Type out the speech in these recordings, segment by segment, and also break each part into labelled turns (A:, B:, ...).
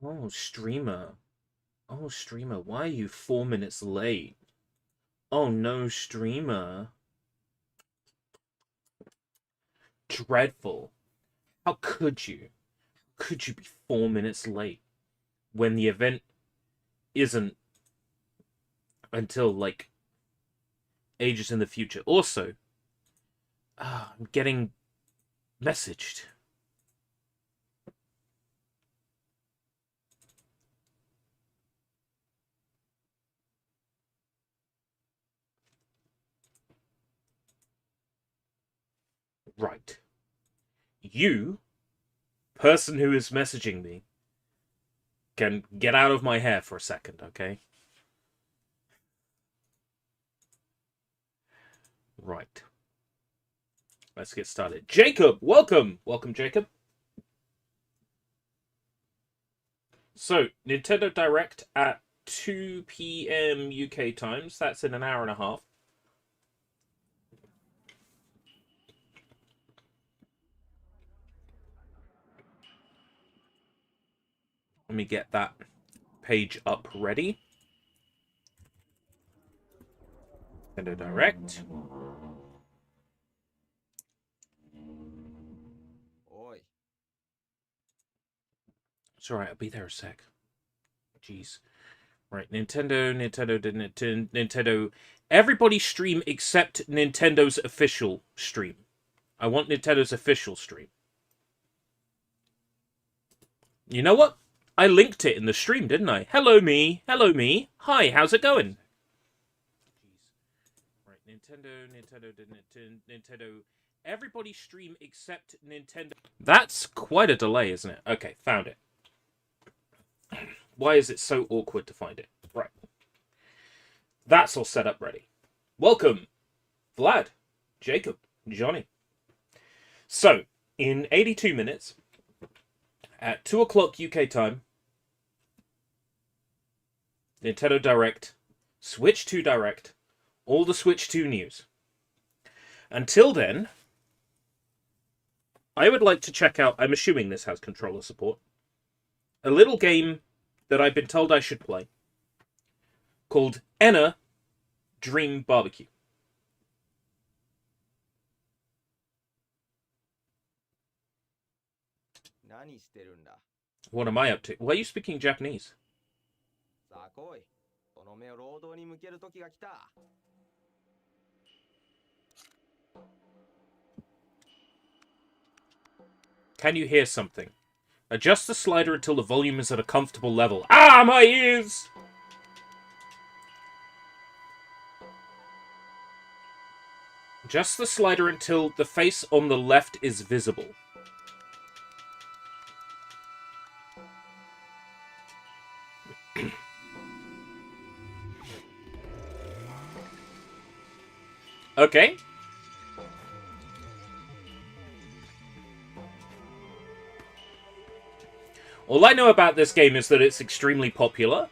A: Oh, streamer. Oh, streamer, why are you 4 minutes late? Oh no, streamer. Dreadful. How could you? Could you be 4 minutes late when the event isn't until, like, ages in the future? Also, I'm getting messaged. Right. You, person who is messaging me, can get out of my hair for a second, okay? Right. Let's get started. Jacob, welcome! Welcome, Jacob. So, Nintendo Direct at 2 p.m. UK times. That's in an hour and a half. Let me get that page up ready. Nintendo Direct. It's alright, I'll be there a sec. Jeez. Right, Nintendo. Everybody stream except Nintendo's official stream. I want Nintendo's official stream. You know what? I linked it in the stream, didn't I? Hello, me. Hello, me. Hi, how's it going? Right, Nintendo. Everybody stream except Nintendo. That's quite a delay, isn't it? Okay, found it. Why is it so awkward to find it? Right. That's all set up ready. Welcome, Vlad, Jacob, Johnny. So, in 82 minutes, at 2 o'clock UK time, Nintendo Direct, Switch 2 Direct, all the Switch 2 news. Until then, I would like to check out, I'm assuming this has controller support, a little game that I've been told I should play called Ena Dream Barbecue. What am I up to? Why are you speaking Japanese? Can you hear something? Adjust the slider until the volume is at a comfortable level. Ah, my ears! Adjust the slider until the face on the left is visible. Okay. All I know about this game is that it's extremely popular.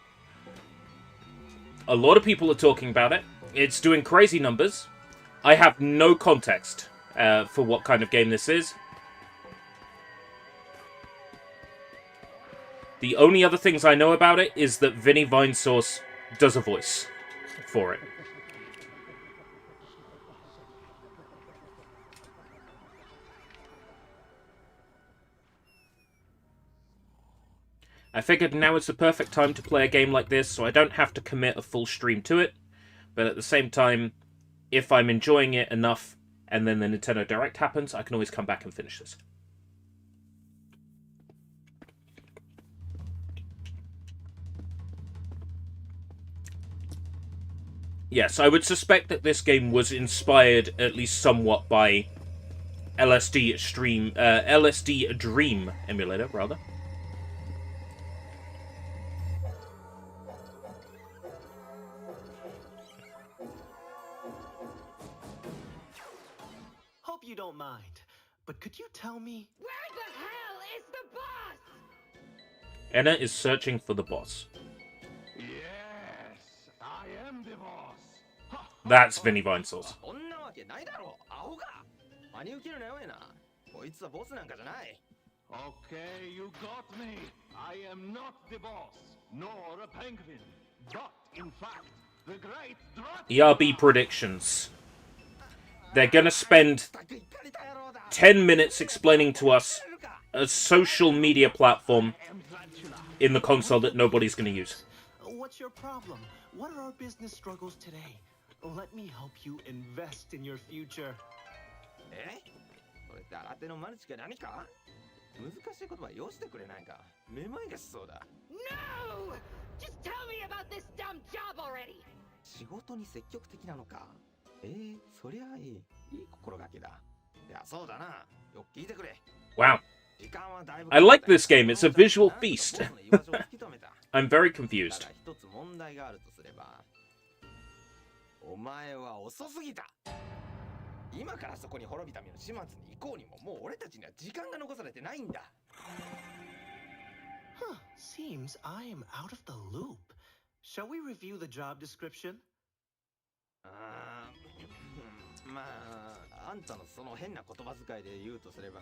A: A lot of people are talking about it. It's doing crazy numbers. I have no context for what kind of game this is. The only other things I know about it is that Vinny Vinesauce does a voice for it. I figured now is the perfect time to play a game like this, so I don't have to commit a full stream to it. But at the same time, if I'm enjoying it enough, and then the Nintendo Direct happens, I can always come back and finish this. Yes, I would suspect that this game was inspired at least somewhat by LSD Dream emulator, rather.
B: Hope you don't mind, but could you tell me
C: where the hell is the boss?
A: Ena is searching for the boss.
D: Yes, I am the boss.
A: That's Vinny Vinesauce.
D: Okay, you got me. I am not the boss, nor a penguin. But, in fact, the great
A: ERB predictions. They're gonna spend 10 minutes explaining to us a social media platform in the console that nobody's gonna use.
B: What's your problem? What are our business struggles today? Let me help you invest in your future.
E: これって新手のマルチか何か難しい言葉よしてくれないかめまいがしそうだ
C: No! Just tell me about this dumb job already!
E: 仕事に積極的なのかそりゃいい心がけだいやそうだなよく聞いてくれ
A: Wow. I like this game. It's a visual feast. I'm very confused.
E: 一つ問題があるとすればお前は遅すぎた今からそこに滅びた身の始末に行こうにももう俺たちには時間が残されてないんだ
B: Huh, seems I am out of the loop. Shall we review the job description?
E: まああんたのその変な言葉遣いで言うとすれば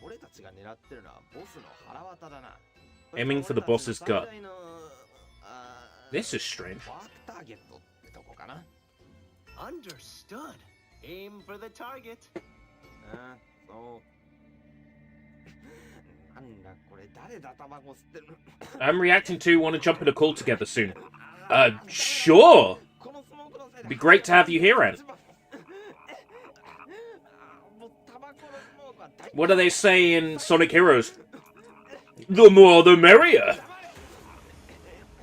E: 俺たちが狙ってるのはボスの腹渡だな
A: Aiming for the boss's gut. This is strange.
E: ワークターゲットってとこかな
B: Understood. Aim for the target.
E: そうなんだこれ誰だタバコ吸ってる
A: I'm reacting to want to jump in a call together soon. Sure.
E: このスモークのせい
A: It'd be great to have you here, Ed.
E: もうタバコのスモークは大
A: What do they say in Sonic Heroes? The more the merrier.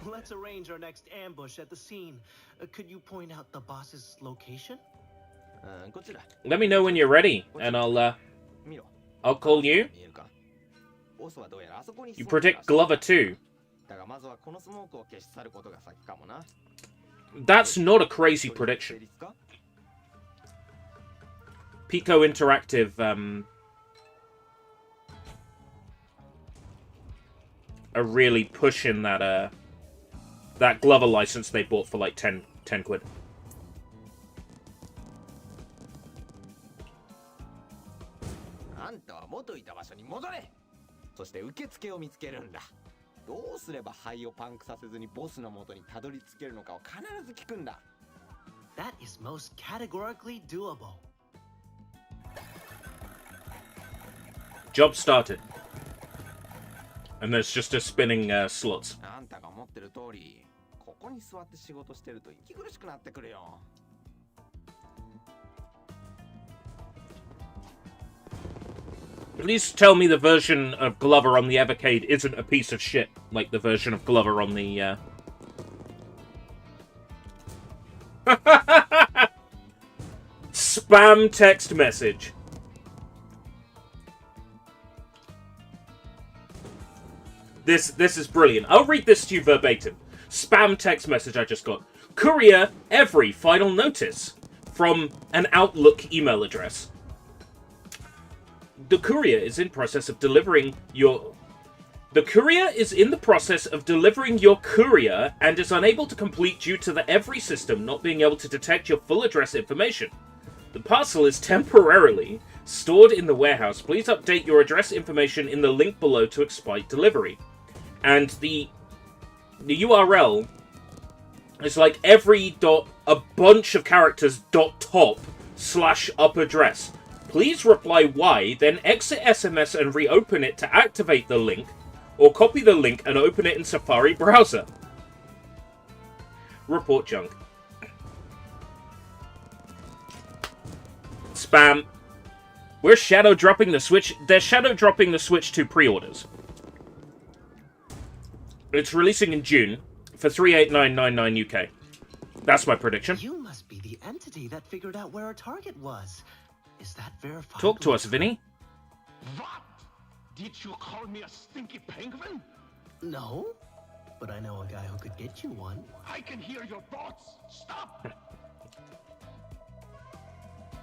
B: Let's arrange our next ambush at the scene. Could you point out the boss's location?
E: こちら
A: Let me know when you're ready, and
E: 見ろ
A: I'll call you.
E: 見えるかボスはどうやらあそこに
A: You
E: 潜んでるら
A: predict
E: しい
A: Glover too.
E: だがまずはこのスモークを消し去ることが先かもな
A: That's not a crazy prediction.
E: 成立か
A: Pico Interactive, are really pushing that Glover license they bought for like 10 quid.
E: あんたは元いた場所に戻れそして受付を見つけるんだどうすれば灰をパンクさせずにボスの元にたどり着けるのかを必ず聞くんだ
B: That is most categorically doable.
A: Job started. And there's just a spinning slots.
E: あんたが思ってる通りここに座って仕事してると息苦しくなってくるよ
A: Please tell me the version of Glover on the Evercade isn't a piece of shit like the version of Glover on the Spam text message. This is brilliant. I'll read this to you verbatim. Spam text message I just got. Courier every final notice from an Outlook email address. The courier is in process of delivering your... The courier is in the process of delivering your courier and is unable to complete due to the every system not being able to detect your full address information. The parcel is temporarily stored in the warehouse. Please update your address information in the link below to expedite delivery. And the URL is like every dot, a bunch of characters dot top slash up address. Please reply Y, then exit SMS and reopen it to activate the link, or copy the link and open it in Safari browser. Report junk. Spam. We're shadow dropping the Switch. They're shadow dropping the Switch 2 pre-orders. It's releasing in June for $389.99 UK. That's my prediction.
B: You must be the entity that figured out where our target was. Is that verified?
A: Talk to us, Vinny.
D: What? Did you call me a stinky penguin?
B: No, but I know a guy who could get you one.
D: I can hear your thoughts. Stop!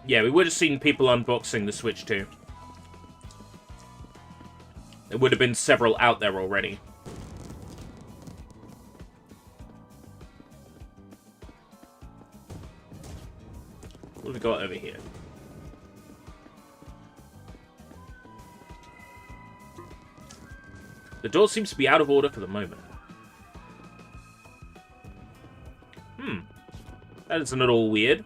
A: Yeah, we would have seen people unboxing the Switch 2. There would have been several out there already. What have we got over here? The door seems to be out of order for the moment. That isn't at all weird.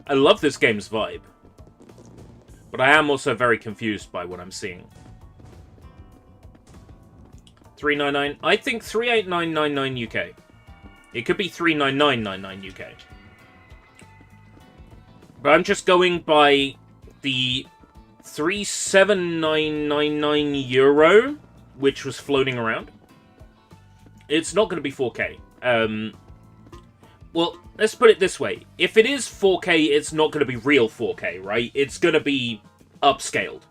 A: I love this game's vibe. But I am also very confused by what I'm seeing. 399. I think 38999 UK. It could be 39999 UK. But I'm just going by the 37999 euro, which was floating around. It's not going to be 4K. Well, let's put it this way. If it is 4K, it's not going to be real 4K, right? It's going to be upscaled.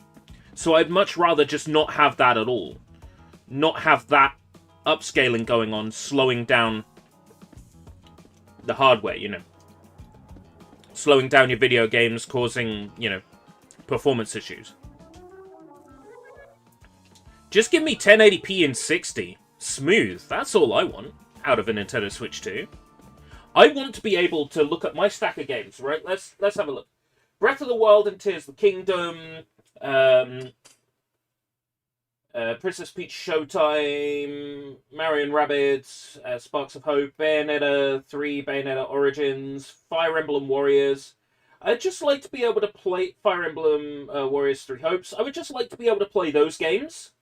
A: So I'd much rather just not have that at all. Not have that upscaling going on, slowing down the hardware, you know. Slowing down your video games, causing, you know, performance issues. Just give me 1080p in 60. Smooth. That's all I want out of a Nintendo Switch 2. I want to be able to look at my stack of games, right? Let's have a look. Breath of the Wild and Tears of the Kingdom, Princess Peach Showtime, Mario & Rabbids, Sparks of Hope, Bayonetta 3, Bayonetta Origins, Fire Emblem Warriors. I'd just like to be able to play Fire Emblem Warriors 3 Hopes. I would just like to be able to play those games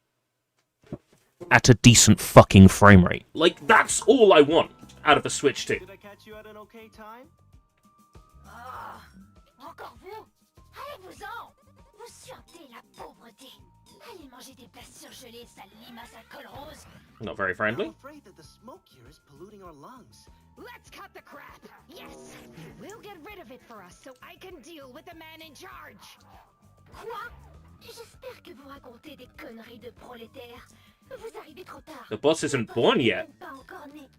A: at a decent fucking frame rate. Like, that's all I want out of a Switch 2.
B: Did I catch you at an okay time?
C: Ah, encore vous? Allez-vous-en! Vous sentez la pauvreté. Allez manger des plats surgelés, ça limace à col rose.
A: Not very friendly.
B: I'm afraid that the smoke here is polluting our lungs.
C: Let's cut the crap. Yes, we'll get rid of it for us so I can deal with the man in charge. Quoi? J'espère que vous racontez des conneries de prolétaires. Vous arrivez trop tard.
A: The boss isn't born yet.
C: Pas encore né.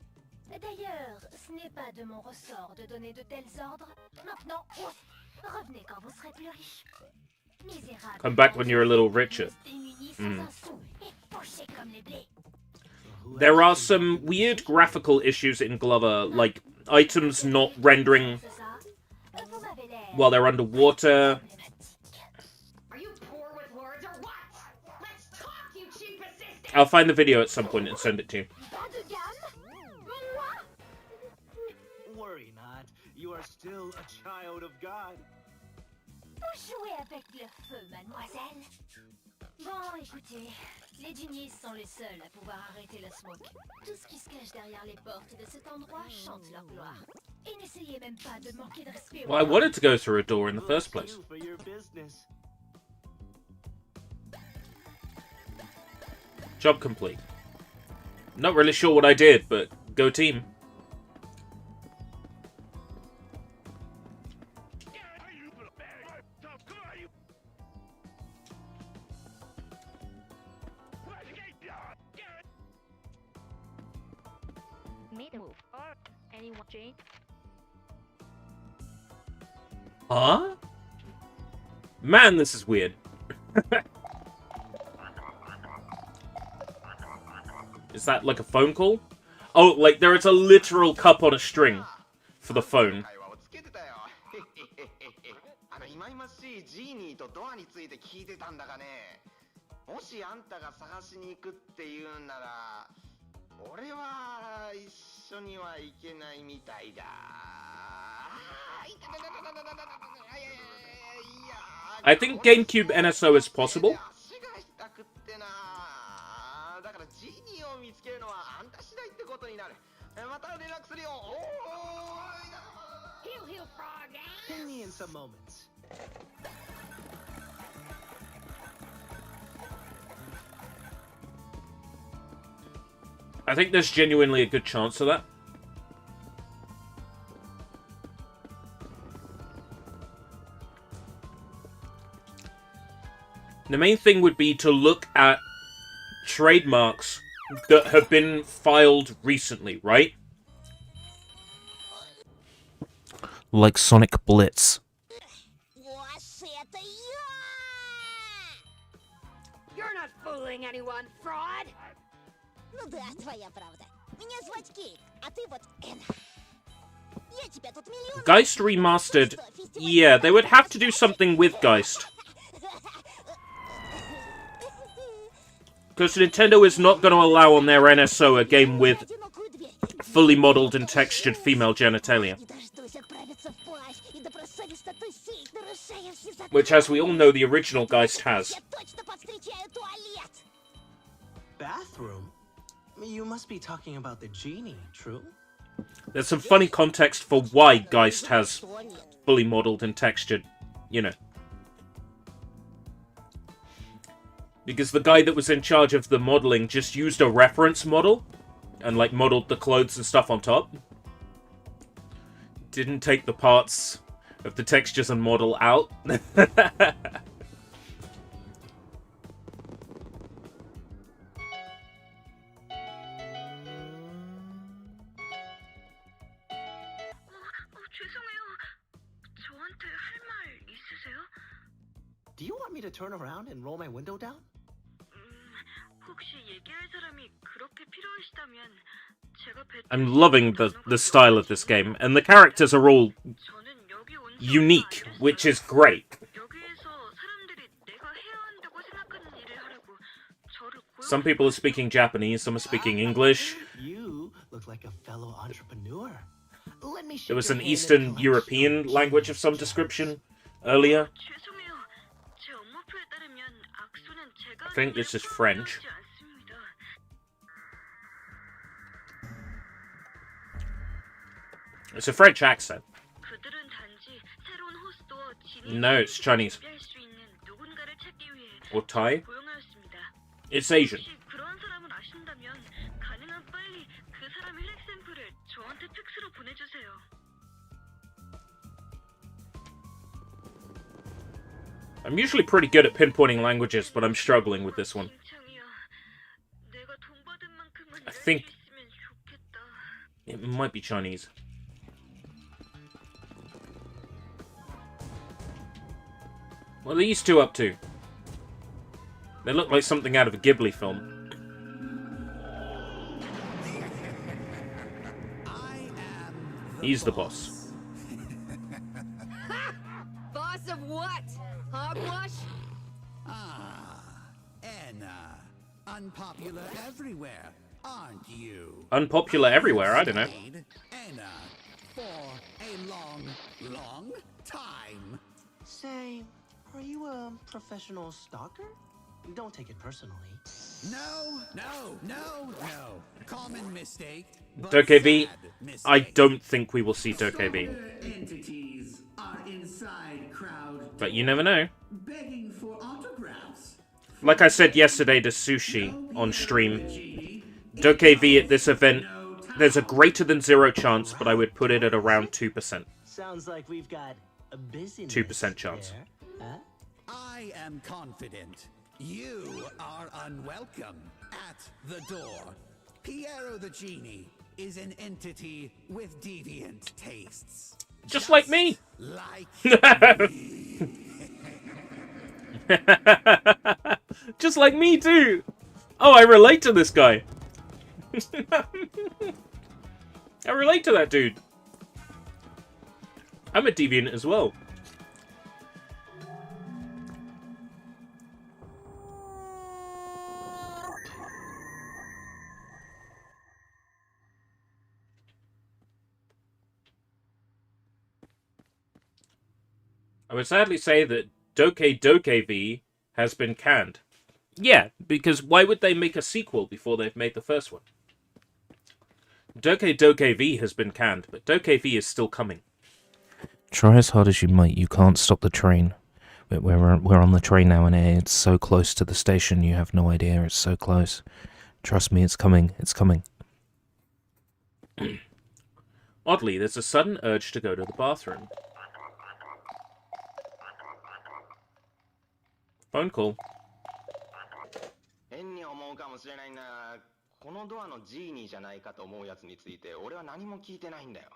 C: D'ailleurs, ce n'est pas de mon ressort de donner de tels ordres. Maintenant, revenez quand vous serez plus riche. Misérable.
A: Come back when you're a little richer. There are some weird graphical issues in Glover, like items not rendering while they're underwater.
C: Are you poor with words or what? Let's talk, you cheap assistant.
A: I'll find the video at some point and send it to you.
B: Worry not. You are still a child of God.
C: Vous jouez avec le feu, mademoiselle. Bon, écoutez, les genies sont les seuls à pouvoir arrêter le smoke. Tout ce qui se cache derrière les portes de cet endroit chante leur gloire. Et n'essayez même pas de manquer de respect.
A: Well, I wanted to go through a door in the first
B: Bless
A: place.
B: you for your business.
A: Job complete. Not really sure what I did, but go team.
F: Made a move. Anyone Jane?
A: Huh? Man, this is weird. Is that like a phone call? Oh, like there is a literal cup on a string for the phone.
E: 忌々しいジーニーとドアについて聞いてたんだがね、もしあんたが探しに行くっていうんなら、俺は一緒には行けないみたいだ。
A: I think GameCube NSO is possible.
E: だからジーニーを見つけるのはあんた次第ってことになる。また連絡するよ。
C: Heal, heal, frog.
B: Ping me in some moments.
A: I think there's genuinely a good chance of that. The main thing would be to look at trademarks that have been filed recently, right? Like Sonic Blitz.
C: You're not fooling anyone, fraud.
G: Ну да, твоя правда. Меня звать Кейт, а ты вот Эна. Я тебя тут миллион...
A: Geist Remastered. Yeah, they would have to do something with Geist. Because Nintendo is not going to allow on their NSO a game with fully modeled and textured female genitalia. Which, as we all know, the original Geist has.
B: Bathroom? You must be talking about the genie, true?
A: There's some funny context for why Geist has fully modeled and textured, you know. Because the guy that was in charge of the modeling just used a reference model and, like, modeled the clothes and stuff on top. Didn't take the parts of the textures and model out.
B: Do you want me to turn around and roll my window down?
A: I'm loving the style of this game, and the characters are all unique, which is great. Some people are speaking Japanese, some are speaking English.
B: You look like a fellow entrepreneur. Let me shake
A: There was
B: your
A: an
B: hand and
A: Eastern
B: collect
A: European
B: some
A: language of some
B: gems.
A: description earlier. I think this is French. It's a French accent. No, it's Chinese. Or Thai. It's Asian. I'm usually pretty good at pinpointing languages, but I'm struggling with this one. I think it might be Chinese. What are these two up to? They look like something out of a Ghibli film. He's the boss.
H: Boss of what? Hogwash?
I: Ah, Ena. Unpopular everywhere, aren't you?
A: Unpopular everywhere, I don't know.
I: Ena for a long time.
B: Say, are you a professional stalker? Don't take it personally.
I: No. Common mistake. but
A: Dokev,
I: sad mistake.
A: I don't think we will see Dokev.
I: Entities are inside crowd
A: But you never know.
I: begging for autographs.
A: Like I said yesterday to Sushi on stream, Dokev at this event, there's a greater than 0 chance, but I would put it at around 2%.
B: Sounds like we've got a business
A: 2% chance.
B: there, huh?
I: I am confident you are unwelcome at the door. Piero the Genie is an entity with deviant tastes.
A: Just like me!
I: Like
A: Just like me too! Oh, I relate to this guy. I relate to that dude. I'm a deviant as well. I would sadly say that Dokev has been canned. Yeah, because why would they make a sequel before they've made the first one? Dokev has been canned, but Dokev is still coming.
J: Try as hard as you might, you can't stop the train. We're on the train now, and it's so close to the station, you have no idea, it's so close. Trust me, it's coming, it's coming.
A: Oddly, there's a sudden urge to go to the bathroom. Phone call.
E: 変に思うかもしれないな。このドアのジーニーじゃないかと思うやつについて俺は何も聞いてないんだよ。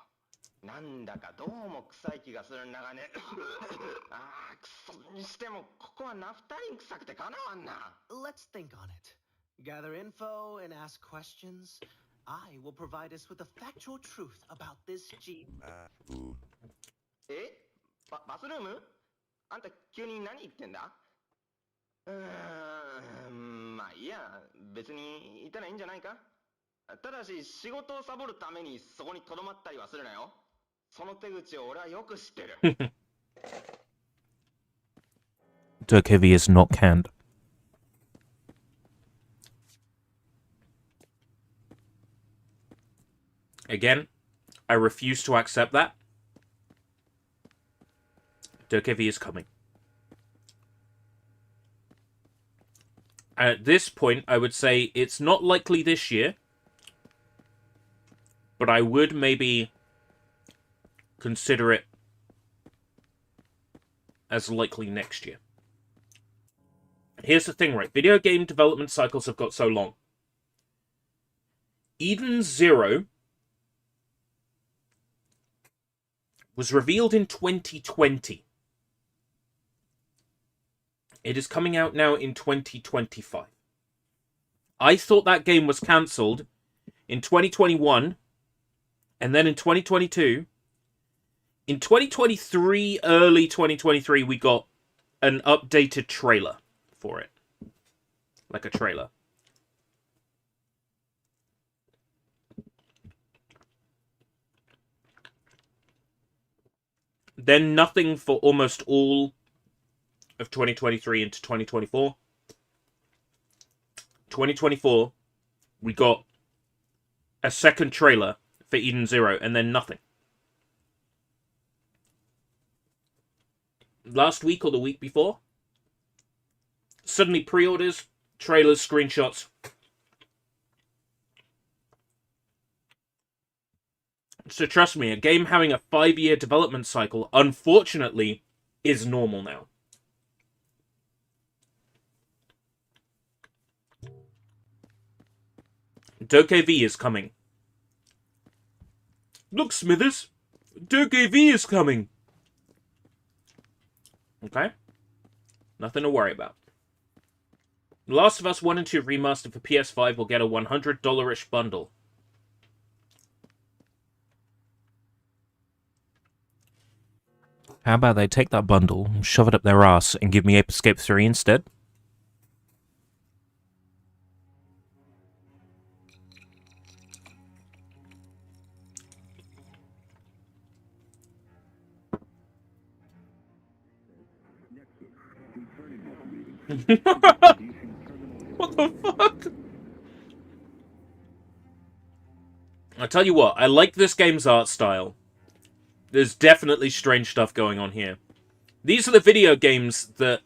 E: なんだかどうも臭い気がするんだがね。ああ、くそにしてもここはナフタリン臭くてかなわんな。
B: Let's think on it. Gather info and ask questions. I will provide us with the factual truth about this G.
E: え？バスルーム？あんた急に何言ってんだ？ままあいいや、別にいたらいいんじゃないか。ただし仕事をサボるためにそこに留まったりはするなよ。その手口を俺はよく知ってる。
J: Dirk Heavy is not canned.
A: Again, I refuse to accept that. Dirk Heavy is coming. At this point, I would say it's not likely this year, but I would maybe consider it as likely next year. Here's the thing, right? Video game development cycles have got so long. Eden Zero was revealed in 2020. It is coming out now in 2025. I thought that game was cancelled in 2021, and then in 2022. In 2023, early 2023, we got an updated trailer for it. Like a trailer. Then nothing for almost all of 2023 into 2024. 2024, we got a second trailer for Eden Zero, and then nothing. Last week or the week before, suddenly pre-orders, trailers, screenshots. So trust me, a game having a 5-year development cycle, unfortunately, is normal now. Dirk AV is coming. Look, Smithers! Dirk AV is coming! Okay? Nothing to worry about. Last of Us 1 and 2 Remastered for PS5 will get a $100-ish bundle.
J: How about they take that bundle, shove it up their ass, and give me Ape Escape 3 instead?
A: What the fuck? I tell you what, I like this game's art style. There's definitely strange stuff going on here. These are the video games that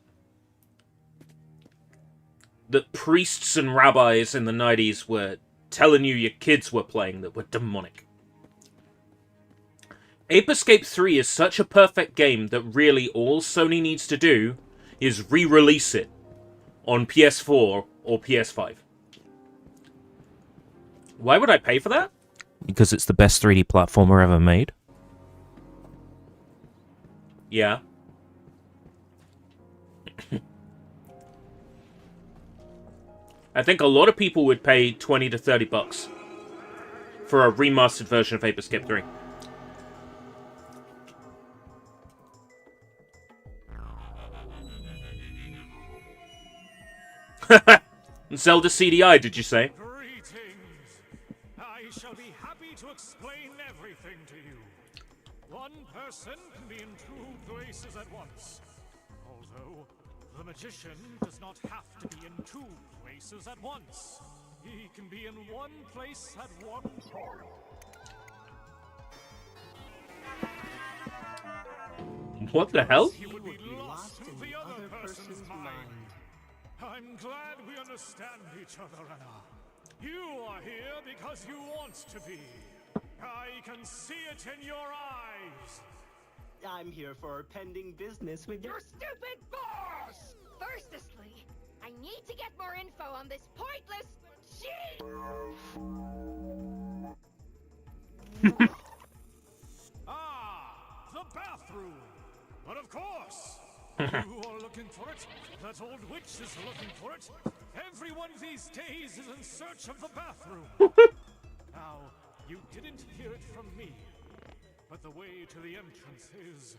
A: priests and rabbis in the 90s were telling you your kids were playing that were demonic. Ape Escape 3 is such a perfect game that really all Sony needs to do is re-release it on PS4 or PS5. Why would I pay for that?
J: Because it's the best 3D platformer ever made.
A: Yeah. I think a lot of people would pay 20 to 30 bucks for a remastered version of Ape Escape 3. Zelda CDI, did you say?
K: Greetings. I shall be happy to explain everything to you. One person can be in two places at once. Although, the magician does not have to be in two places at once. He can be in one place at one time.
A: What the hell?
K: He would be lost to the other person's mind. I'm glad we understand each other, Ena. You are here because you want to be. I can see it in your eyes.
B: I'm here for pending business with your
H: stupid boss! Firstly, I need to get more info on this pointless shit!
K: The bathroom! But of course! You are looking for it. That old witch is looking for it. Everyone these days is in search of the bathroom. Now, you didn't hear it from me, but the way to the entrance is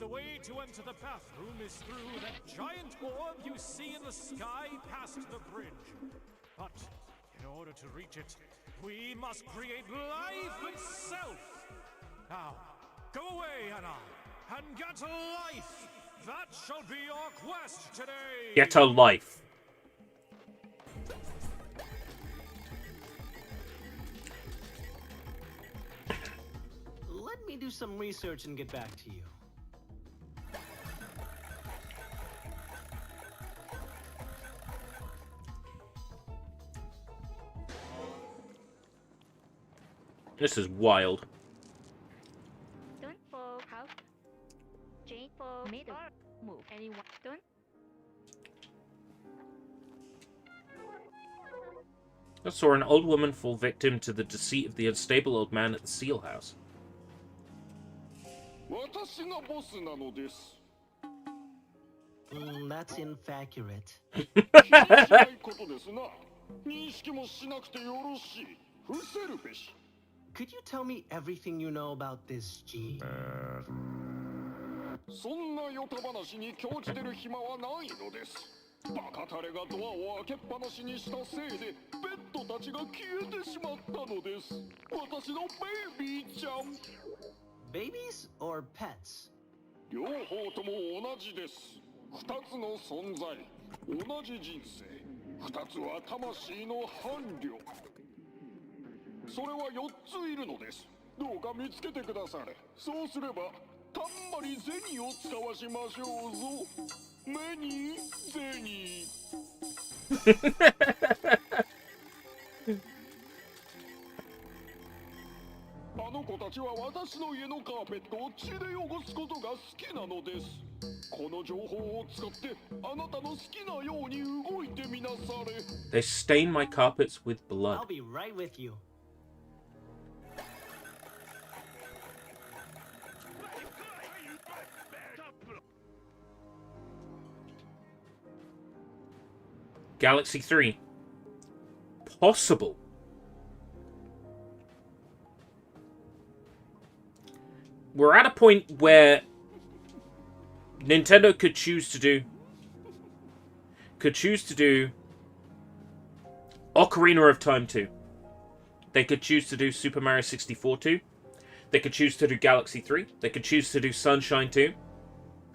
K: The way to enter the bathroom is through that giant orb you see in the sky past the bridge. But in order to reach it, we must create life itself. Now, go away, Ena, and get a life. That shall be your quest today.
A: Get a life.
B: Let me do some research and get back to you.
A: This is wild.
F: Don't fall out. Jane fall middle. Move anyone. Don't.
A: I saw an old woman fall victim to the deceit of the unstable old man at the seal house.
B: That's inaccurate. Could you tell me everything you know about this G?
D: そんなヨタ話に興じてる暇はないのです。バカタレがドアを開けっぱなしにしたせいでペットたちが消えてしまったのです。私のベイビーちゃん。
B: Babies or pets?
D: 両方とも同じです。二つの存在、同じ人生。二つは魂の伴侶。それは4ついるのです。どうか見つけてくだされ。そうすればたんまり銭を使わしましょうぞ。目に銭。あの子たちは私の家のカーペットを血で汚すことが好きなのです。この情報を使ってあなたの好きなように動いてみなされ。
A: They stain my carpets with blood.
B: I'll be right with you.
A: Galaxy 3. Possible. We're at a point where Nintendo could choose to do Ocarina of Time 2. They could choose to do Super Mario 64 2. They could choose to do Galaxy 3. They could choose to do Sunshine 2.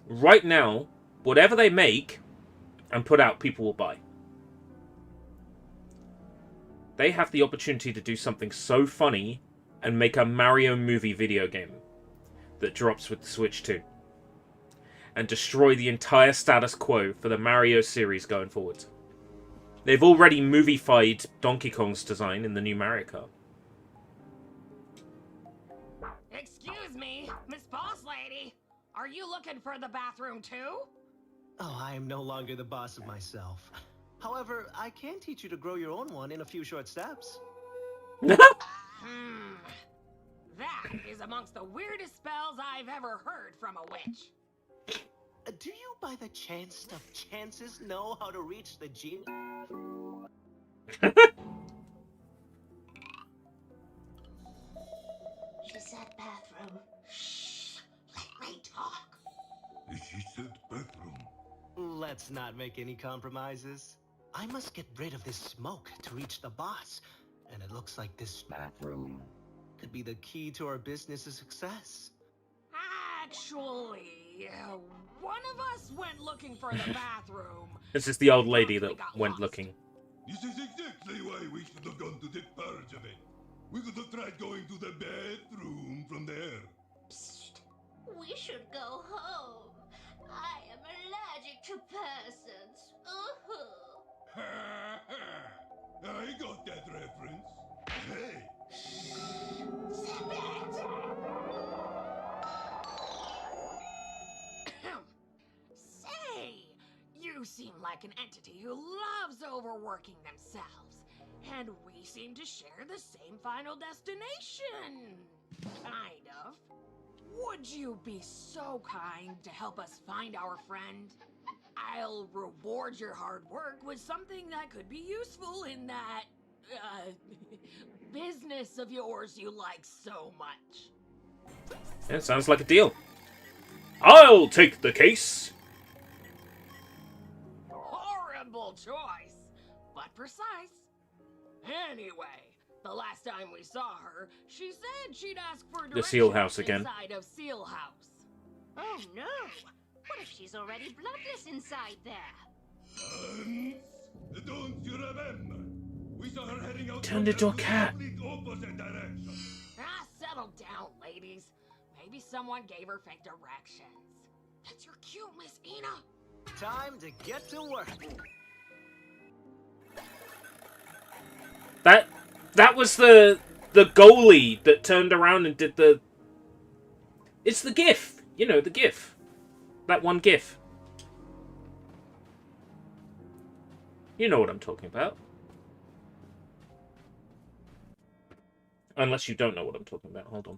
A: Right now, whatever they make and put out, people will buy. They have the opportunity to do something so funny and make a Mario movie video game that drops with the Switch 2. And destroy the entire status quo for the Mario series going forward. They've already movie-fied Donkey Kong's design in the new Mario Kart.
L: Excuse me, Miss Boss Lady. Are you looking for the bathroom too?
B: Oh, I am no longer the boss of myself. However, I can teach you to grow your own one in a few short steps.
L: That is amongst the weirdest spells I've ever heard from a witch.
B: Do you, by the chance of chances, know how to reach the genie?
C: She said bathroom.
L: Shh, let me talk.
D: She said bathroom.
B: Let's not make any compromises. I must get rid of this smoke to reach the boss, and it looks like this bathroom could be the key to our business's success.
L: Actually, one of us went looking for the bathroom.
A: This is the old lady that went looking.
D: This is exactly why we should have gone to the parliament. We could have tried going to the bathroom from there.
C: Psst. We should go home. I am allergic to persons.
D: I got that reference. Hey!
L: Say, you seem like an entity who loves overworking themselves. And we seem to share the same final destination. Kind of. Would you be so kind to help us find our friend? I'll reward your hard work with something that could be useful in that, business of yours you like so much.
A: Yeah, sounds like a deal. I'll take the case.
L: Horrible choice, but precise. Anyway, the last time we saw her, she said she'd ask for
A: The Seal
L: directions
A: House again.
L: inside of Seal House.
C: Oh no! What if she's already bloodless inside there?
D: Don't you remember? We saw her heading out
A: Turned into a cat.
D: opposite direction.
L: Settle down, ladies. Maybe someone gave her fake directions. That's your cue, Miss Ena.
B: Time to get to work.
A: That was the goalie that turned around and did the... It's the GIF. You know, the GIF. That one GIF. You know what I'm talking about. Unless you don't know what I'm talking about. Hold on.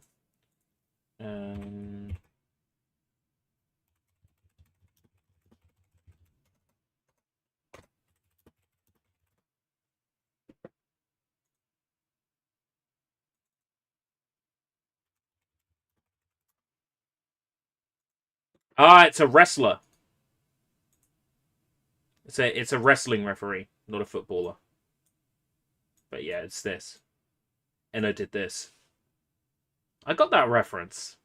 A: It's a wrestler. It's a wrestling referee, not a footballer. But yeah, it's this. And I did this. I got that reference.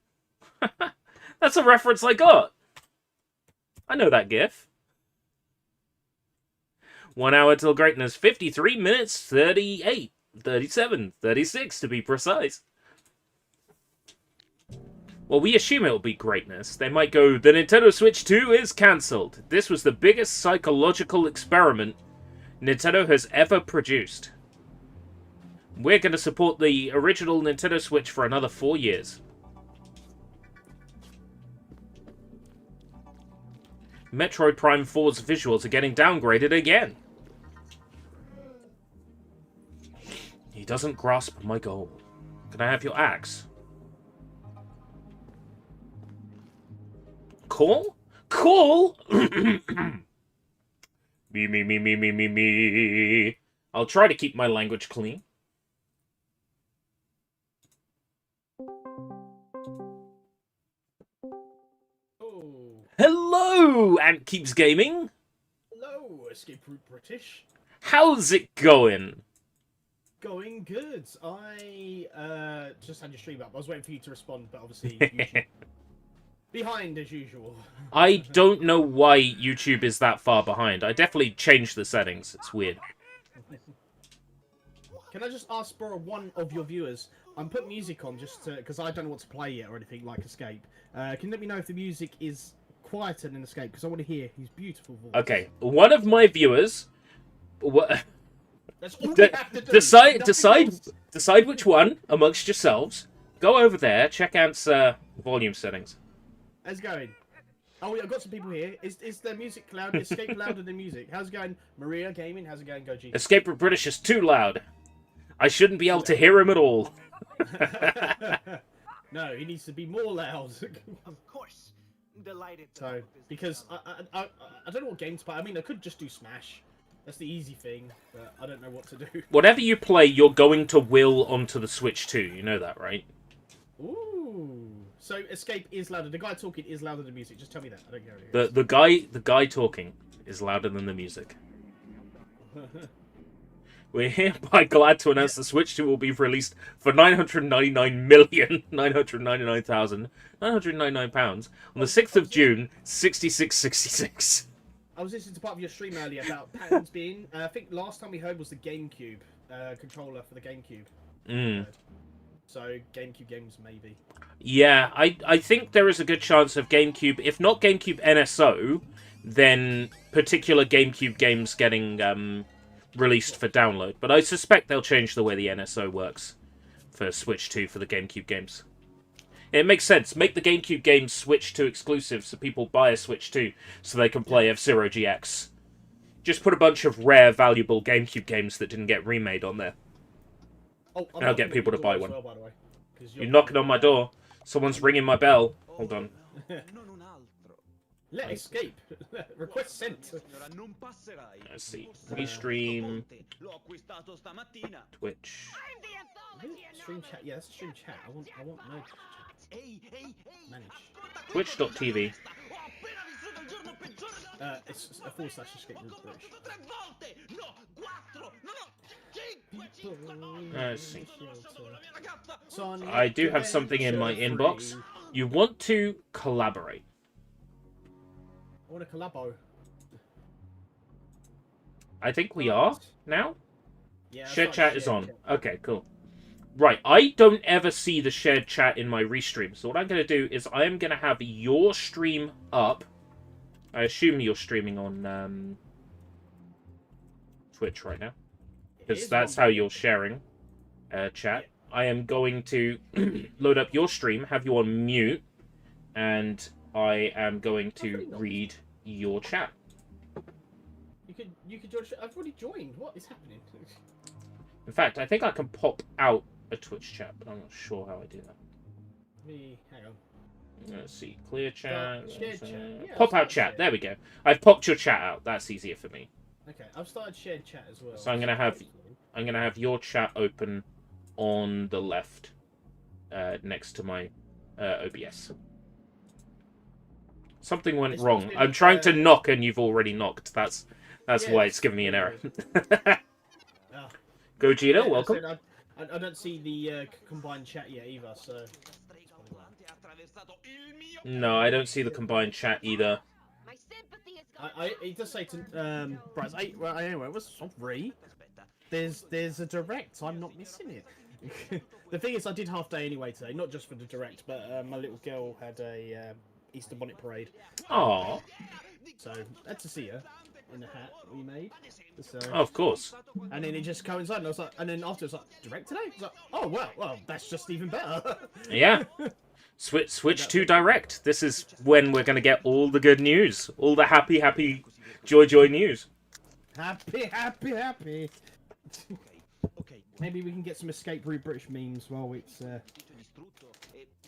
A: That's a reference I got. I know that GIF. 1 hour till greatness. 53 minutes, 38, 37, 36 to be precise. Well, we assume it'll be greatness. They might go, the Nintendo Switch 2 is cancelled. This was the biggest psychological experiment Nintendo has ever produced. We're going to support the original Nintendo Switch for another 4 years. Metroid Prime 4's visuals are getting downgraded again. He doesn't grasp my goal. Can I have your axe? Call? Call? Me. I'll try to keep my language clean. Hello, Ant Keeps Gaming.
M: Hello, Escape Route British.
A: How's it going?
M: Going good. I just had your stream up. I was waiting for you to respond, but obviously YouTube behind as usual.
A: I don't know why YouTube is that far behind. I definitely changed the settings. It's weird.
M: Can I just ask for one of your viewers? I'm putting music on just because I don't know what to play yet or anything like Escape. Can you let me know if the music is quieter than Escape? Because I want to hear his beautiful voice.
A: Okay, one of my viewers...
M: That's all we have to do.
A: Decide which one amongst yourselves. Go over there, check Ant's volume settings.
M: How's it going? Oh, I've got some people here. Is the music loud? Escape louder than music? How's it going? Maria Gaming, how's it going? Go G.
A: Escape Route British is too loud. I shouldn't be able to hear him at all.
M: No, he needs to be more loud.
B: Of course. Delighted.
M: So, because I don't know what game to play. I mean, I could just do Smash. That's the easy thing, but I don't know what to do.
A: Whatever you play, you're going to will onto the Switch too. You know that, right?
M: Ooh. So Escape is louder. The guy talking is louder than music. Just tell me that. I don't care.
A: The guy talking is louder than the music. We're hereby glad to announce the Switch 2 will be released for £999,999,999 on the 6th of June, 6666.
M: I was listening to part of your stream earlier about patterns being... I think last time we heard was the GameCube controller for the GameCube. So GameCube games, maybe.
A: Yeah, I think there is a good chance of GameCube, if not GameCube NSO, then particular GameCube games getting... released for download, but I suspect they'll change the way the NSO works for Switch 2 for the GameCube games. It makes sense. Make the GameCube games Switch 2 exclusive so people buy a Switch 2 so they can play F-Zero GX. Just put a bunch of rare, valuable GameCube games that didn't get remade on there.
M: Oh,
A: and I'll get people to buy one.
M: Well, by the way,
A: you're knocking on my door. Someone's ringing my bell. Hold on.
M: Let Escape. Request sent.
A: Let's see. Restream. Twitch.
M: Stream chat. Yeah, that's stream chat. I want no. Manage.
A: Twitch.tv.
M: It's a /escape room British.
A: Let's see.
M: Sonic
A: I do have something in my
M: Adventure
A: inbox.
M: 3.
A: You want to collaborate.
M: I want a collabo.
A: I think we are now.
M: Yeah,
A: Shared chat is on. Okay, cool. Right, I don't ever see the shared chat in my restream. So what I'm going to do is I am going to have your stream up. I assume you're streaming on Twitch right now. Because that's how you're sharing chat. I am going to load up your stream, have you on mute, and I am going to read your chat.
M: You could join. I've already joined. What is happening?
A: In fact, I think I can pop out a Twitch chat, but I'm not sure how I do that.
M: Hang on.
A: Let's see, clear chat.
M: Shared chat. Yeah,
A: Pop out chat. There we go. I've popped your chat out. That's easier for me.
M: Okay, I've started shared chat as well.
A: So I'm gonna have your chat open on the left, next to my OBS. Something went wrong. I'm trying to knock and you've already knocked. That's why it's giving me an error. Gogeta, welcome.
M: I don't see the combined chat yet either, so...
A: No, I don't see the combined chat either.
M: It does say to Bryce. Anyway, it was sorry. There's a direct. I'm not missing it. The thing is, I did half day anyway today, not just for the direct, but my little girl had a Easter bonnet parade.
A: Aww.
M: So had to see her in the hat we made. So,
A: of course.
M: And then it just coincided. And I was like, and then after it was like, direct today. I was like, oh well, that's just even better.
A: Yeah. Switch to direct. This is when we're going to get all the good news. All the happy, joy news.
M: Happy. Maybe we can get some escape route British memes while it's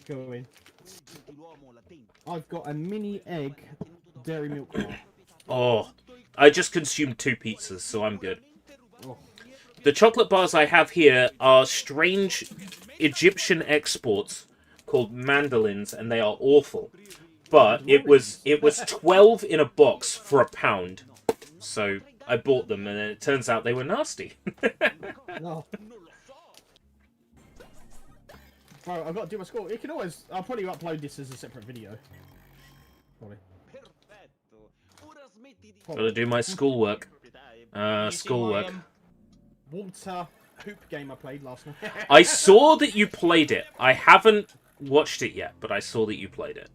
M: going. I've got a mini egg dairy milk bar.
A: Oh, I just consumed 2 pizzas, so I'm good.
M: Oh.
A: The chocolate bars I have here are strange Egyptian exports called mandolins, and they are awful. But it was 12 in a box for £1. So I bought them, and it turns out they were nasty.
M: No. Well, I've got to do my score. You can always... I'll probably upload this as a separate video. Probably.
A: Gotta do my schoolwork. Schoolwork.
M: Water hoop game I played last night.
A: I saw that you played it. I haven't watched it yet, but I saw that you played it.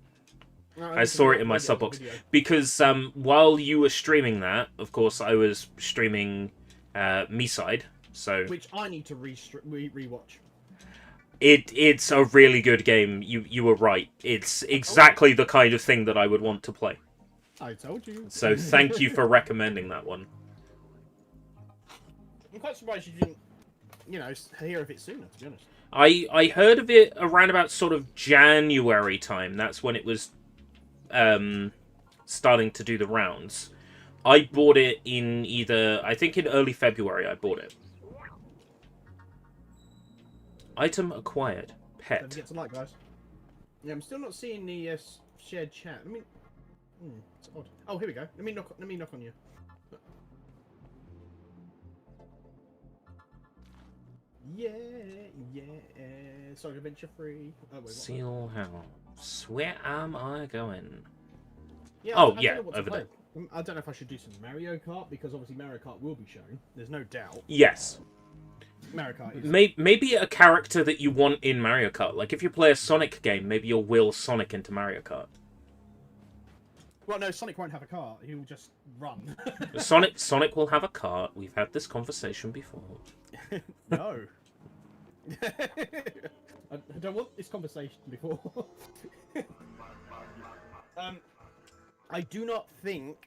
A: I saw it in my sub box. Because while you were streaming that, of course, I was streaming Me-Side. So
M: which I need to rewatch.
A: It's a really good game. You were right. It's exactly the kind of thing that I would want to play.
M: I told you.
A: So thank you for recommending that one.
M: I'm quite surprised you didn't, hear of it sooner, to be honest.
A: I heard of it around about sort of January time. That's when it was starting to do the rounds. I bought it in I think in early February I bought it. Item acquired. Pet.
M: Don't forget to like, guys. Yeah, I'm still not seeing the shared chat. I mean, it's odd. Oh, here we go. Let me knock on you. Yeah. Sorry, adventure free. Oh, wait,
A: Seal House. Where am I going?
M: Yeah,
A: over there.
M: I don't know if I should do some Mario Kart, because obviously Mario Kart will be shown. There's no doubt.
A: Yes.
M: Mario Kart is...
A: Maybe a character that you want in Mario Kart. Like, if you play a Sonic game, maybe you'll will Sonic into Mario Kart.
M: Well, no, Sonic won't have a car. He'll just run.
A: Sonic will have a cart. We've had this conversation before.
M: No. I don't want this conversation before. I do not think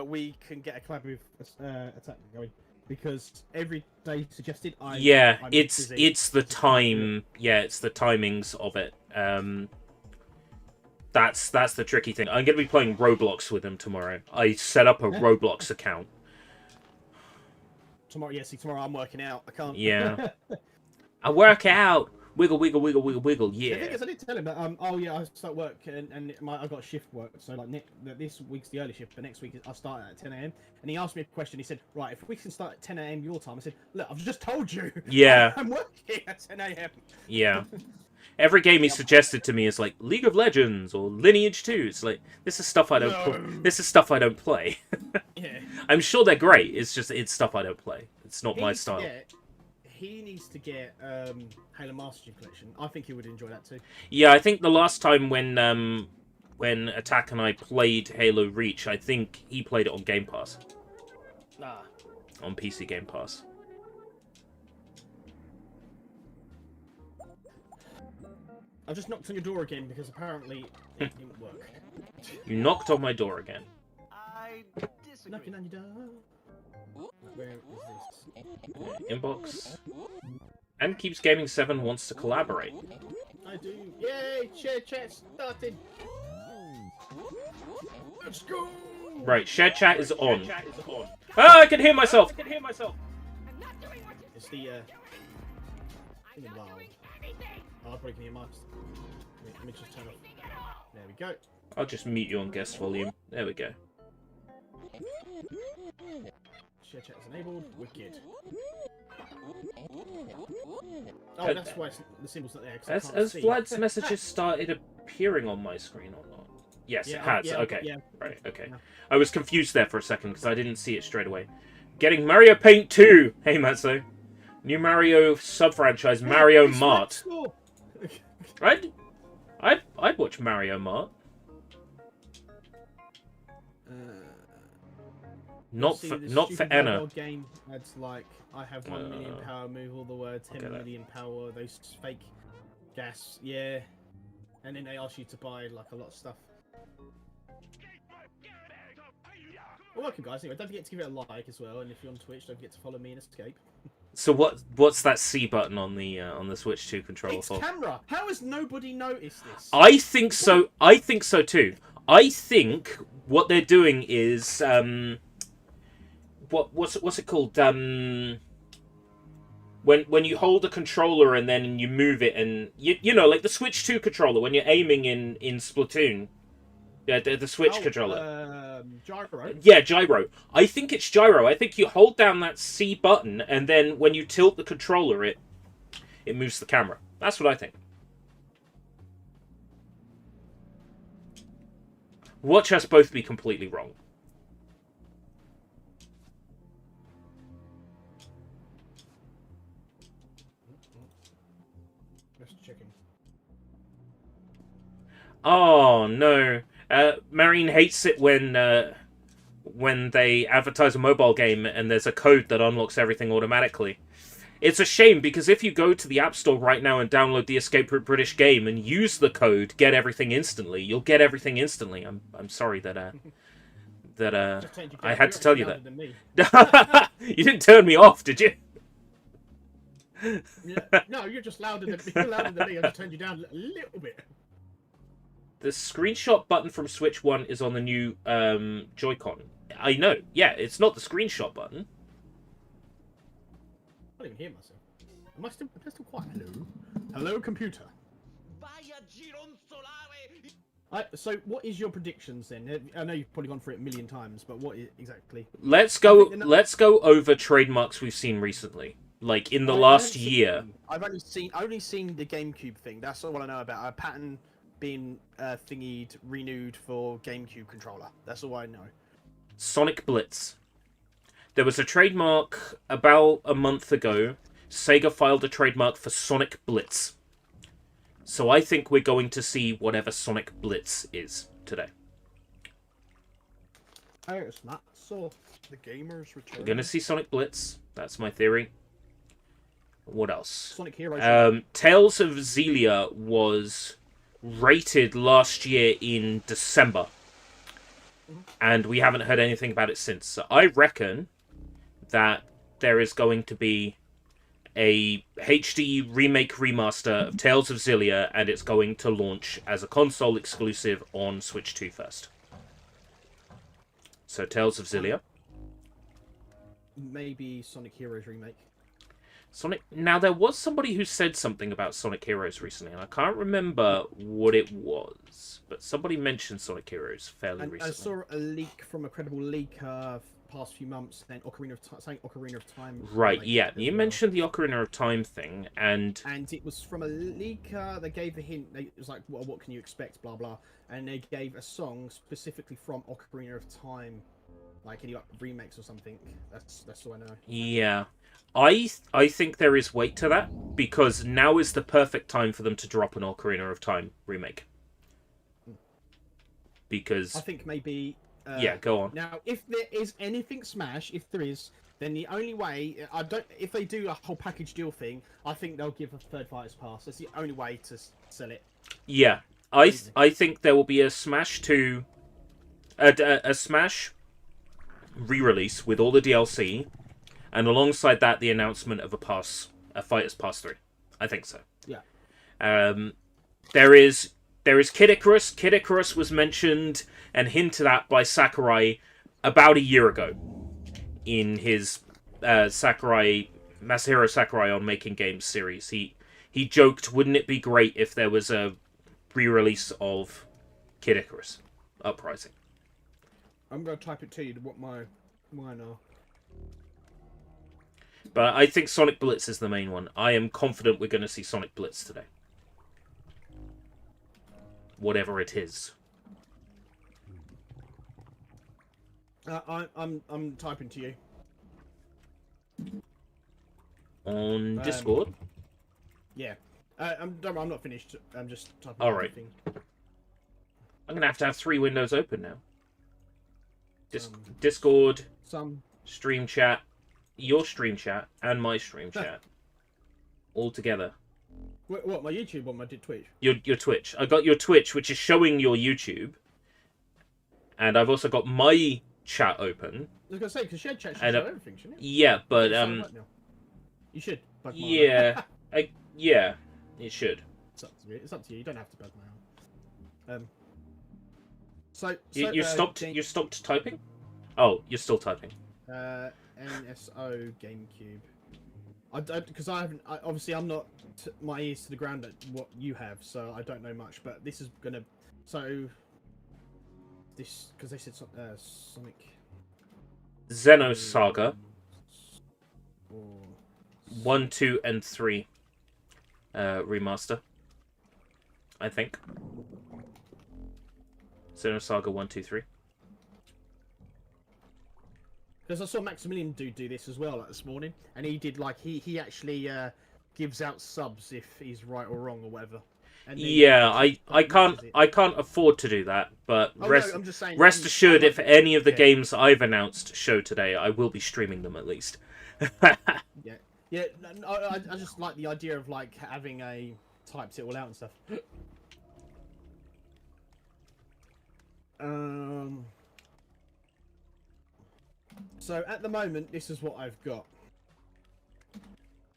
M: we can get a collab with Attack going, because every day suggested
A: it's the time. Yeah, it's the timings of it. That's the tricky thing. I'm going to be playing Roblox with him tomorrow. I set up a Roblox account.
M: Tomorrow I'm working out. I can't.
A: Yeah. I work out. Wiggle, wiggle, wiggle, wiggle, wiggle.
M: The
A: Yeah.
M: thing is, I did tell him that. Oh yeah, I start work and I got shift work. So like this week's the early shift, but next week I start at 10 a.m. And he asked me a question. He said, "Right, if we can start at 10 a.m. your time," I said, "Look, I've just told you.
A: Yeah.
M: I'm working at 10 a.m."
A: Yeah. Every game he suggested to me is like League of Legends or Lineage 2. It's like this is stuff I don't. This is stuff I don't play.
M: Yeah.
A: I'm sure they're great. It's just it's stuff I don't play. It's not my style.
M: He needs to get Halo Master Chief Collection. I think he would enjoy that too.
A: Yeah, I think the last time when Attack and I played Halo Reach, I think he played it on Game Pass.
M: Nah.
A: On PC Game Pass.
M: I just knocked on your door again because apparently it didn't work.
A: You knocked on my door again.
B: I disagree.
M: Knocking on your door. Where is this?
A: Inbox. And Keeps Gaming 7 wants to collaborate.
M: I do. Yay! Share chat started. Let's go.
A: Right, share chat is on. Ah, I can hear myself.
M: It's the Oh, I probably can hear mine. Let me just turn off. There we go.
A: I'll just mute you on guest volume. There we go.
M: Share chat is enabled. Wicked. Oh, that's why the symbol's not there.
A: Has Vlad's messages started appearing on my screen or not? Yes, it has.
M: Yeah,
A: okay.
M: yeah.
A: Right, okay.
M: Yeah.
A: I was confused there for a second because I didn't see it straight away. Getting Mario Paint 2! Hey, Matzo. New Mario sub-franchise, Mario Mart. I'd watch Mario Mart. Not for Ena.
M: Game adds like I have 1 million power, move all the words, 10 million power, those fake gas, yeah. And then they ask you to buy like a lot of stuff. Well, welcome guys. Anyway, don't forget to give it a like as well, and if you're on Twitch, don't forget to follow me and Escape.
A: So what's that C button on the Switch 2 controller
M: It's
A: for?
M: camera. How has nobody noticed this?
A: I think so. I think so too. I think what they're doing is what's it called? When you hold a controller and then you move it, and you know, like the Switch 2 controller when you're aiming in Splatoon. Yeah, the Switch controller.
M: Gyro.
A: Yeah, gyro. I think it's gyro. I think you hold down that C button, and then when you tilt the controller, it moves the camera. That's what I think. Watch us both be completely wrong.
M: Just checking.
A: Oh no. Marine hates it when they advertise a mobile game and there's a code that unlocks everything automatically. It's a shame because if you go to the App Store right now and download the Escape Route British game and use the code Get Everything Instantly, you'll get everything instantly. I'm sorry that I had to tell you that. You didn't turn me off, did you?
M: Yeah. No, you're just louder than me. I just turned you down a little bit.
A: The screenshot button from Switch 1 is on the new Joy-Con. I know. Yeah, it's not the screenshot button.
M: I don't even hear myself. Am I still quiet? Hello? Hello, computer. So, what is your predictions then? I know you've probably gone through it a million times, but what exactly?
A: Let's go over trademarks we've seen recently. Like, in the last year.
M: I've only seen the GameCube thing. That's all I know about. A pattern being renewed for GameCube controller. That's all I know.
A: Sonic Blitz. There was a trademark about a month ago. Sega filed a trademark for Sonic Blitz. So I think we're going to see whatever Sonic Blitz is today.
M: Oh, it's not so. The gamers return.
A: We're going to see Sonic Blitz. That's my theory. What else?
M: Sonic Heroes.
A: Tales of Xillia was rated last year in December. And we haven't heard anything about it since. So I reckon that there is going to be a HD remake remaster of Tales of Xillia, and it's going to launch as a console exclusive on Switch 2 first. So Tales of Xillia.
M: Maybe Sonic Heroes remake.
A: Sonic. Now, there was somebody who said something about Sonic Heroes recently, and I can't remember what it was. But somebody mentioned Sonic Heroes fairly recently.
M: I saw a leak from a credible leaker past few months, saying Ocarina of Time.
A: Right, yeah. You mentioned the Ocarina of Time thing, and
M: it was from a leaker. They gave a hint. It was like, well, what can you expect, blah, blah. And they gave a song specifically from Ocarina of Time. Like any remakes or something. That's all I know.
A: Yeah. I think there is weight to that, because now is the perfect time for them to drop an Ocarina of Time remake. Because...
M: I think maybe...
A: yeah, go on.
M: Now, if there is anything Smash, if there is, then the only way... If they do a whole package deal thing, I think they'll give a third Fighters Pass. That's the only way to sell it.
A: Yeah. I think there will be a Smash 2... A Smash re-release with all the DLC... And alongside that, the announcement of a Fighters Pass 3. I think so.
M: Yeah.
A: There is Kid Icarus. Kid Icarus was mentioned and hinted at by Sakurai about a year ago in his Masahiro Sakurai on Making Games series. He joked, wouldn't it be great if there was a re-release of Kid Icarus Uprising?
M: I'm going to type it to you what mine are.
A: But I think Sonic Blitz is the main one. I am confident we're going to see Sonic Blitz today. Whatever it is.
M: I'm typing to you.
A: On Discord?
M: Yeah. I'm not finished. I'm just typing.
A: All right. I'm going to have 3 windows open now. Discord, Stream Chat, your stream chat, and my stream chat. All together.
M: What, my YouTube or my Twitch?
A: Your Twitch. I got your Twitch, which is showing your YouTube. And I've also got my chat open.
M: I was going to say, because shared chat should show everything, shouldn't it?
A: Yeah, but...
M: You should.
A: Yeah. Yeah, it should.
M: It's up to you. It's up to you. You don't have to bug my arm.
A: You stopped typing? Oh, you're still typing.
M: NSO GameCube. Because I haven't. Obviously, I'm not my ears to the ground at what you have, so I don't know much. But this is gonna. So this because they said Sonic.
A: Xenosaga. 1, 2, and 3 remaster. I think. Xenosaga 1, 2, 3.
M: Because I saw Maximilian do this as well this morning, and he did he actually gives out subs if he's right or wrong or whatever. And
A: yeah, I can't afford to do that, but rest assured, if any of the games I've announced show today, I will be streaming them at least.
M: Yeah. I just like the idea of having a types it all out and stuff. So at the moment, this is what I've got.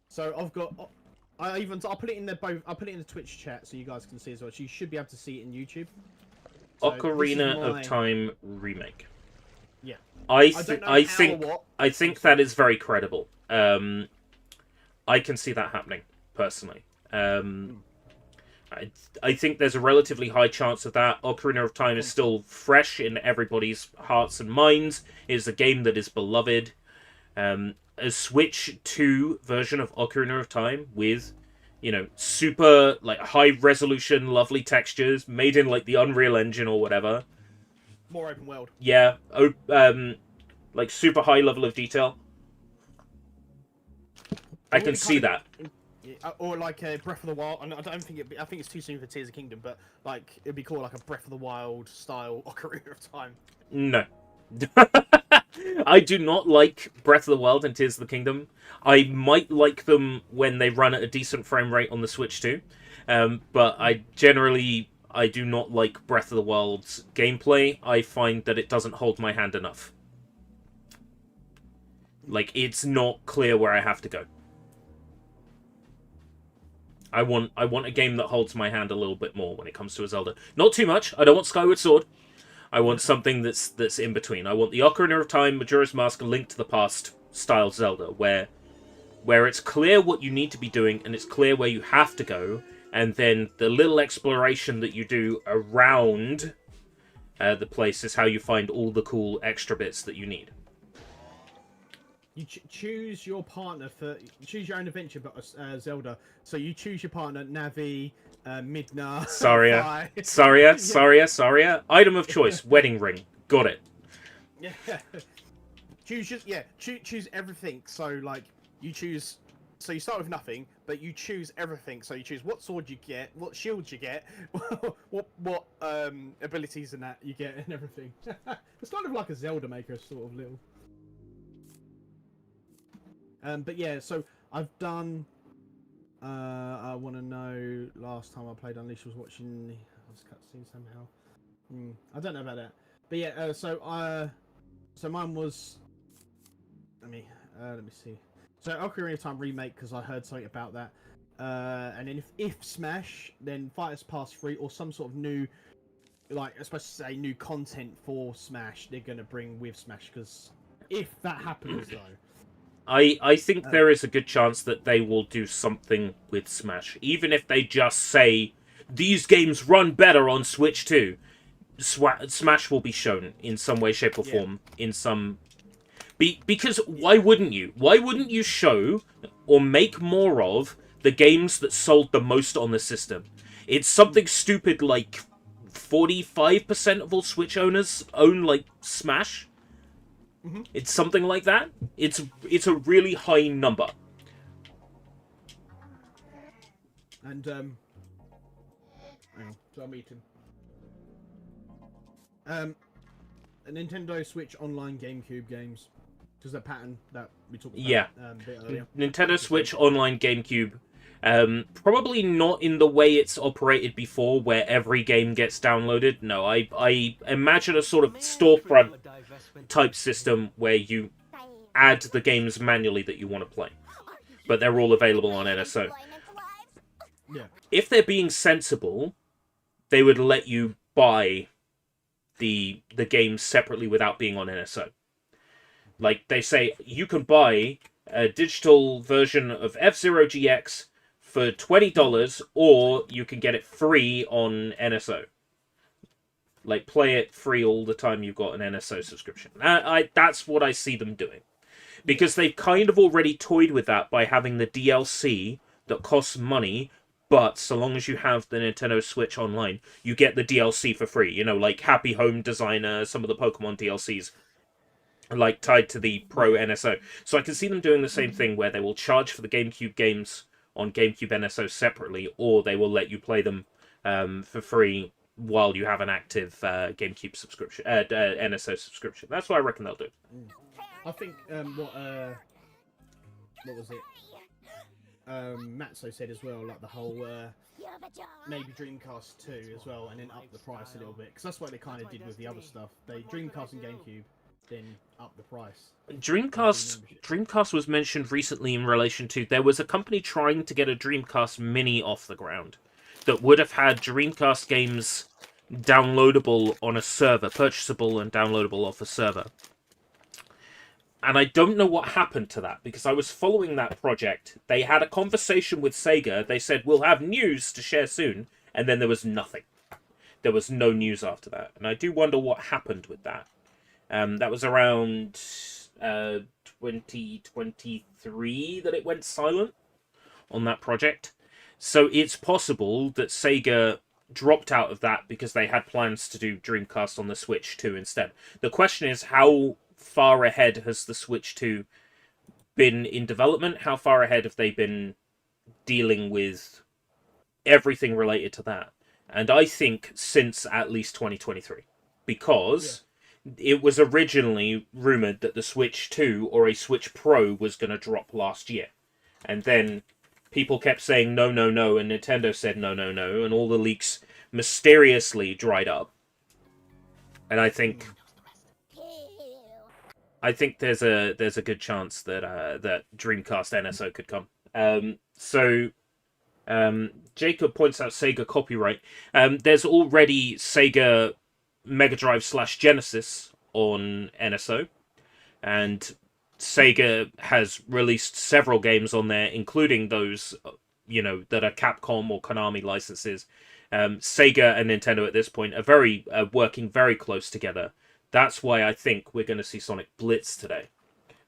M: So I've got. I'll put it in I'll put it in the Twitch chat so you guys can see as well. So you should be able to see it in YouTube. So
A: Ocarina of Time remake.
M: Yeah.
A: I think that is very credible. I can see that happening personally. I think there's a relatively high chance of that. Ocarina of Time is still fresh in everybody's hearts and minds. It is a game that is beloved. A Switch 2 version of Ocarina of Time with, super high resolution, lovely textures, made in the Unreal Engine or whatever.
M: More open world.
A: Yeah, super high level of detail. I can see that.
M: Or a Breath of the Wild. I don't think I think it's too soon for Tears of the Kingdom, but it'd be cool a Breath of the Wild style Ocarina of Time.
A: No. I do not like Breath of the Wild and Tears of the Kingdom. I might like them when they run at a decent frame rate on the Switch too. But I do not like Breath of the Wild's gameplay. I find that it doesn't hold my hand enough. It's not clear where I have to go. I want a game that holds my hand a little bit more when it comes to a Zelda. Not too much. I don't want Skyward Sword. I want something that's in between. I want the Ocarina of Time, Majora's Mask, Link to the Past style Zelda, where where it's clear what you need to be doing and it's clear where you have to go, and then the little exploration that you do around the place is how you find all the cool extra bits that you need.
M: You choose your partner for choose your own adventure, but Zelda. So you choose your partner, Navi, Midna,
A: Saria. Item of choice: wedding ring. Got it.
M: Yeah. Choose everything. So like you choose. So you start with nothing, but you choose everything. So you choose what sword you get, what shield you get, what abilities and that you get, and everything. It's kind of like a Zelda maker sort of little. But yeah, so I've done. I want to know. Last time I played Unleashed was watching the cutscene somehow. I don't know about that, but yeah. So mine was. Let me see. So Ocarina of Time remake because I heard something about that. And then if Smash, then Fighters Pass 3 or some sort of new, like especially say new content for Smash, they're gonna bring with Smash because if that happens though.
A: I think there is a good chance that they will do something with Smash. Even if they just say, these games run better on Switch 2, Smash will be shown in some way, shape, or form. In some... Because why wouldn't you? Why wouldn't you show or make more of the games that sold the most on the system? It's something stupid like 45% of all Switch owners own, like, Smash. It's something like that. It's a really high number.
M: And hang on, so I'm eating. A Nintendo Switch Online GameCube games, because the pattern that we talked about a bit earlier.
A: Nintendo Switch Online GameCube. Probably not in the way it's operated before, where every game gets downloaded. No, I imagine a sort of storefront type system where you add the games manually that you want to play, but they're all available on NSO.
M: Yeah.
A: If they're being sensible, they would let you buy the games separately without being on NSO. Like they say, you can buy a digital version of F-Zero GX for $20, or you can get it free on NSO. Like, play it free all the time you've got an NSO subscription. That's what I see them doing. Because they've kind of already toyed with that by having the DLC that costs money, but so long as you have the Nintendo Switch Online, you get the DLC for free. You know, like Happy Home Designer, some of the Pokemon DLCs, like, tied to the Pro NSO. So I can see them doing the same thing, where they will charge for the GameCube games on GameCube NSO separately, or they will let you play them for free while you have an active GameCube subscription, NSO subscription. That's what I reckon they'll do.
M: I think what was it? Matzo said as well, like the whole maybe Dreamcast 2 as well, and then up the price a little bit, because that's what they kind of did with the other stuff. They Dreamcast and GameCube, then up the price.
A: Dreamcast was mentioned recently in relation to, there was a company trying to get a Dreamcast Mini off the ground that would have had Dreamcast games downloadable on a server, purchasable and downloadable off a server. And I don't know what happened to that, because I was following that project. They had a conversation with Sega. They said, we'll have news to share soon. And then there was nothing. There was no news after that. And I do wonder what happened with that. That was around 2023 that it went silent on that project. So it's possible that Sega dropped out of that because they had plans to do Dreamcast on the Switch 2 instead. The question is, how far ahead has the Switch 2 been in development? How far ahead have they been dealing with everything related to that? And I think since at least 2023. Because it was originally rumoured that the Switch 2 or a Switch Pro was going to drop last year. And then people kept saying no, no, no, and Nintendo said no, no, no, and all the leaks mysteriously dried up. And I think there's a good chance that that Dreamcast NSO could come. Jacob points out Sega copyright. There's already Sega Mega Drive / Genesis on NSO, and Sega has released several games on there, including those, that are Capcom or Konami licenses. Sega and Nintendo at this point are working very close together. That's why I think we're going to see Sonic Blitz today,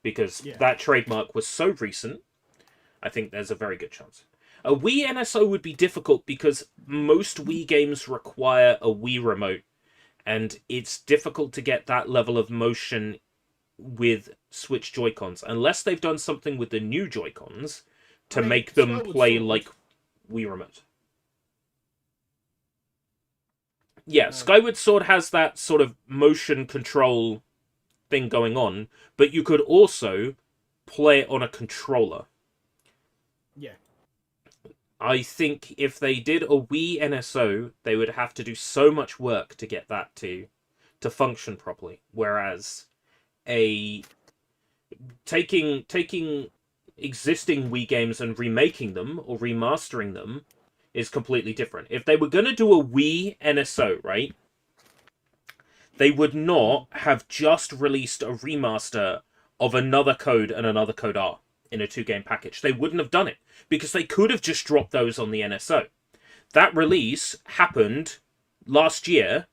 A: because that trademark was so recent. I think there's a very good chance. A Wii NSO would be difficult because most Wii games require a Wii remote, and it's difficult to get that level of motion with Switch Joy-Cons, unless they've done something with the new Joy-Cons to make them play like Wii remote. Yeah, Skyward Sword has that sort of motion control thing going on, but you could also play it on a controller.
M: Yeah.
A: I think if they did a Wii NSO, they would have to do so much work to get that to function properly. Whereas taking existing Wii games and remaking them or remastering them is completely different. If they were going to do a Wii NSO, right, they would not have just released a remaster of Another Code and Another Code R in a 2-game package. They wouldn't have done it, because they could have just dropped those on the NSO. That release happened last year.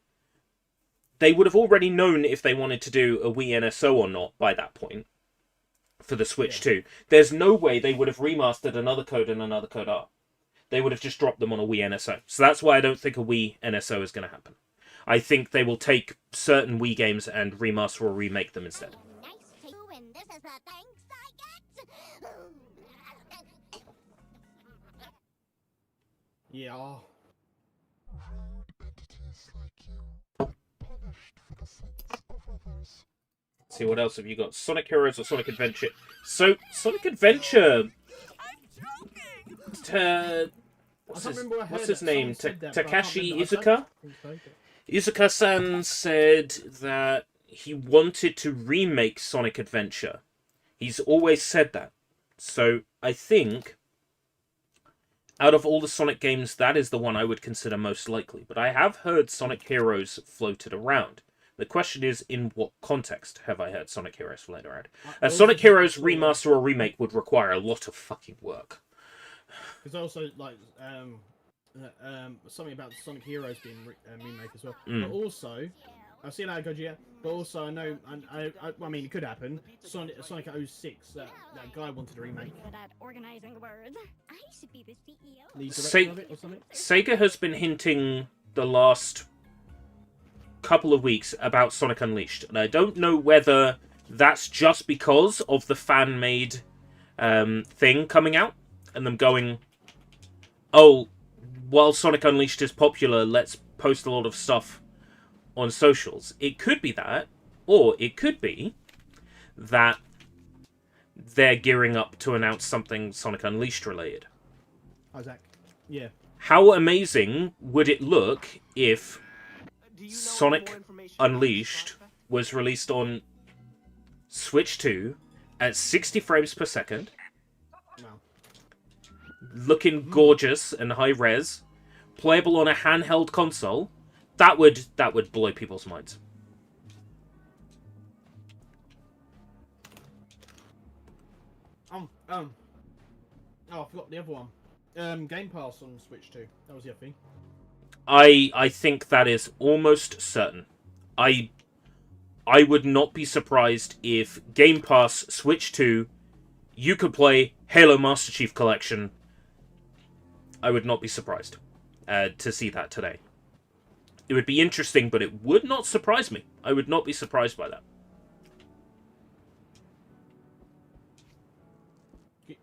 A: They would have already known if they wanted to do a Wii NSO or not by that point for the Switch 2. There's no way they would have remastered Another Code and Another Code R. They would have just dropped them on a Wii NSO. So that's why I don't think a Wii NSO is going to happen. I think they will take certain Wii games and remaster or remake them instead.
M: Yeah.
A: See, what else have you got? Sonic Heroes or Sonic Adventure? So, Sonic Adventure... What's his name? Takashi Iizuka? Iizuka-san said that he wanted to remake Sonic Adventure. He's always said that. So, I think, out of all the Sonic games, that is the one I would consider most likely. But I have heard Sonic Heroes floated around. The question is, in what context have I heard Sonic Heroes floated around? A Sonic Heroes remaster or remake would require a lot of fucking work.
M: There's also, like, something about Sonic Heroes being remake as well.
A: Mm.
M: But also, I've seen that, Gojira, but also I know, I mean, it could happen. Sonic 06, that guy wanted a remake.
F: Organizing words. I should be the CEO.
M: The director of it or something?
A: Sega has been hinting the last couple of weeks about Sonic Unleashed, and I don't know whether that's just because of the fan-made thing coming out, and them going, oh, while Sonic Unleashed is popular, let's post a lot of stuff on socials. It could be that, or it could be that they're gearing up to announce something Sonic Unleashed related.
M: Isaac, yeah.
A: How amazing would it look if Sonic Unleashed was released on Switch 2 at 60 frames per second, looking gorgeous and high res, playable on a handheld console? That would blow people's minds.
M: Oh, I forgot the other one. Game Pass on Switch 2. That was the other thing.
A: I think that is almost certain. I would not be surprised if Game Pass Switch 2, you could play Halo Master Chief Collection. I would not be surprised to see that today. It would be interesting, but it would not surprise me. I would not be surprised by that.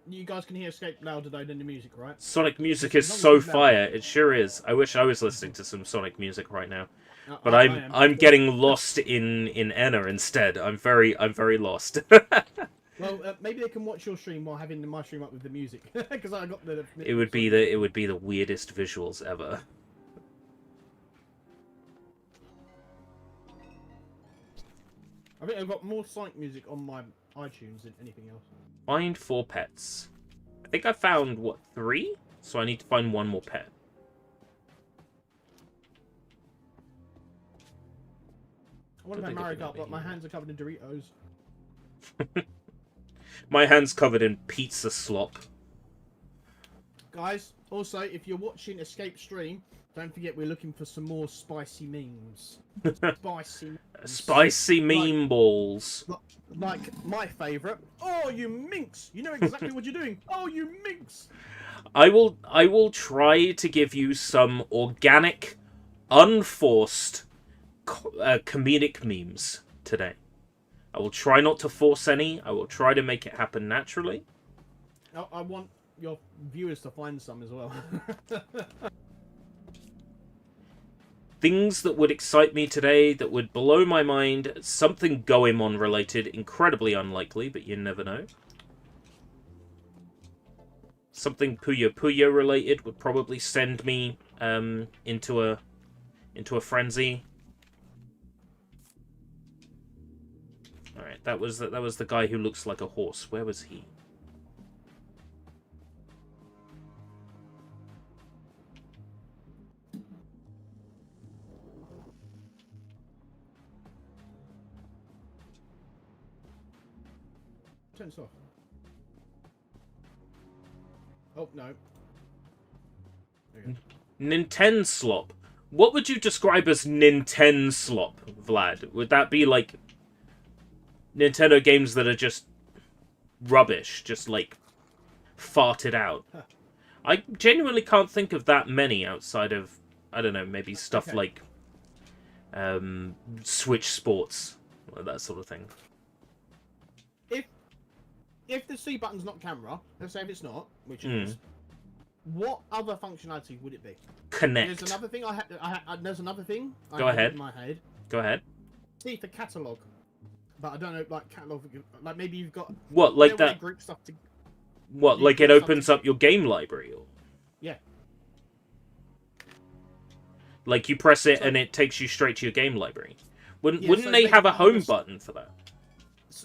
M: You guys can hear Escape louder though than the music, right?
A: Sonic music is so fire. It sure is. I wish I was listening to some Sonic music right now. But I'm getting lost in Ena instead. I'm very lost.
M: Well, maybe they can watch your stream while having my stream up with the music, because I got the.
A: It would be the weirdest visuals ever.
M: I think I've got more Sonic music on my iTunes than anything else.
A: Find 4 pets. I think I found, what, 3? So I need to find 1 more pet.
M: I want to play Mario Kart, but my hands are covered in Doritos.
A: My hand's covered in pizza slop.
M: Guys, also, if you're watching Escape Stream, don't forget we're looking for some more spicy memes. Spicy memes.
A: Spicy meme balls.
M: Like my favourite. Oh, you minx! You know exactly what you're doing. Oh, you minx!
A: I will try to give you some organic, unforced comedic memes today. I will try not to force any. I will try to make it happen naturally.
M: I want your viewers to find some as well.
A: Things that would excite me today, that would blow my mind, something Goemon related, incredibly unlikely, but you never know. Something Puyo Puyo related would probably send me into a frenzy. All right, that was the guy who looks like a horse. Where was he?
M: Turn this off. Oh, no.
A: Nintendo slop. What would you describe as Nintendo slop, Vlad? Would that be like Nintendo games that are just rubbish, just like farted out?
M: Huh.
A: I genuinely can't think of that many outside of, I don't know, maybe stuff like Switch Sports, that sort of thing.
M: If the C button's not camera, let's say if it's not, which it is, what other functionality would it be?
A: Connect.
M: There's another thing there's another thing.
A: Go ahead.
M: In my head.
A: Go ahead.
M: See for catalog, but I don't know, like catalog, like maybe you've got
A: what, like that?
M: Group stuff to,
A: what, like it opens up your game library? Or...
M: Yeah.
A: Like you press it and it takes you straight to your game library. Wouldn't
M: so
A: they have a home button for that?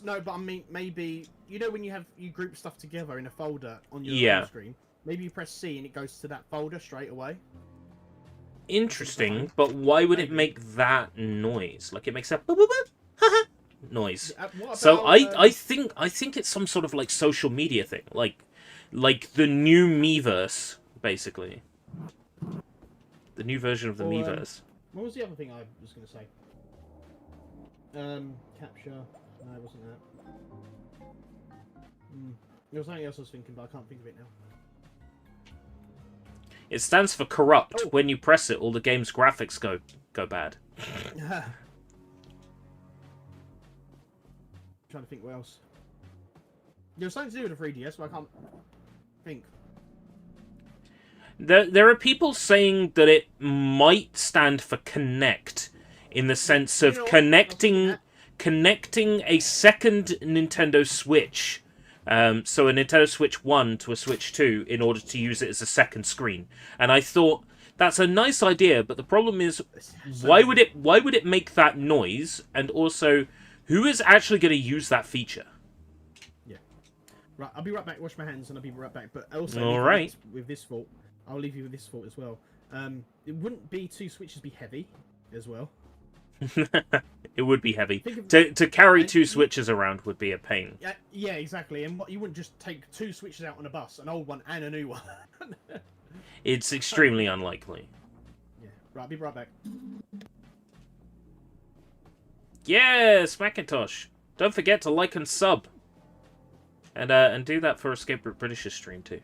M: No, but I mean, maybe you know when you group stuff together in a folder on your home screen. Maybe you press C and it goes to that folder straight away.
A: Interesting, but why would it make that noise? Like it makes a boop, boop, boop, noise.
M: About,
A: so I think it's some sort of like social media thing, like the new Miiverse, basically. The new version of the Miiverse.
M: What was the other thing I was going to say? Capture. No, it wasn't that. There was something else I was thinking, but I can't think of it now.
A: It stands for corrupt. Oh. When you press it, all the game's graphics go bad.
M: I'm trying to think what else. There was something to do with the 3DS, but I can't think.
A: There are people saying that it might stand for connect, in the sense of connecting a second Nintendo Switch. So a Nintendo Switch 1 to a Switch 2 in order to use it as a second screen. And I thought that's a nice idea, but the problem is why would it make that noise, and also who is actually going to use that feature?
M: Yeah. Right, I'll be right back, wash my hands and I'll be right back. But also with this thought, I'll leave you with this thought as well. It wouldn't be two Switches be heavy as well.
A: It would be heavy. To carry two Switches around would be a pain.
M: Yeah, exactly. And you wouldn't just take two Switches out on a bus, an old one and a new one.
A: It's extremely unlikely.
M: Yeah. Right, I'll be right back.
A: Yes, Macintosh. Don't forget to like and sub. And do that for Escape Route British's stream too.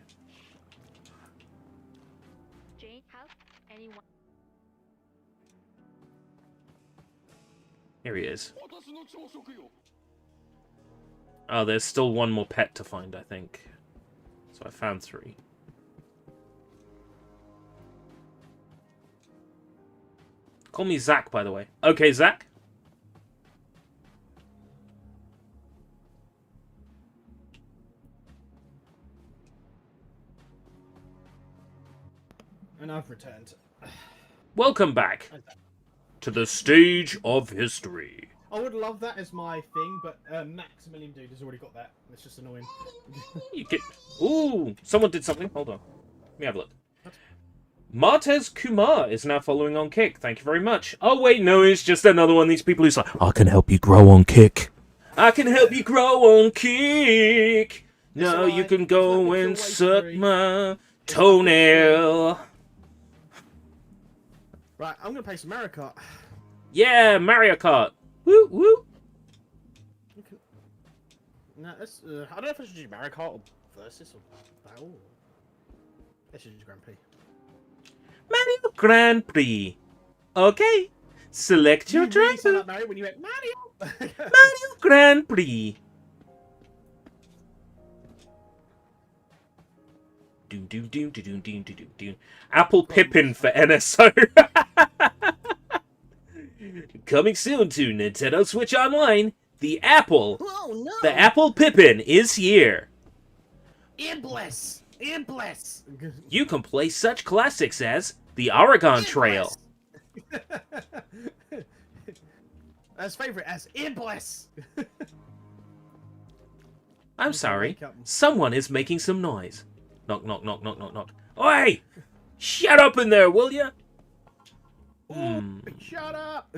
A: Here he is. Oh, there's still one more pet to find, I think. So I found 3. Call me Zach, by the way. Okay, Zach?
M: And I've returned.
A: Welcome back to the stage of history.
M: I would love that as my thing, but Maximilian Dude has already got that. It's just annoying.
A: You get... Ooh, someone did something. Hold on. Let me have a look. Martez Kumar is now following on Kick. Thank you very much. Oh, wait, no, it's just another one of these people who's like, I can help you grow on Kick. I can help you grow on kick. Now
M: alright.
A: you can
M: It's
A: go
M: like the
A: and
M: Kill Wave
A: suck
M: 3.
A: my toenail.
M: Right, I'm gonna play some Mario Kart.
A: Yeah, Mario Kart. Woo woo.
M: No, let's, I don't know if I should do Mario Kart or Versus or Battle. Let's just do Grand Prix.
A: Mario Grand Prix. Okay. Select your
M: You really sound
A: driver.
M: like Mario when you went Mario.
A: Mario Grand Prix. Do do do do do do do do. Apple Pippin for NSO. Coming soon to Nintendo Switch Online. The Apple.
G: Oh no!
A: The Apple Pippin is here.
M: Iblis! Iblis!
A: You can play such classics as the Oregon Trail.
M: As favorite as Iblis!
A: I'm sorry. Someone is making some noise. Knock, knock, knock, knock, knock, knock. Oi! Shut up in there, will ya?
M: Shut up!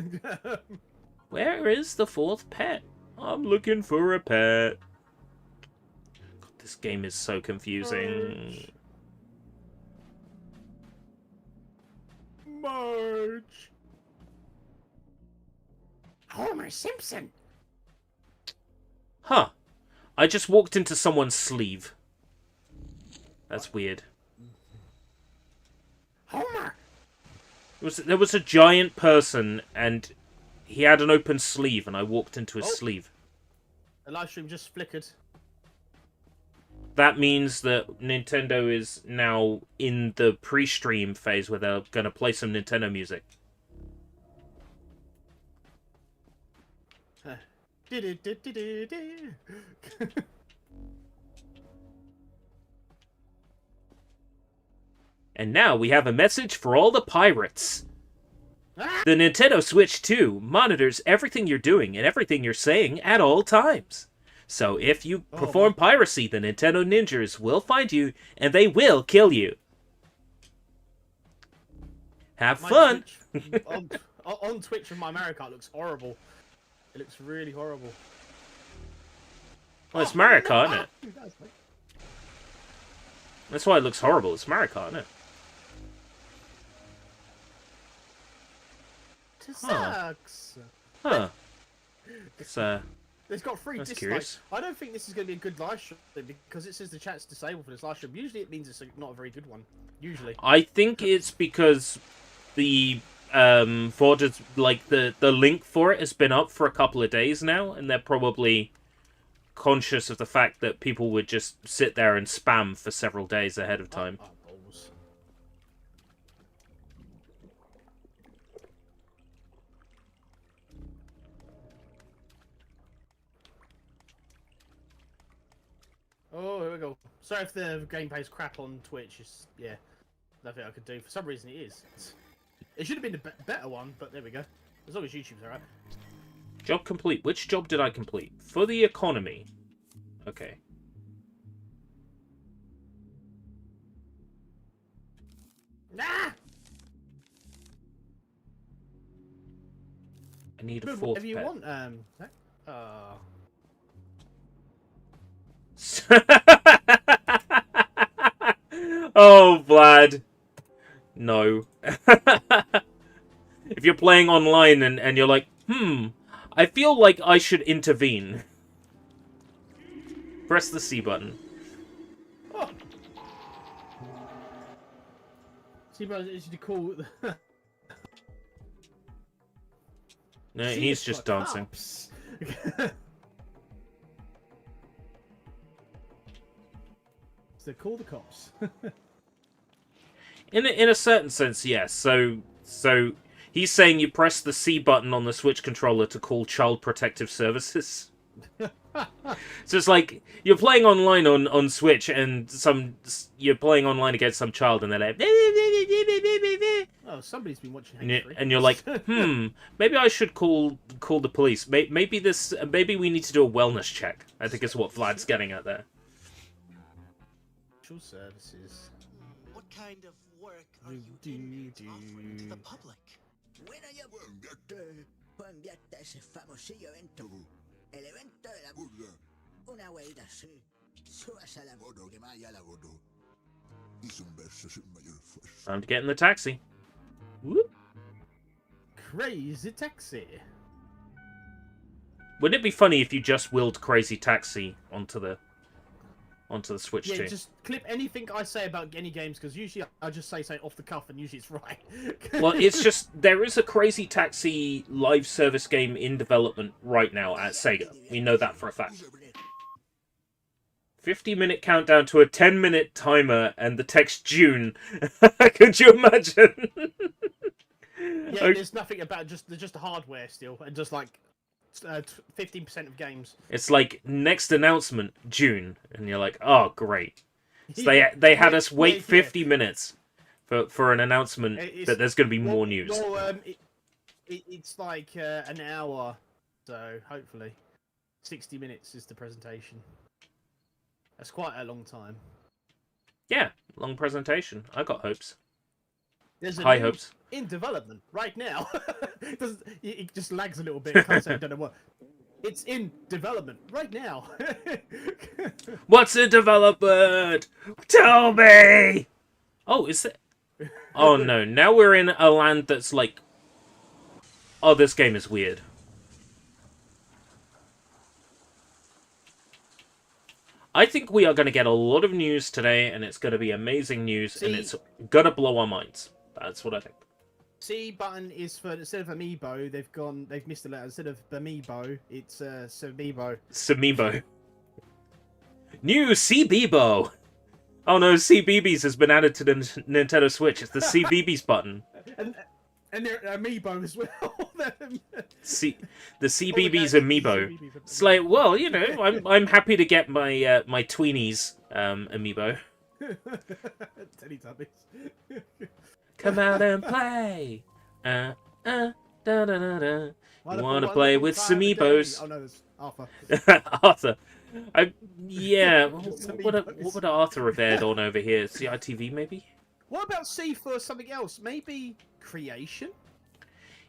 A: Where is the fourth pet? I'm looking for a pet. God, this game is so confusing.
M: Marge! Homer Simpson!
A: Huh. I just walked into someone's sleeve. That's weird.
M: Homer!
A: There was a giant person, and he had an open sleeve, and I walked into his sleeve.
M: The live stream just flickered.
A: That means that Nintendo is now in the pre-stream phase where they're going to play some Nintendo music. And now we have a message for all the pirates. The Nintendo Switch 2 monitors everything you're doing and everything you're saying at all times. So if you perform piracy, the Nintendo ninjas will find you and they will kill you. Have fun!
M: Twitch, on Twitch with my Mario Kart looks horrible. It looks really horrible.
A: Well, it's Mario Kart, isn't it? That's why it looks horrible. It's Mario Kart, isn't it?
M: Sucks.
A: Huh. It's,
M: It's got 3
A: that's
M: dislikes.
A: curious.
M: I don't think this is going to be a good live stream because it says the chat's disabled for this live stream. Usually it means it's not a very good one. Usually.
A: I think it's because the the link for it has been up for a couple of days now, and they're probably conscious of the fact that people would just sit there and spam for several days ahead of time.
M: Oh, here we go. Sorry if the gameplay's crap on Twitch. It's, yeah, nothing I could do. For some reason it is. It should have been a better one, but there we go. As long as YouTube's alright.
A: Job complete. Which job did I complete? For the economy. Okay.
M: Ah!
A: I need a fourth
M: If you
A: pet.
M: want,
A: Oh, Vlad. No. If you're playing online and you're like, I feel like I should intervene. Press the C button.
M: Oh. See, but it's the cool.
A: No, he's just dancing.
M: So call the cops.
A: In a certain sense, yes. So he's saying you press the C button on the Switch controller to call Child Protective Services. So it's like you're playing online on Switch and you're playing online against some child and they're like,
M: oh, somebody's been watching.
A: And you're like, maybe I should call the police. Maybe we need to do a wellness check. I think is what Vlad's getting at there.
B: Services. What kind of work are you offering to the public?
N: Buena ya. Juan Viata ese famosillo evento. El evento de la... Una huevita así. Subas a la moto que vaya la moto. Hice un verso sin mayor esfuerzo.
A: Time to get in the taxi. Whoop.
M: Crazy Taxi.
A: Wouldn't it be funny if you just willed Crazy Taxi onto the Switch
M: Yeah,
A: too?
M: just clip anything I say about any games, because usually I just say something off the cuff and usually it's right.
A: Well, it's just, there is a Crazy Taxi live service game in development right now at Sega. We know that for a fact. 50-minute countdown to a 10-minute timer and the text June. Could you imagine?
M: Yeah, there's nothing about just the hardware still, and just like 15% of games.
A: It's like, next announcement, June. And you're like, oh, great. So they had us wait 50 minutes for an announcement that there's going to be more news.
M: Well, it's like an hour, so hopefully 60 minutes is the presentation. That's quite a long time.
A: Yeah, long presentation. I got hopes.
M: There's
A: High hopes.
M: In development right now. It just lags a little bit. I can't say I don't know what. It's in development right now.
A: What's in development? Tell me! Oh, is it? Oh no, now we're in a land that's like... Oh, this game is weird. I think we are going to get a lot of news today, and it's going to be amazing news, and it's going to blow our minds. That's what I think.
M: C button is for, instead of Amiibo, they've missed a letter. Instead of Bamiibo, it's Samiibo.
A: Samiibo. New CBeebo! Oh no, CBeebies has been added to the Nintendo Switch. It's the CBeebies button.
M: And they're Amiibo as well.
A: The CBeebies Amiibo. It's like, well, you know, I'm happy to get my my tweenies Amiibo.
M: Teletubbies.
A: Come out and play. Da da da da. You want to play with Samiibos?
M: Oh no, there's Arthur.
A: Arthur. Yeah. What would Arthur have aired on over here? CITV maybe?
M: What about C for something else? Maybe creation?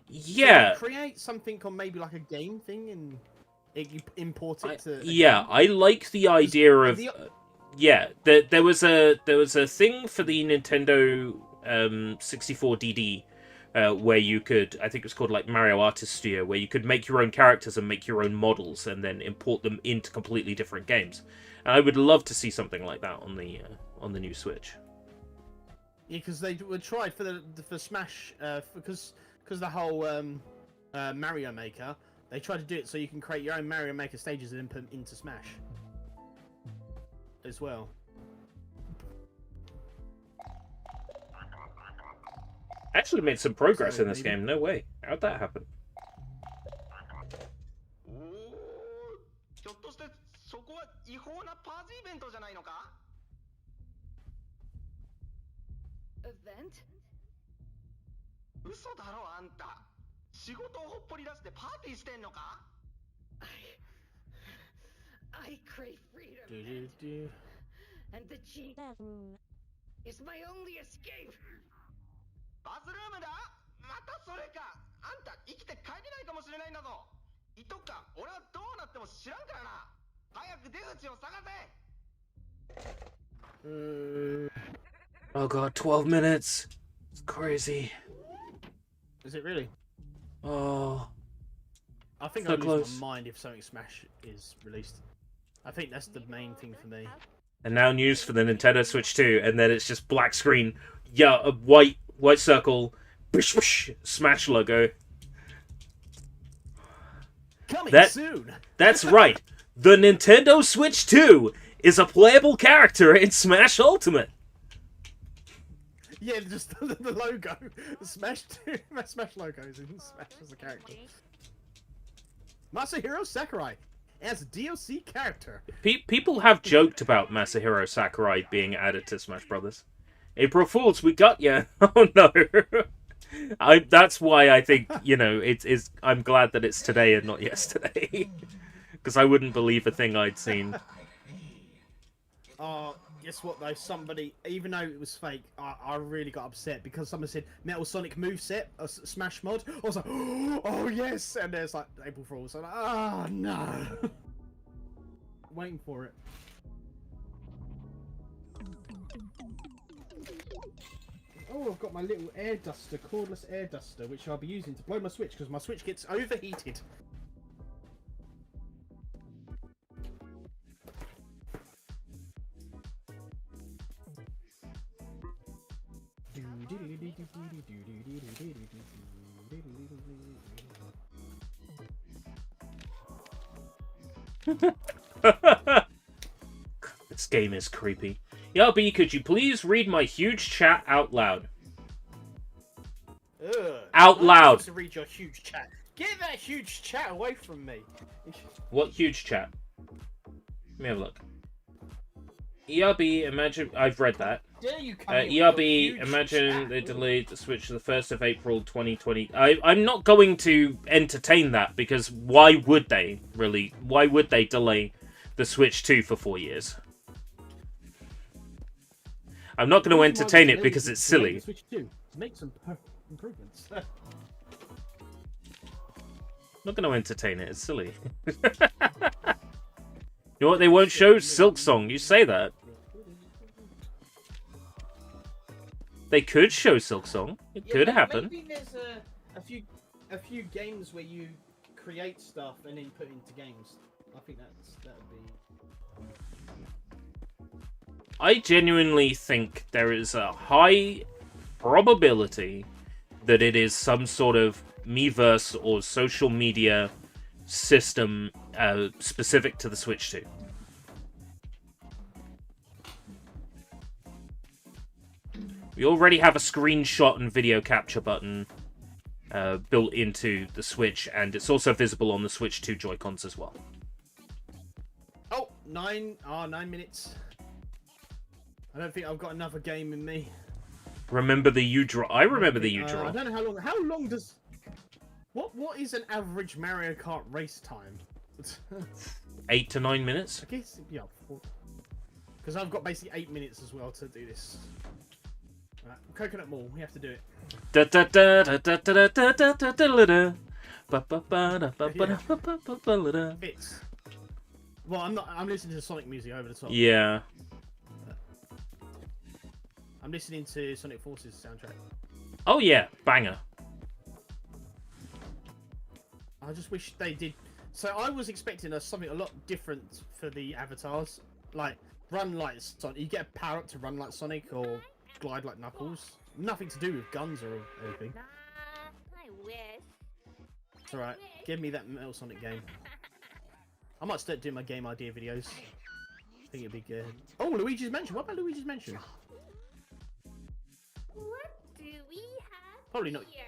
A: Yeah.
M: So create something on maybe like a game thing and you import it to...
A: Yeah, I like the idea of... Yeah, there was a thing for the Nintendo 64DD where you could, I think it was called like Mario Artist Studio, where you could make your own characters and make your own models and then import them into completely different games. And I would love to see something like that on the new Switch.
M: Yeah, because they were tried for Smash, because the whole Mario Maker, they tried to do it so you can create your own Mario Maker stages and input them into Smash as well.
A: Actually made some progress in this game. No way. How'd that happen?
H: Event?
E: 嘘だろあんた。仕事をほっぽり出してパーティーしてんのか?
H: I crave freedom. And the G is my only escape.
E: バズルームだ? またそれか。あんた生きて帰れないかもしれないんだぞ。いとか、俺はどうなっても知らんからな。早く出口を探せ。
A: Oh god, 12 minutes. It's crazy.
M: Is it really?
A: Oh.
M: I think
A: so
M: I'd
A: close.
M: lose my mind if something Smash is released. I think that's the main thing for me.
A: And now news for the Nintendo Switch 2, and then it's just black screen. Yeah, a white circle. Whoosh, whoosh, Smash logo.
M: Coming soon.
A: That's right. The Nintendo Switch 2 is a playable character in Smash Ultimate.
M: Yeah, just the logo. The Smash logos in Smash as a character. Masahiro Sakurai as a DLC character.
A: People have joked about Masahiro Sakurai being added to Smash Brothers. April Fools, we got ya. Oh no. That's why I think, you know, I'm glad that it's today and not yesterday. Because I wouldn't believe a thing I'd seen.
M: Guess what though? Somebody, even though it was fake, I really got upset because someone said Metal Sonic moveset, a Smash mod. I was like, oh yes, and there's like April Fool's. So I'm like, oh no. Waiting for it. Oh, I've got my little air duster, cordless air duster, which I'll be using to blow my Switch because my Switch gets overheated.
A: This game is creepy. Yabby, could you please read my huge chat out loud? Out loud!
M: To read your huge chat. Get that huge chat away from me.
A: What huge chat? Let me have a look. ERB, imagine... I've read that.
M: Dare you come
A: ERB, imagine they delayed the Switch to the 1st of April 2020. I'm not going to entertain that, because why would they, really? Why would they delay the Switch 2 for 4 years? I'm not going to entertain it because it's silly.
M: Switch 2. Make some improvements.
A: Not going to entertain it, it's silly. You know what they won't show? Silk Song, you say that. They could show Silk Song. It could happen.
M: Maybe there's a few games where you create stuff and then put into games. I think that would be.
A: I genuinely think there is a high probability that it is some sort of Miiverse or social media system specific to the Switch 2. We already have a screenshot and video capture button built into the Switch, and it's also visible on the Switch 2 Joy-Cons as well.
M: Oh, 9 minutes. I don't think I've got another game in me.
A: Remember the U-Draw? I remember the U-Draw.
M: I don't know how long. How long does? What is an average Mario Kart race time?
A: 8 to 9 minutes.
M: I guess yeah. Because I've got basically 8 minutes as well to do this. Right, Coconut Mall, we have to do it. Fits. Well, I'm listening to Sonic music over the top.
A: Yeah.
M: I'm listening to Sonic Forces soundtrack.
A: Oh yeah, banger.
M: I just wish they did. So I was expecting something a lot different for the avatars, like run like Sonic. You get a power up to run like Sonic or glide like Knuckles. Nothing to do with guns or anything.
F: I wish.
M: It's alright. Give me that Metal Sonic game. I might start doing my game idea videos. I think it'd be good. Oh, Luigi's Mansion. What about Luigi's Mansion?
F: What do we have
M: Probably not.
F: here?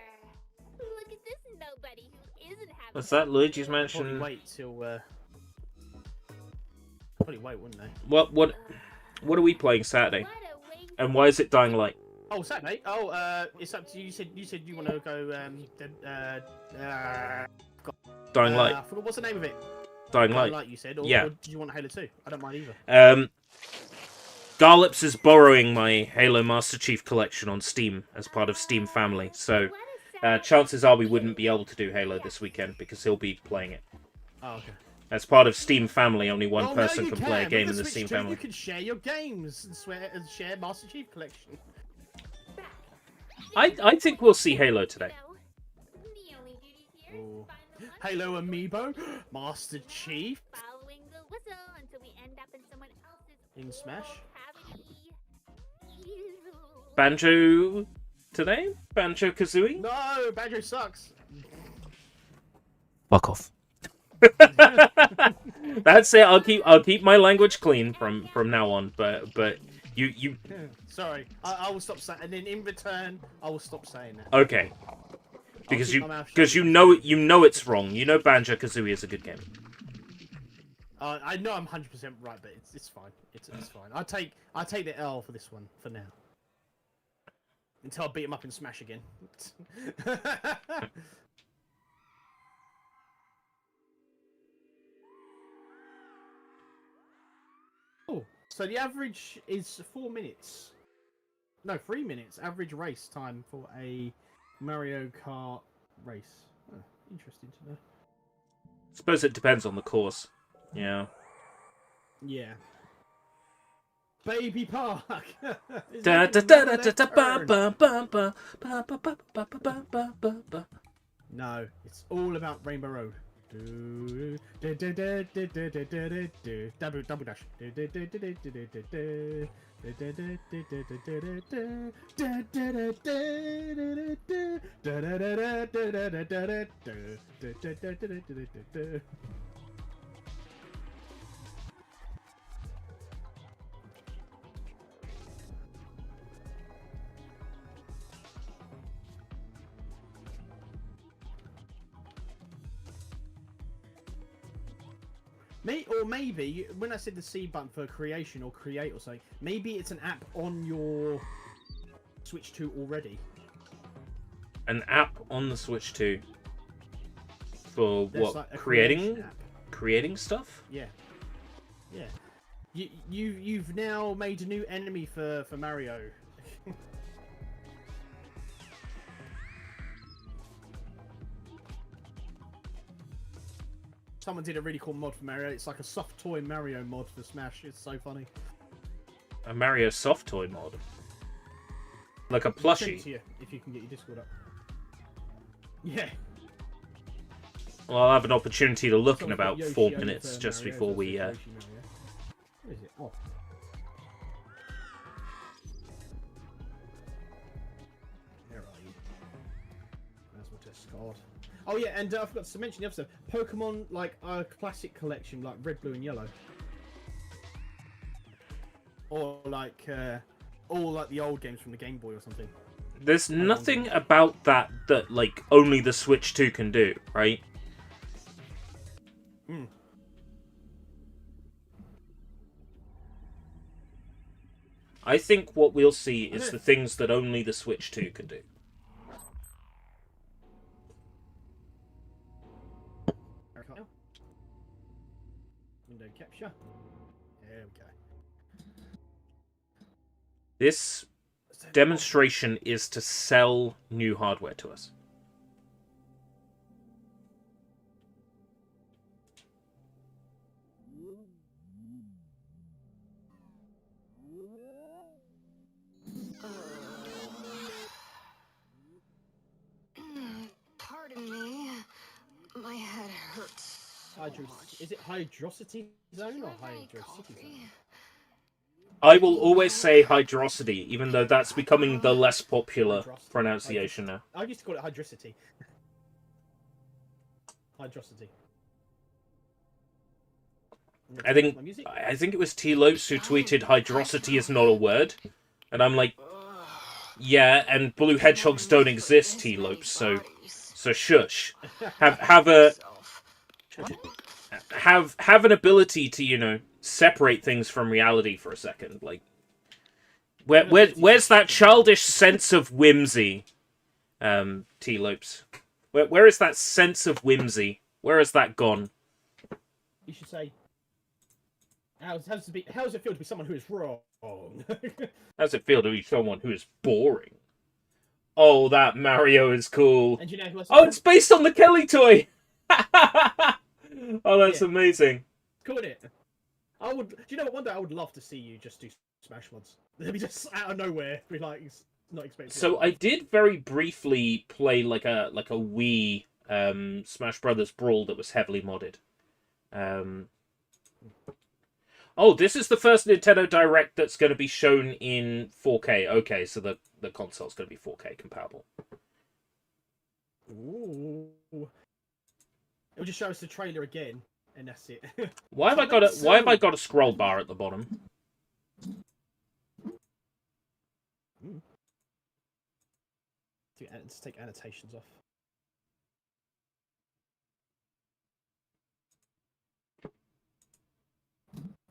F: Look at this nobody who isn't having.
A: What's that? Luigi's Mansion.
M: Probably wait till. Probably wait, wouldn't they?
A: What are we playing Saturday? And why is it Dying Light?
M: Oh, Saturday. Oh, it's up to you. You said you want to go.
A: Dying Light.
M: I forgot what's the name of it.
A: Dying Light.
M: You said. Or,
A: yeah.
M: Or do you want Halo 2? I don't mind either.
A: Garlips is borrowing my Halo Master Chief collection on Steam as part of Steam Family, so chances are we wouldn't be able to do Halo this weekend because he'll be playing it.
M: Oh, okay.
A: As part of Steam Family, only one person can play a game in the Steam Family.
M: You can share your games and share Master Chief collection.
A: I think we'll see Halo today.
M: Ooh. Halo Amiibo, Master Chief.
F: Following the whistle until we end up in someone else's
M: in Smash.
A: Banjo today? Banjo Kazooie?
M: No, Banjo sucks.
J: Fuck off.
A: That's it. I'll keep my language clean from now on. But you.
M: Sorry, I will stop saying. And then in return, I will stop saying that.
A: Okay. Because you know it's wrong. You know Banjo Kazooie is a good game.
M: I know I'm 100% right, but it's fine. It's fine. I take the L for this one for now. Until I beat him up in Smash again. Oh, So the average is 4 minutes. No, 3 minutes. Average race time for a Mario Kart race. Oh, interesting to know.
A: Suppose it depends on the course. Yeah.
M: Yeah. Baby Park.
A: Da da da da da da ba ba ba ba ba ba ba ba ba ba ba ba.
M: No, it's all about Rainbow Road. Double dash. Or maybe, when I said the C button for creation or create or something, maybe it's an app on your Switch 2 already.
A: An app on the Switch 2 for
M: There's
A: what?
M: like a
A: Creating stuff?
M: Yeah. Yeah. You've now made a new enemy for Mario. Someone did a really cool mod for Mario. It's like a soft toy Mario mod for Smash. It's so funny.
A: A Mario soft toy mod? Like a plushie?
M: To you, if you can get your Discord up. Yeah.
A: Well, I'll have an opportunity to look in
M: Someone's got
A: about
M: Yoshi
A: 4
M: over
A: minutes,
M: for
A: just
M: Mario
A: before
M: versus
A: we...
M: Yoshi Mario. What is it? Oh. Where are you? That's what Discord. Oh yeah, and I forgot to mention the other stuff. Pokemon, like a classic collection, like red, blue, and yellow, or like all like the old games from the Game Boy or something.
A: There's nothing about that like only the Switch 2 can do, right?
M: Hmm.
A: I think what we'll see is the things that only the Switch 2 can do.
M: Window capture. There we go.
A: This demonstration is to sell new hardware to us.
H: Pardon me. My head hurts.
M: Is it Hydrosity Zone or Hydrosity Zone?
A: I will always say Hydrosity, even though that's becoming the less popular pronunciation now.
M: I used to call it Hydricity. Hydrosity.
A: I think it was T. Lopes who tweeted Hydrosity is not a word. And I'm like, yeah, and blue hedgehogs don't exist, T. Lopes, so shush. Have an ability to, you know, separate things from reality for a second. Like, where's that childish sense of whimsy, T. Lopes? Where is that sense of whimsy? Where has that gone?
M: You should say, how does it feel to be someone who is wrong?
A: How does it feel to be someone who is boring? Oh, that Mario is cool.
M: And you know who else?
A: Oh, it's based on the Kelly toy! Oh, that's amazing.
M: Cool, isn't it? Do you know what? One day I would love to see you just do Smash mods. They'd be just out of nowhere. Be like, not expecting.
A: So I did very briefly play like a Wii Smash Brothers Brawl that was heavily modded. Oh, this is the first Nintendo Direct that's going to be shown in 4K. Okay, so the console's going to be 4K compatible.
M: Ooh. It'll just show us the trailer again, and that's it.
A: Why have I got a scroll bar at the bottom?
M: Let's take annotations off.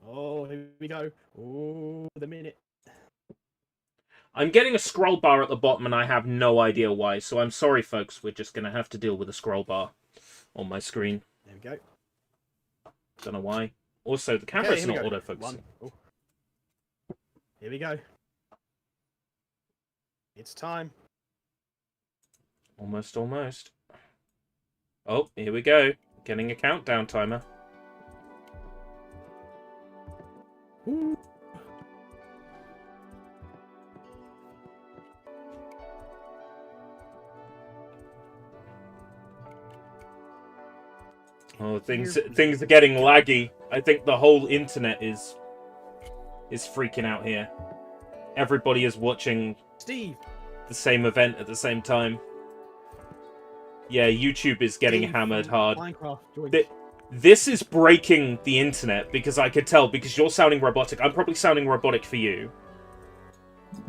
M: Oh, here we go. Oh, the minute.
A: I'm getting a scroll bar at the bottom, and I have no idea why. So I'm sorry, folks. We're just going to have to deal with a scroll bar on my screen.
M: There we go.
A: Don't know why. Also, the camera's not autofocusing.
M: Oh. Here we go. It's time.
A: Almost, almost. Oh, here we go. Getting a countdown timer.
M: Ooh.
A: Oh, things are getting laggy. I think the whole internet is freaking out here. Everybody is watching
M: Steve
A: the same event at the same time. Yeah, YouTube is getting hammered hard. This is breaking the internet because I could tell, because you're sounding robotic. I'm probably sounding robotic for you.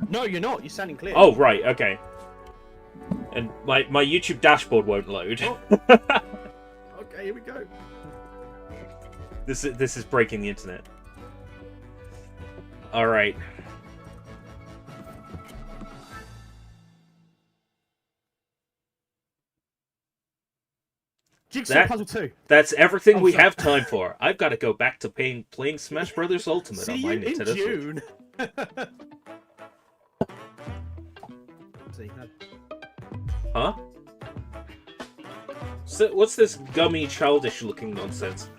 M: No, you're not. You're sounding clear.
A: Oh, right, okay. And my YouTube dashboard won't load.
M: Oh. Okay, here we go.
A: This is breaking the internet. All right.
M: Jigsaw Puzzle 2.
A: That's everything we have time for. I've got to go back to playing Smash Brothers Ultimate
M: See
A: on my
M: you
A: Nintendo
M: in June.
A: Switch. Huh? So, what's this gummy, childish-looking nonsense?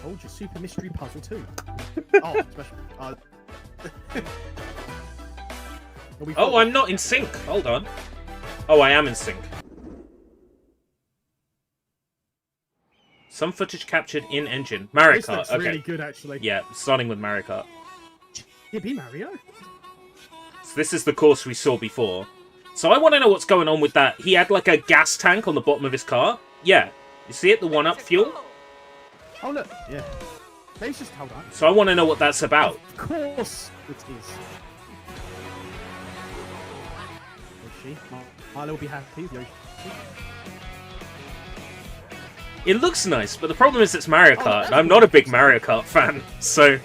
M: Told you, Super Mystery Puzzle 2. Oh, special.
A: Oh, I'm not in sync. Hold on. Oh, I am in sync. Some footage captured in engine. Mario
M: This
A: Kart.
M: looks
A: Okay.
M: really good, actually.
A: Yeah, starting with Mario Kart.
M: Yeah, be Mario.
A: So this is the course we saw before. So I want to know what's going on with that. He had like a gas tank on the bottom of his car. Yeah. You see it? The 1-up fuel?
M: Oh, look. Yeah. Maybe it's just hold on.
A: So I want to know what that's about.
M: Of course it is. Yoshi. Milo will be happy with Yoshi.
A: It looks nice, but the problem is it's Mario Kart, and I'm not a big Mario Kart fan, so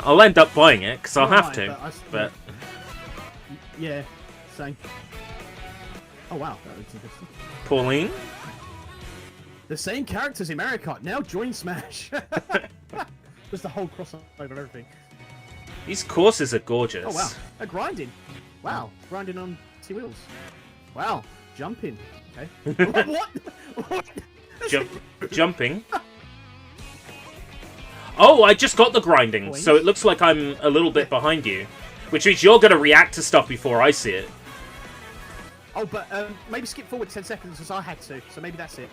A: I'll end up buying it, because I'll have to, but...
M: Yeah, same. Oh wow, that looks interesting.
A: Pauline?
M: The same characters in Mario Kart now join Smash. Just the whole crossover of everything.
A: These courses are gorgeous.
M: Oh wow, they're grinding. Wow, grinding on 2 wheels. Wow, jumping. Okay. What?
A: Jumping. Oh, I just got the grinding, so it looks like I'm a little bit behind you. Which means you're going to react to stuff before I see it.
M: Oh, but maybe skip forward 10 seconds as I had to, so maybe that's it.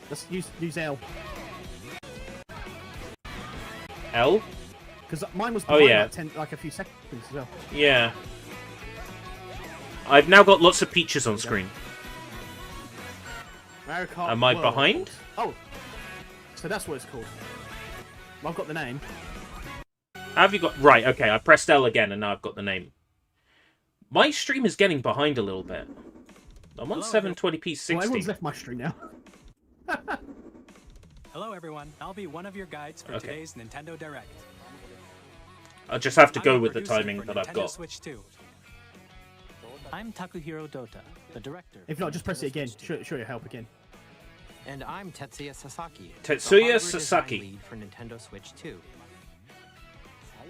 M: Let's use L.
A: L?
M: Because mine was behind
A: yeah.
M: like a few seconds as well.
A: Yeah. I've now got lots of peaches on screen.
M: Mario Kart
A: Am I
M: World.
A: behind?
M: Oh, so that's what it's called. Well, I've got the name.
A: Have you got... Right, okay, I pressed L again and now I've got the name. My stream is getting behind a little bit. I'm on 720p 60.
M: Well, everyone's left my stream now.
O: Hello everyone, I'll be one of your guides for today's Nintendo Direct.
A: I'll just have to go
O: I'm
A: with the
O: producer
A: timing
O: for
A: that I've
O: Nintendo
A: got.
O: Switch 2. I'm Takuhiro Dota, the director.
M: If not, just press it again. Sure, your help again.
P: And I'm Tetsuya Sasaki.
A: Tetsuya
P: the hardware
A: Sasaki.
P: design lead for Nintendo Switch 2.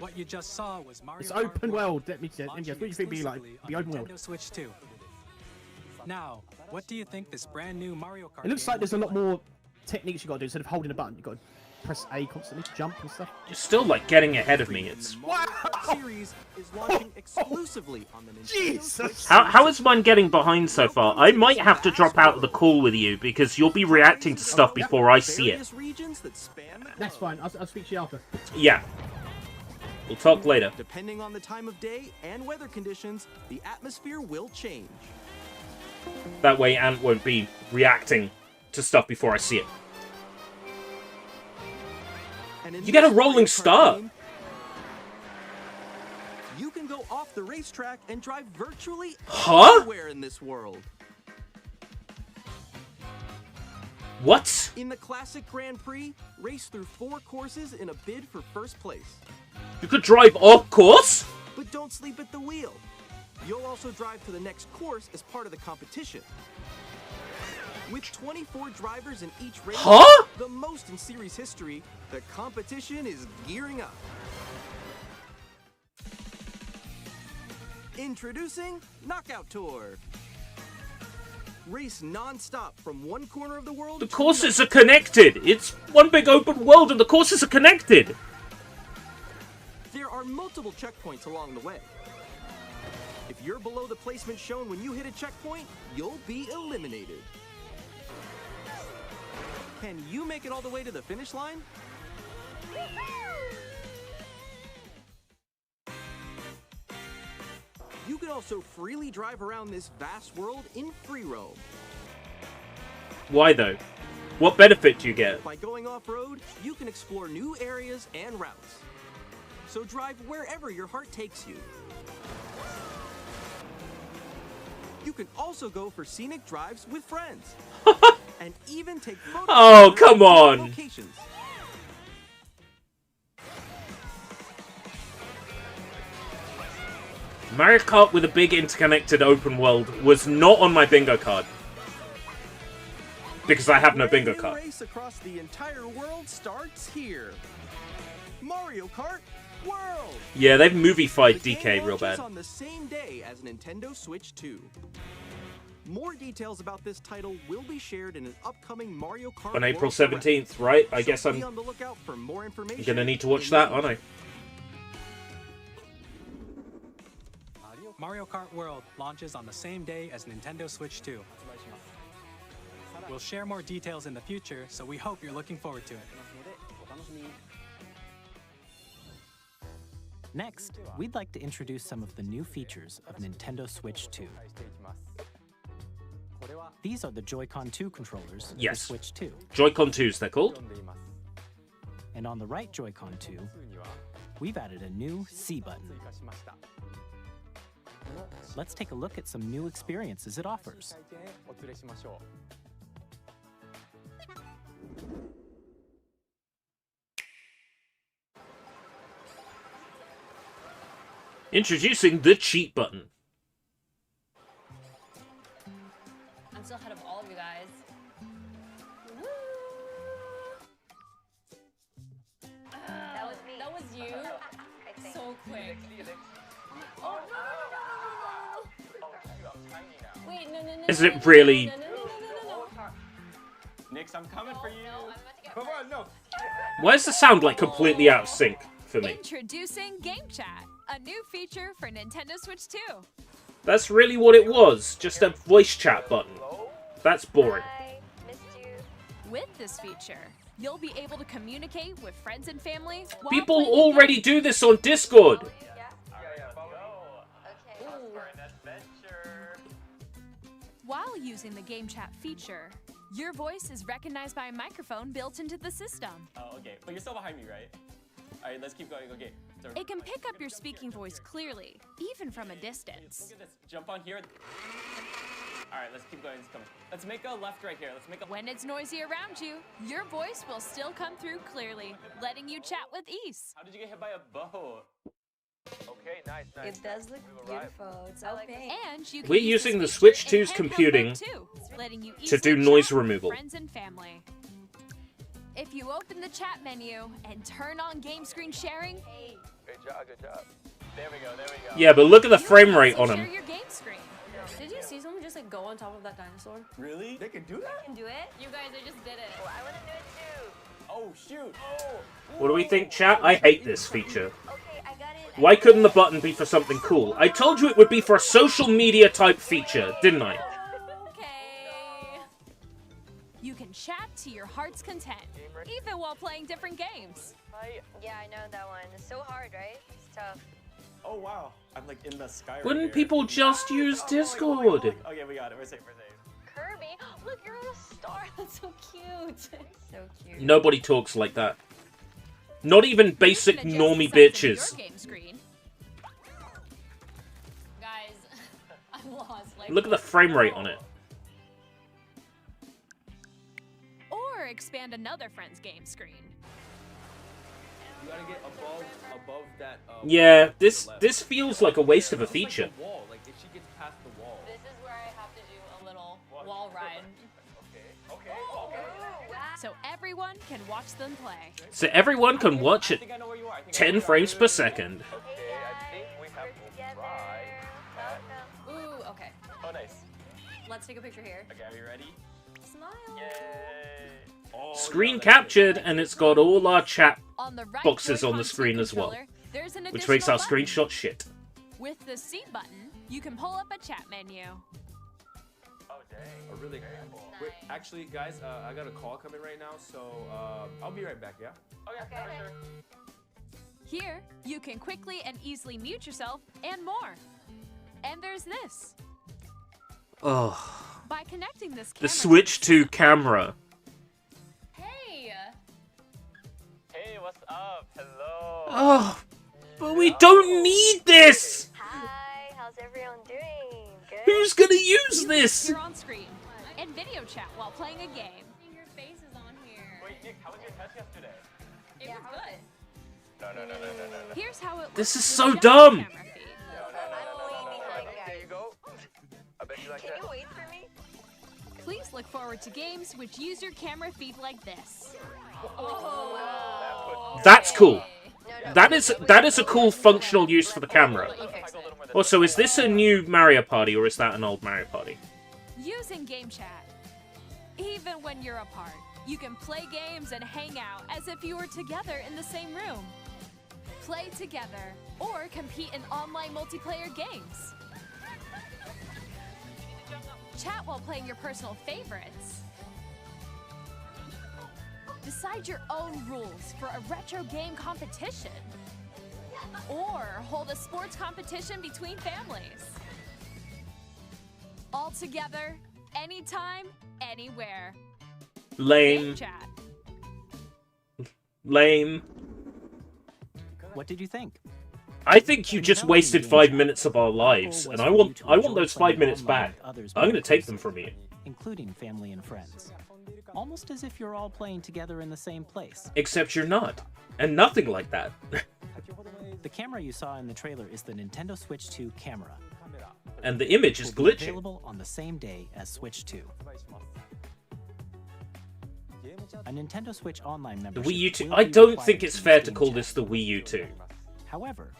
O: What you just saw was Mario
M: It's
O: Kart
M: open world. Let me guess. What do you think be like?
O: exclusively
M: Be
O: on
M: open world.
O: Nintendo Switch 2. Now, what do you think this brand new Mario Kart
M: It looks
O: game
M: like there's a
O: will
M: lot
O: be like?
M: more techniques you got to do instead of holding a button. You got to press A constantly, jump and stuff.
A: You're still, like, getting ahead of me. It's...
Q: Series is launching exclusively on the Nintendo Switch.
A: How is mine getting behind so far? I might have to drop out of the call with you because you'll be reacting to stuff before I see it.
M: That's fine. I'll speak to you after.
A: Yeah. We'll talk later.
Q: Depending on the time of day and weather conditions, the atmosphere will change.
A: That way Ant won't be reacting to stuff before I see it. You get a rolling start.
Q: You can go off the racetrack and drive virtually anywhere in this world.
A: What?
Q: In the classic Grand Prix, race through 4 courses in a bid for first place.
A: You could drive off course?
Q: But don't sleep at the wheel. You'll also drive to the next course as part of the competition. With 24 drivers in each race,
A: Huh?
Q: the most in series history, the competition is gearing up. Introducing Knockout Tour. Race non-stop from one corner of the world.
A: The courses are connected. It's one big open world and the courses are connected.
Q: There are multiple checkpoints along the way. If you're below the placement shown when you hit a checkpoint, you'll be eliminated. Can you make it all the way to the finish line? You can also freely drive around this vast world in free roam.
A: Why though? What benefit do you get?
Q: By going off-road, you can explore new areas and routes. So drive wherever your heart takes you. You can also go for scenic drives with friends. And even take photos
A: Oh,
Q: of
A: come on.
Q: locations.
A: Mario Kart with a big interconnected open world was not on my bingo card. Because I have no bingo
Q: New
A: card.
Q: race across the entire world starts here. Mario Kart World.
A: Yeah, they've movie-fied
Q: The
A: DK
Q: game
A: real
Q: launches
A: bad.
Q: on the same day as Nintendo Switch 2. More details about this title will be shared in an upcoming Mario Kart
A: On April
Q: World Direct.
A: 17th, right? I
Q: So
A: guess
Q: be
A: I'm
Q: on the lookout for more information
A: gonna need to watch
Q: in the
A: that, aren't I?
O: Mario Kart World launches on the same day as Nintendo Switch 2. We'll share more details in the future, so we hope you're looking forward to it.
R: Next, we'd like to introduce some of the new features of Nintendo Switch 2. These are the Joy-Con 2 controllers
A: Yes.
R: for Switch 2.
A: Joy-Con 2s, they're called.
R: And on the right Joy-Con 2, we've added a new C button. Let's take a look at some new experiences it offers.
A: Introducing the cheat button.
S: I'm still ahead of all of you guys. That was me. That was you. So quick. Oh no! Wait, no.
A: Is it really?
S: No.
T: Nix, I'm coming for you. Come on, no.
A: Why does the sound like completely out of sync for me?
U: Introducing Game Chat, a new feature for Nintendo Switch 2.
A: That's really what it was. Just a voice chat button. That's boring.
U: With this feature, you'll be able to communicate with friends and family while
A: People
U: playing
A: already do this on Discord.
U: While using the Game Chat feature, your voice is recognized by a microphone built into the system.
T: Oh, okay. But you're still behind me, right? All right, let's keep going. Okay. So,
U: It can pick up your speaking voice clearly, even from a distance.
T: look at this. Jump on here. All right, let's keep going. Let's make a left right here. Let's make a.
U: When it's noisy around you, your voice will still come through clearly, letting you chat with ease.
T: How did you get hit by a bow? Okay, nice.
S: It does look beautiful. It's opaque.
U: And you can
A: We're
U: use
A: using the
U: this
A: Switch
U: feature in
A: 2's
U: handheld
A: computing
U: mode too, letting you
A: to do
U: easily
A: noise
U: chat with
A: removal.
U: Friends and family. If you open the chat menu and turn on game screen sharing,
T: Good job, good job. There we go, there we go.
A: Yeah, but look at the frame rate on
U: share
A: him.
U: your game screen.
S: Did you see someone just like go on top of that dinosaur?
T: Really? They can do that?
S: I can do it. You guys, I just did it. Oh, I want to do it too.
T: Oh, shoot. Oh.
A: What do we think, chat? I hate this feature. Why couldn't the button be for something cool? I told you it would be for a social media type feature, didn't I?
U: Okay. You can chat to your heart's content, even while playing different games.
S: Yeah, I know that one. It's so hard, right? It's tough.
T: Oh, wow. I'm like in the sky right
A: Wouldn't
T: here.
A: people just use Discord?
T: Okay, we got it. We're safe, we're safe.
S: Kirby, look, you're a star. That's so cute. So cute.
A: Nobody talks like that. Not even basic
U: You can
A: normie
U: adjust the size of
A: bitches.
U: your game screen.
S: Guys, I'm lost. Like,
A: Look at the frame rate on it.
U: Or expand another friend's game screen.
T: You gotta get above that.
A: Yeah, this feels like a waste of a feature.
T: The wall, like if she gets past the wall.
S: This is where I have to do a little wall ride.
T: Okay.
U: so everyone can watch them play.
A: So everyone can watch it 10 frames per second.
T: Okay, I think we have to try that.
S: Ooh, okay.
T: Oh, nice.
S: Let's take a picture here.
T: Okay, are you ready?
S: Smile.
T: Yay! Oh,
A: Screen
T: no,
A: captured, and it's got all our chat
U: On the right
A: boxes on the
U: Joy-Con
A: screen as well,
U: controller, there's an
A: which makes our
U: additional button.
A: screenshot shit.
U: With the C button, you can pull up a chat menu.
T: Oh, dang.
I: Oh, really? Wait, actually, guys, I got a call coming right now, so I'll be right back, yeah?
T: Okay, for sure.
U: Here, you can quickly and easily mute yourself and more. And there's this.
A: Oh,
U: By connecting this camera
A: the Switch 2 camera.
S: Hey!
T: Hey, what's up? Hello.
A: Oh, but we don't need this!
V: Hi, how's everyone doing? Good?
A: Who's gonna use
U: You
A: this?
U: can appear on screen and video chat while playing a game.
S: Your face is on here.
T: Wait, Nick, how was your test yesterday?
S: It was good.
T: No.
U: Here's how it
A: This
U: looks
A: is
U: with
A: so
U: just
A: dumb.
U: the camera feed.
T: There you go. I bet you like
V: Can
T: that.
V: you wait for me?
U: Please look forward to games which use your camera feed like this.
A: That's cool. That is a cool functional use for the camera. Also, is this a new Mario Party or is that an old Mario Party?
U: Using game chat. Even when you're apart, you can play games and hang out as if you were together in the same room. Play together or compete in online multiplayer games. Chat while playing your personal favorites. Decide your own rules for a retro game competition. Or hold a sports competition between families. All together, anytime, anywhere.
A: Lame.
U: Game chat.
A: Lame.
R: What did you think?
A: I think you just wasted 5 minutes of our lives, and I want those 5 minutes back. I'm gonna take them from you.
R: Including family and friends. Almost as if you're all playing together in the same place.
A: Except you're not. And nothing like that.
R: The camera you saw in the trailer is the Nintendo Switch 2 camera.
A: And the image is
R: Will be
A: glitching.
R: available on the same day as Switch 2. A Nintendo Switch Online
A: The
R: membership
A: Wii U 2.
R: will
A: I
R: be
A: don't
R: required
A: think
R: to
A: it's
R: use
A: fair to
R: Game
A: call
R: Chat.
A: this the Wii U 2.
R: However,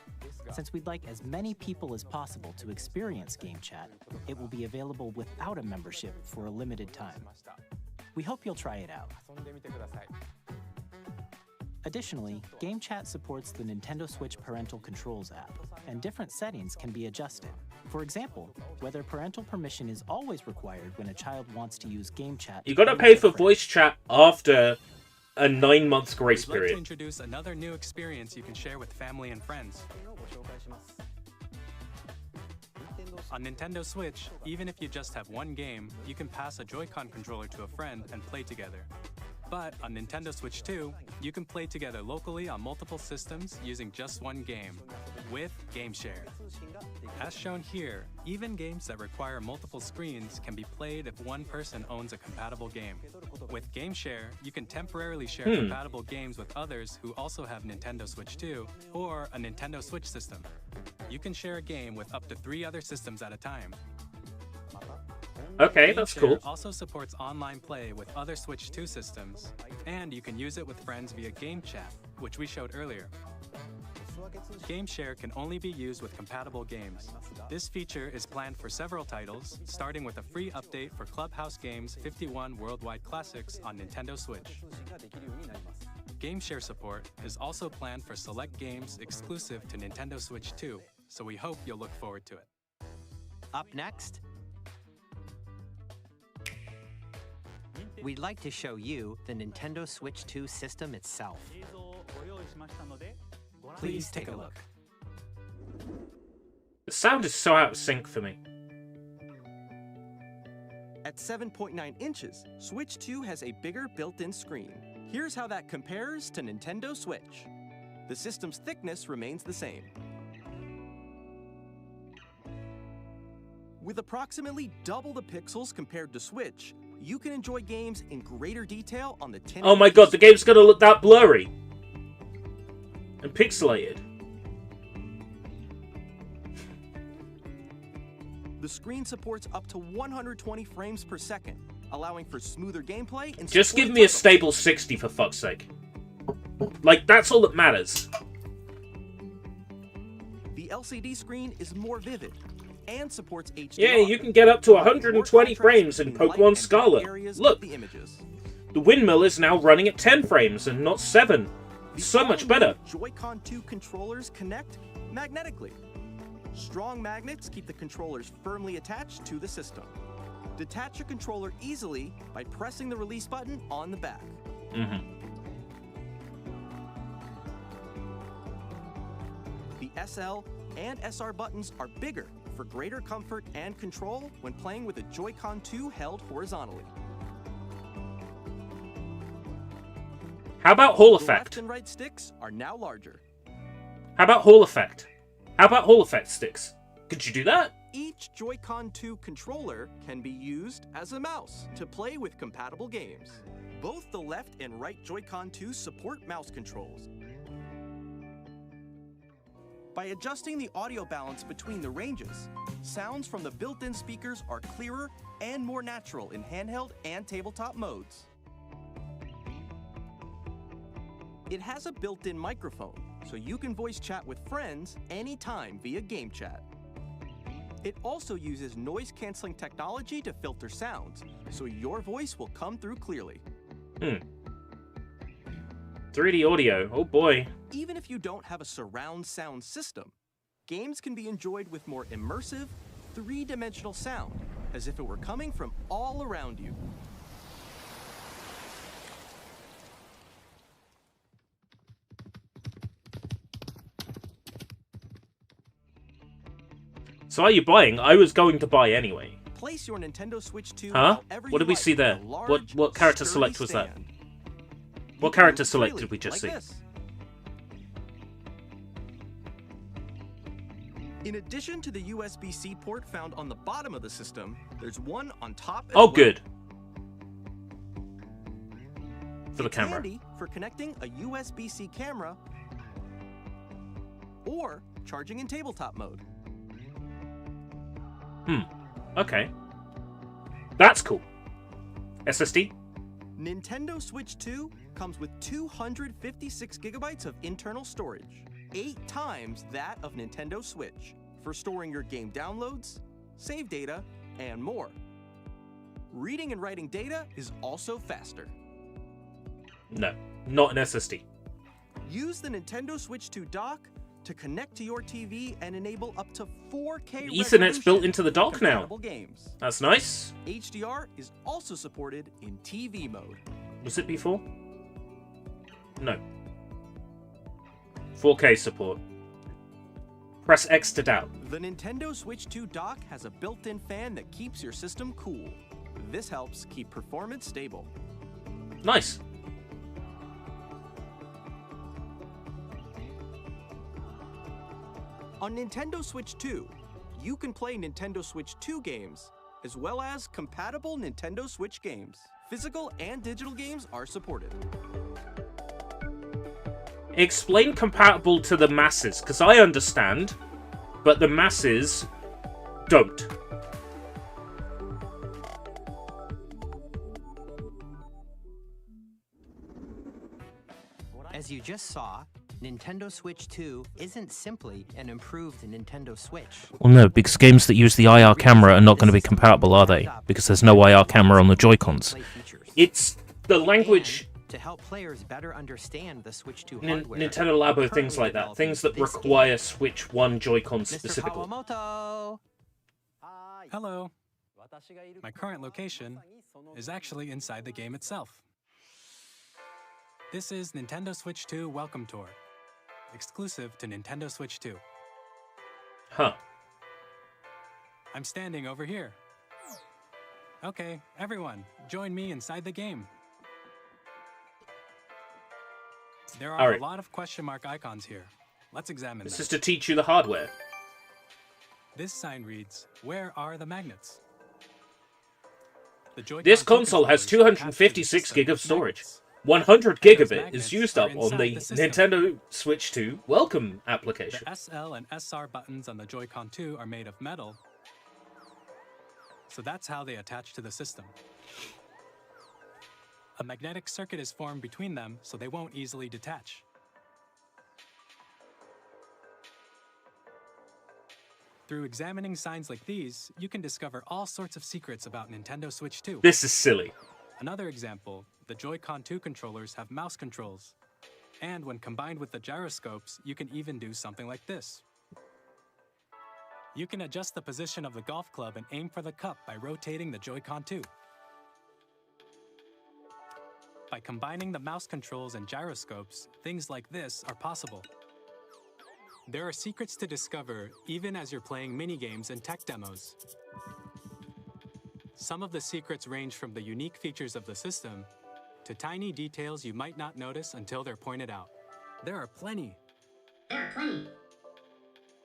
R: since we'd like as many people as possible to experience Game Chat, it will be available without a membership for a limited time. We hope you'll try it out. Additionally, Game Chat supports the Nintendo Switch Parental Controls app, and different settings can be adjusted. For example, whether parental permission is always required when a child wants to use Game Chat.
A: You gotta pay for voice chat after a 9 months grace
O: We'd like to
A: period.
O: introduce another new experience you can share with family and friends. On Nintendo Switch, even if you just have one game, you can pass a Joy-Con controller to a friend and play together. But on Nintendo Switch 2, you can play together locally on multiple systems using just one game, with Game Share. As shown here, even games that require multiple screens can be played if one person owns a compatible game. With Game Share, you can temporarily share compatible games with others who also have Nintendo Switch 2 or a Nintendo Switch system. You can share a game with up to 3 other systems at a time.
A: Okay,
O: Game
A: that's
O: Share
A: cool.
O: also supports online play with other Switch 2 systems, and you can use it with friends via Game Chat, which we showed earlier. Game Share can only be used with compatible games. This feature is planned for several titles, starting with a free update for Clubhouse Games 51 Worldwide Classics on Nintendo Switch. Game Share support is also planned for select games exclusive to Nintendo Switch 2, so we hope you'll look forward to it.
P: Up next, we'd like to show you the Nintendo Switch 2 system itself.
O: Please take a look.
A: The sound is so out of sync for me.
Q: At 7.9 inches, Switch 2 has a bigger built-in screen. Here's how that compares to Nintendo Switch. The system's thickness remains the same. With approximately double the pixels compared to Switch, you can enjoy games in greater detail on the 10.
A: Oh my god, the game's gonna look that blurry and pixelated.
Q: The screen supports up to 120 frames per second, allowing for smoother gameplay and
A: Just give me a stable 60 for fuck's sake. Like, that's all that matters.
Q: The LCD screen is more vivid and supports HDR.
A: Yeah, you can get up to 120 frames in Pokemon Scarlet. Look, the windmill is now running at 10 frames and not 7. So much better.
Q: Joy-Con 2 controllers connect magnetically. Strong magnets keep the controllers firmly attached to the system. Detach your controller easily by pressing the release button on the back. The SL and SR buttons are bigger for greater comfort and control when playing with a Joy-Con 2 held horizontally.
A: How about Hall
Q: The
A: Effect?
Q: left and right sticks are now larger.
A: How about Hall Effect? How about Hall Effect sticks? Could you do that?
Q: Each Joy-Con 2 controller can be used as a mouse to play with compatible games. Both the left and right Joy-Con 2 support mouse controls. By adjusting the audio balance between the ranges, sounds from the built-in speakers are clearer and more natural in handheld and tabletop modes. It has a built-in microphone, so you can voice chat with friends anytime via game chat. It also uses noise-canceling technology to filter sounds, so your voice will come through clearly.
A: 3D audio, oh boy.
Q: Even if you don't have a surround sound system, games can be enjoyed with more immersive, three-dimensional sound, as if it were coming from all around you.
A: So are you buying? I was going to buy anyway.
Q: Place your Nintendo Switch 2
A: Huh?
Q: however
A: What
Q: you
A: did we
Q: like
A: see there?
Q: on a large,
A: What character
Q: sturdy
A: select was that?
Q: stand.
A: What
Q: You can
A: character
Q: move
A: select
Q: freely,
A: did we just
Q: like
A: see?
Q: this. In addition to the USB-C port found on the bottom of the system, there's one on top as
A: Oh,
Q: well.
A: good. For the
Q: It's
A: camera.
Q: handy for connecting a USB-C camera or charging in tabletop mode.
A: Okay. That's cool. SSD?
Q: Nintendo Switch 2 comes with 256 gigabytes of internal storage, 8 times that of Nintendo Switch, for storing your game downloads, save data, and more. Reading and writing data is also faster.
A: No, not an SSD.
Q: Use the Nintendo Switch 2 dock to connect to your TV and enable up to 4K
A: Ethernet's
Q: resolution
A: built into the dock
Q: with
A: now.
Q: compatible games.
A: That's nice.
Q: HDR is also supported in TV mode.
A: Was it before? No. 4K support. Press X to doubt.
Q: The Nintendo Switch 2 dock has a built-in fan that keeps your system cool. This helps keep performance stable.
A: Nice.
Q: On Nintendo Switch 2, you can play Nintendo Switch 2 games, as well as compatible Nintendo Switch games. Physical and digital games are supported.
A: Explain compatible to the masses, because I understand, but the masses don't.
P: As you just saw, Nintendo Switch 2 isn't simply an improved Nintendo Switch.
J: Well, no, because games that use the IR camera are not going to be compatible, are they? Because there's no IR camera on the Joy-Cons.
A: It's the language.
P: To help players better understand the Switch 2
A: Nin
P: hardware.
A: Nintendo Labo, things like that. Things that require Switch 1 Joy-Con specifically.
O: Hello. My current location is actually inside the game itself. This is Nintendo Switch 2 Welcome Tour, exclusive to Nintendo Switch 2.
A: Huh.
O: I'm standing over here. Okay, everyone, join me inside the game. There are
A: Alright.
O: a lot of question mark icons here. Let's examine
A: This
O: them.
A: is to teach you the hardware.
O: This sign reads, "Where are the magnets?" The Joy-Con
A: This console has
O: controllers
A: 256 gig of
O: with
A: storage.
O: magnets.
A: 100
O: Those
A: gigabit
O: magnets
A: is used
O: are
A: up on
O: inside
A: the
O: the system.
A: Nintendo Switch 2 Welcome application.
O: The SL and SR buttons on the Joy-Con 2 are made of metal, so that's how they attach to the system. A magnetic circuit is formed between them so they won't easily detach. Through examining signs like these, you can discover all sorts of secrets about Nintendo Switch 2.
A: This is silly.
O: Another example, the Joy-Con 2 controllers have mouse controls. And when combined with the gyroscopes, you can even do something like this. You can adjust the position of the golf club and aim for the cup by rotating the Joy-Con 2. By combining the mouse controls and gyroscopes, things like this are possible. There are secrets to discover even as you're playing minigames and tech demos. Some of the secrets range from the unique features of the system to tiny details you might not notice until they're pointed out. There are plenty.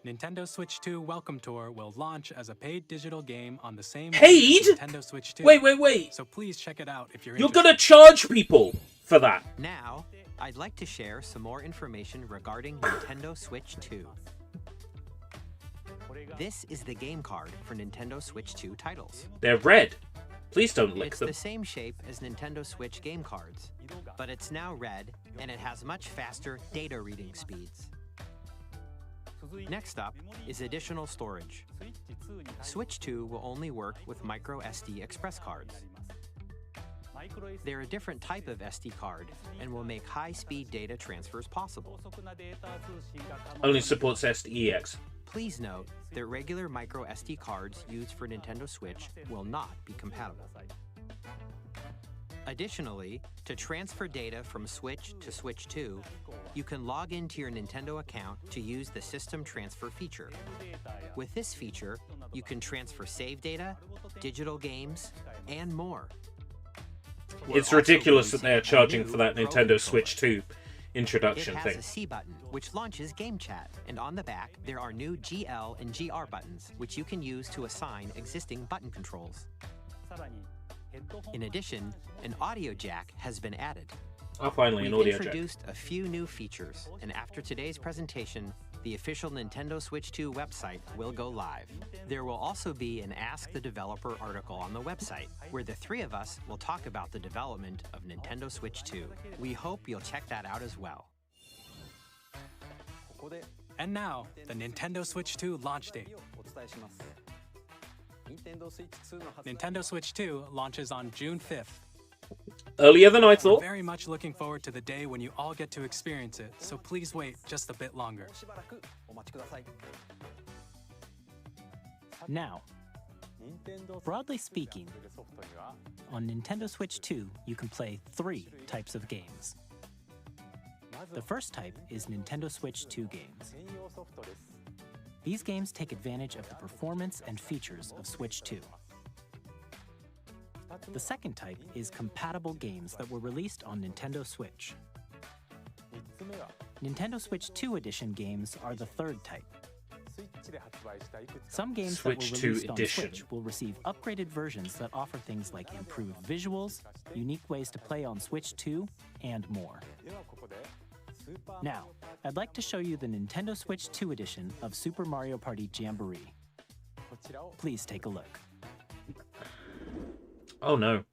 O: Nintendo Switch 2 Welcome Tour will launch as a paid digital game on the same
A: Paid?
O: as Nintendo Switch 2.
A: Wait.
O: So please check it out if you're
A: You're
O: interested.
A: gonna charge people for that.
P: Now, I'd like to share some more information regarding Nintendo Switch 2. This is the game card for Nintendo Switch 2 titles.
A: They're red. Please don't lick
P: It's
A: them.
P: the same shape as Nintendo Switch game cards, but it's now red and it has much faster data reading speeds. Next up is additional storage. Switch 2 will only work with micro SD express cards. They're a different type of SD card and will make high-speed data transfers possible.
A: Only supports SDEX.
P: Please note that regular micro SD cards used for Nintendo Switch will not be compatible. Additionally, to transfer data from Switch to Switch 2, you can log into your Nintendo account to use the System Transfer feature. With this feature, you can transfer save data, digital games, and more.
A: It's ridiculous that they're charging for that Nintendo Switch 2 introduction
P: It has
A: thing.
P: a C button, which launches Game Chat, and on the back there are new GL and GR buttons, which you can use to assign existing button controls. In addition, an audio jack has been added.
A: Oh, finally, an
P: We've
A: audio jack.
P: introduced a few new features, and after today's presentation, the official Nintendo Switch 2 website will go live. There will also be an Ask the Developer article on the website, where the three of us will talk about the development of Nintendo Switch 2. We hope you'll check that out as well.
O: And now, the Nintendo Switch 2 launch date. Nintendo Switch 2 launches on June 5th.
A: Earlier than I thought.
O: We're very much looking forward to the day when you all get to experience it, so please wait just a bit longer.
R: Now, broadly speaking, on Nintendo Switch 2, you can play 3 types of games. The first type is Nintendo Switch 2 games. These games take advantage of the performance and features of Switch 2. The second type is compatible games that were released on Nintendo Switch. Nintendo Switch 2 Edition games are the third type. Some games
A: Switch
R: that
A: 2
R: were released on
A: Edition.
R: Switch will receive upgraded versions that offer things like improved visuals, unique ways to play on Switch 2, and more. Now, I'd like to show you the Nintendo Switch 2 edition of Super Mario Party Jamboree. Please take a look.
A: Oh no.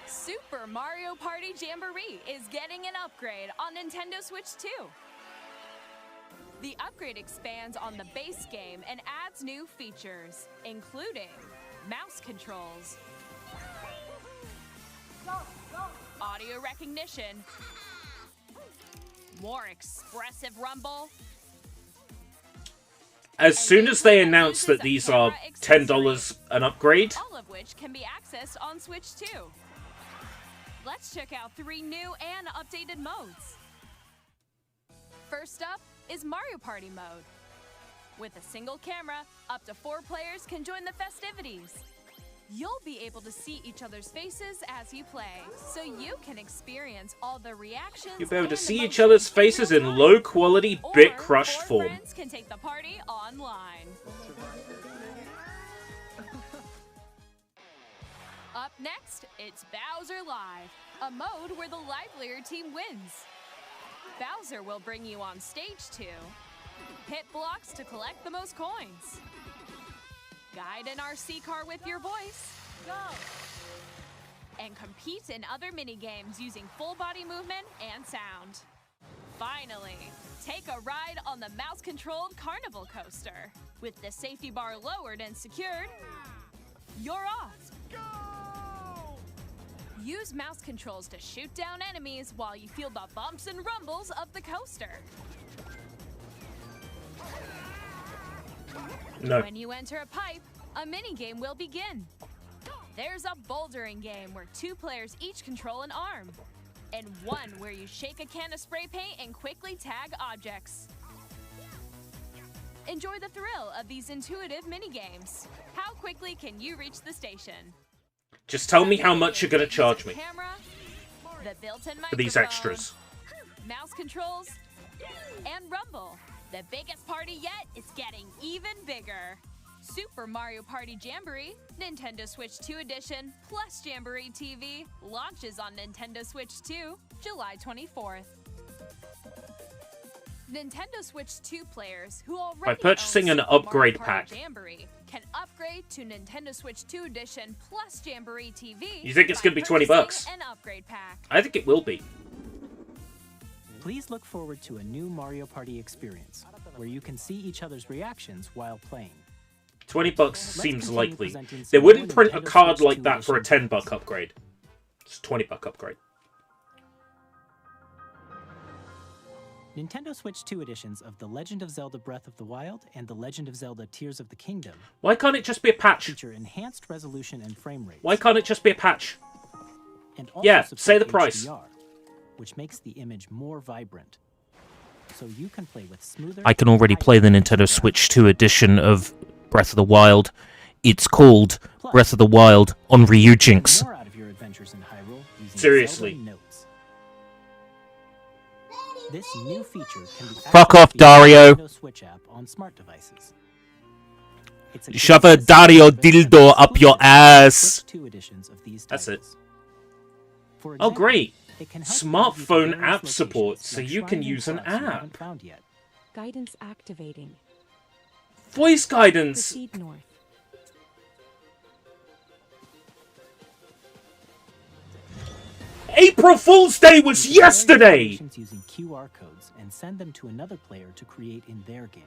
U: Super Mario Party Jamboree is getting an upgrade on Nintendo Switch 2. The upgrade expands on the base game and adds new features, including mouse controls, audio recognition, more expressive rumble.
A: As soon as they announce that these are $10 an upgrade,
U: All of which can be accessed on Switch 2. Let's check out 3 new and updated modes. First up is Mario Party mode. With a single camera, up to 4 players can join the festivities. You'll be able to see each other's faces as you play, so you can experience all the reactions.
A: you'll be able to
U: and
A: see each
U: emotions
A: other's
U: in
A: faces
U: real
A: in
U: time.
A: low-quality,
U: Or
A: bit-crushed
U: 4
A: form.
U: friends can take the party online. Up next, it's Bowser Live, a mode where the livelier team wins. Bowser will bring you on stage to hit blocks to collect the most coins, guide an RC car with your voice, go, and compete in other mini-games using full body movement and sound. Finally, take a ride on the mouse-controlled carnival coaster. With the safety bar lowered and secured, you're off. Use mouse controls to shoot down enemies while you feel the bumps and rumbles of the coaster.
A: No.
U: When you enter a pipe, a mini-game will begin. There's a bouldering game where 2 players each control an arm, and one where you shake a can of spray paint and quickly tag objects. Enjoy the thrill of these intuitive mini-games. How quickly can you reach the station?
A: Just tell me how much you're gonna charge me
U: Camera, the built-in
A: for these
U: microphone,
A: extras.
U: mouse controls, and rumble. The biggest party yet is getting even bigger. Super Mario Party Jamboree, Nintendo Switch 2 Edition, plus Jamboree TV launches on Nintendo Switch 2, July 24th. Nintendo Switch 2 players who already
A: By purchasing
U: own
A: an
U: Super
A: upgrade
U: Mario Party
A: pack.
U: Jamboree can upgrade to Nintendo Switch 2 Edition plus Jamboree TV.
A: You think it's
U: by
A: gonna be 20
U: purchasing
A: bucks?
U: An upgrade pack.
A: I think it will be.
R: Please look forward to a new Mario Party experience, where you can see each other's reactions while playing.
A: 20 bucks
R: Let's
A: seems
R: continue
A: likely.
R: presenting
A: They
R: some
A: wouldn't
R: more
A: print a
R: Nintendo
A: card
R: Switch
A: like
R: 2
A: that for a
R: edition
A: $10 upgrade. It's a $20 upgrade.
R: Nintendo Switch 2 editions of The Legend of Zelda Breath of the Wild and The Legend of Zelda Tears of the Kingdom
A: Why can't it just be a patch?
R: feature enhanced resolution and frame rate.
A: Why can't it just be a patch?
R: And also
A: Yeah,
R: support
A: say the price.
R: HDR, which makes the image more vibrant. So you can play with smoother.
J: I can already play the Nintendo Switch 2 edition of Breath of the Wild. It's called Breath of the Wild on Ryujinx.
R: More out of your adventures in Hyrule using
A: Seriously.
R: Zelda Notes. This new feature can be
J: Fuck off,
R: activated via the
J: Dario.
R: Nintendo Switch app on smart devices. It's
J: Shove a
R: game-specific
J: Dario
R: service and
J: dildo up your
R: exclusive to
J: ass.
R: Switch 2 editions of these
A: That's it.
R: titles. For
A: Oh,
R: example,
A: great.
R: it can help guide you to
A: Smartphone
R: various
A: app
R: locations
A: support, so
R: like
A: you can
R: shrines and
A: use an
R: clubs you
A: app.
R: haven't found yet.
C: Guidance activating.
A: Voice guidance.
C: Proceed north.
A: April Fool's Day was
R: You can share your
A: yesterday!
R: locations using QR codes and send them to another player to create in their game.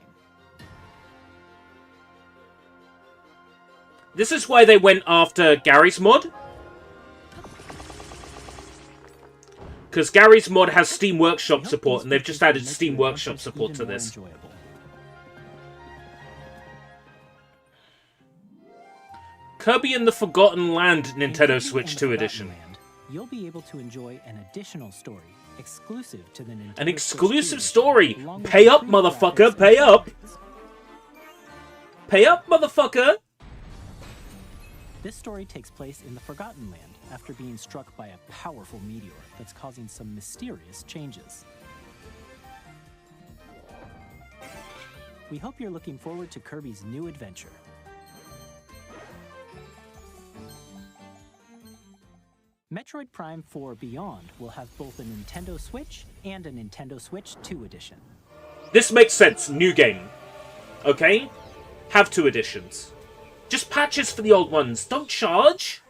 A: This is why they went after Gary's mod. Because Gary's mod has Steam Workshop support, and they've just added Steam Workshop support to this. Kirby and the Forgotten Land Nintendo Switch 2 edition.
R: You'll be able to enjoy an additional story exclusive to the Nintendo
A: An
R: Switch
A: exclusive
R: 2
A: story!
R: along with
A: Pay up,
R: improved
A: motherfucker!
R: graphics
A: Pay
R: and
A: up!
R: graphics.
A: Pay up, motherfucker!
R: This story takes place in the Forgotten Land after being struck by a powerful meteor that's causing some mysterious changes. We hope you're looking forward to Kirby's new adventure. Metroid Prime 4 Beyond will have both a Nintendo Switch and a Nintendo Switch 2 edition.
A: This makes sense. New game. Okay? Have 2 editions. Just patches for the old ones. Don't charge!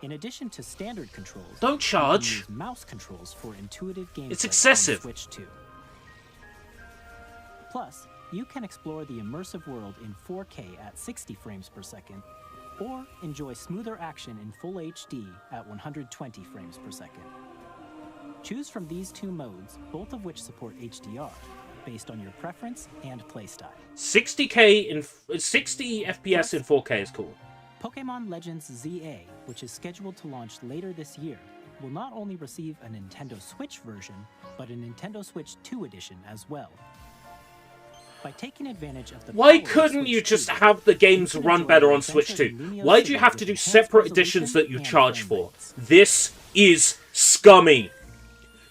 R: In addition to standard controls,
A: Don't
R: you can
A: charge.
R: use mouse controls for intuitive gameplay
A: It's excessive.
R: on Switch 2. Plus, you can explore the immersive world in 4K at 60 frames per second, or enjoy smoother action in full HD at 120 frames per second. Choose from these 2 modes, both of which support HDR, based on your preference and playstyle.
A: 60 FPS in 4K is cool.
R: Pokémon Legends ZA, which is scheduled to launch later this year, will not only receive a Nintendo Switch version, but a Nintendo Switch 2 edition as well. By taking advantage of the
A: Why
R: power of
A: couldn't you
R: Switch
A: just
R: 2,
A: have the games
R: you can
A: run
R: enjoy
A: better
R: the
A: on Switch
R: adventure
A: 2?
R: of Lumio
A: Why do you
R: City
A: have to
R: with
A: do
R: enhanced
A: separate editions
R: resolution
A: that you
R: and
A: charge
R: frame
A: for?
R: rates.
A: This is scummy.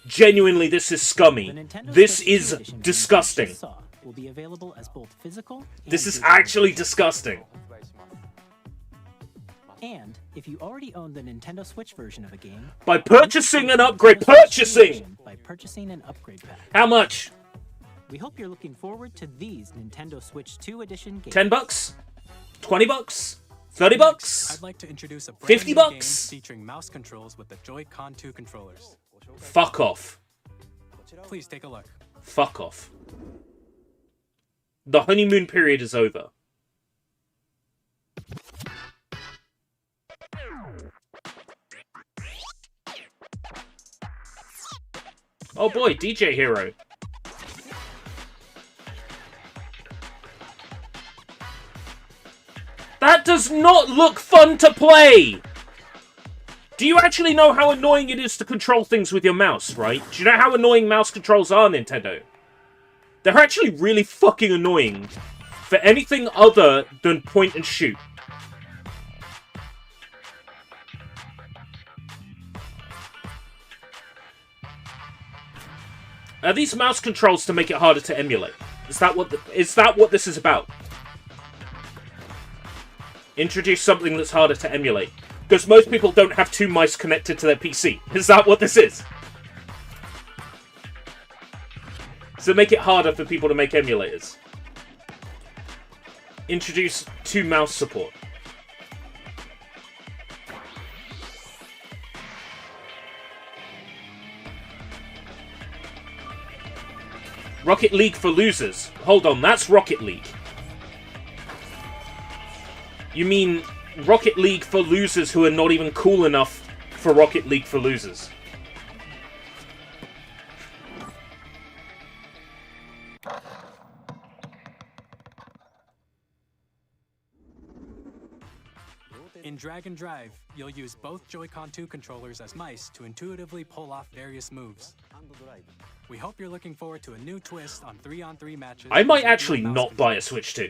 A: Genuinely, this is
R: The
A: scummy.
R: Nintendo
A: This
R: Switch 2
A: is
R: edition we
A: disgusting.
R: just saw will be available as both physical
A: This
R: and
A: is
R: digital
A: actually
R: versions.
A: disgusting.
R: And if you already own the Nintendo Switch version of a game,
A: By
R: you can
A: purchasing
R: get
A: an
R: the
A: upgrade,
R: Nintendo Switch 2
A: purchasing!
R: edition by purchasing an upgrade pack.
A: How much?
R: We hope you're looking forward to these Nintendo Switch 2 edition games.
A: 10 bucks? 20 bucks? $30?
O: I'd like to introduce a brand
A: 50
O: new game
A: bucks?
O: featuring mouse controls with the Joy-Con 2 controllers.
A: Fuck off.
O: Please take a look.
A: Fuck off. The honeymoon period is over. Oh boy, DJ Hero. That does not look fun to play! Do you actually know how annoying it is to control things with your mouse, right? Do you know how annoying mouse controls are, Nintendo? They're actually really fucking annoying for anything other than point and shoot. Are these mouse controls to make it harder to emulate? Is that what this is about? Introduce something that's harder to emulate. Because most people don't have two mice connected to their PC. Is that what this is? So make it harder for people to make emulators. Introduce two mouse support. Rocket League for losers. Hold on, that's Rocket League. You mean Rocket League for losers who are not even cool enough for Rocket League for losers?
O: In Drag and Drive, you'll use both Joy-Con 2 controllers as mice to intuitively pull off various moves. We hope you're looking forward to a new twist on 3-on-3 matches.
A: I might actually not buy a Switch 2.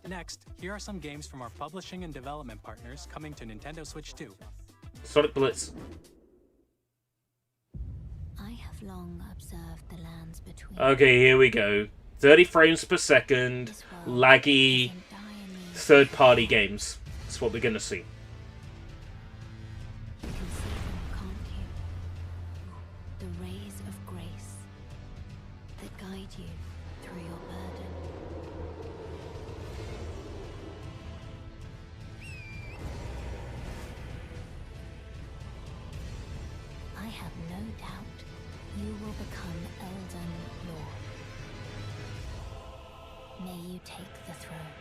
O: Next, here are some games from our publishing and development partners coming to Nintendo Switch 2.
A: Sonic Blitz.
G: I have long observed the lands between.
A: Okay, here we go. 30 frames per second, laggy, third-party games. That's what we're gonna see.
G: You can see them, can't you? The rays of grace that guide you through your burden. I have no doubt you will become Elden Lord. May you take the throne.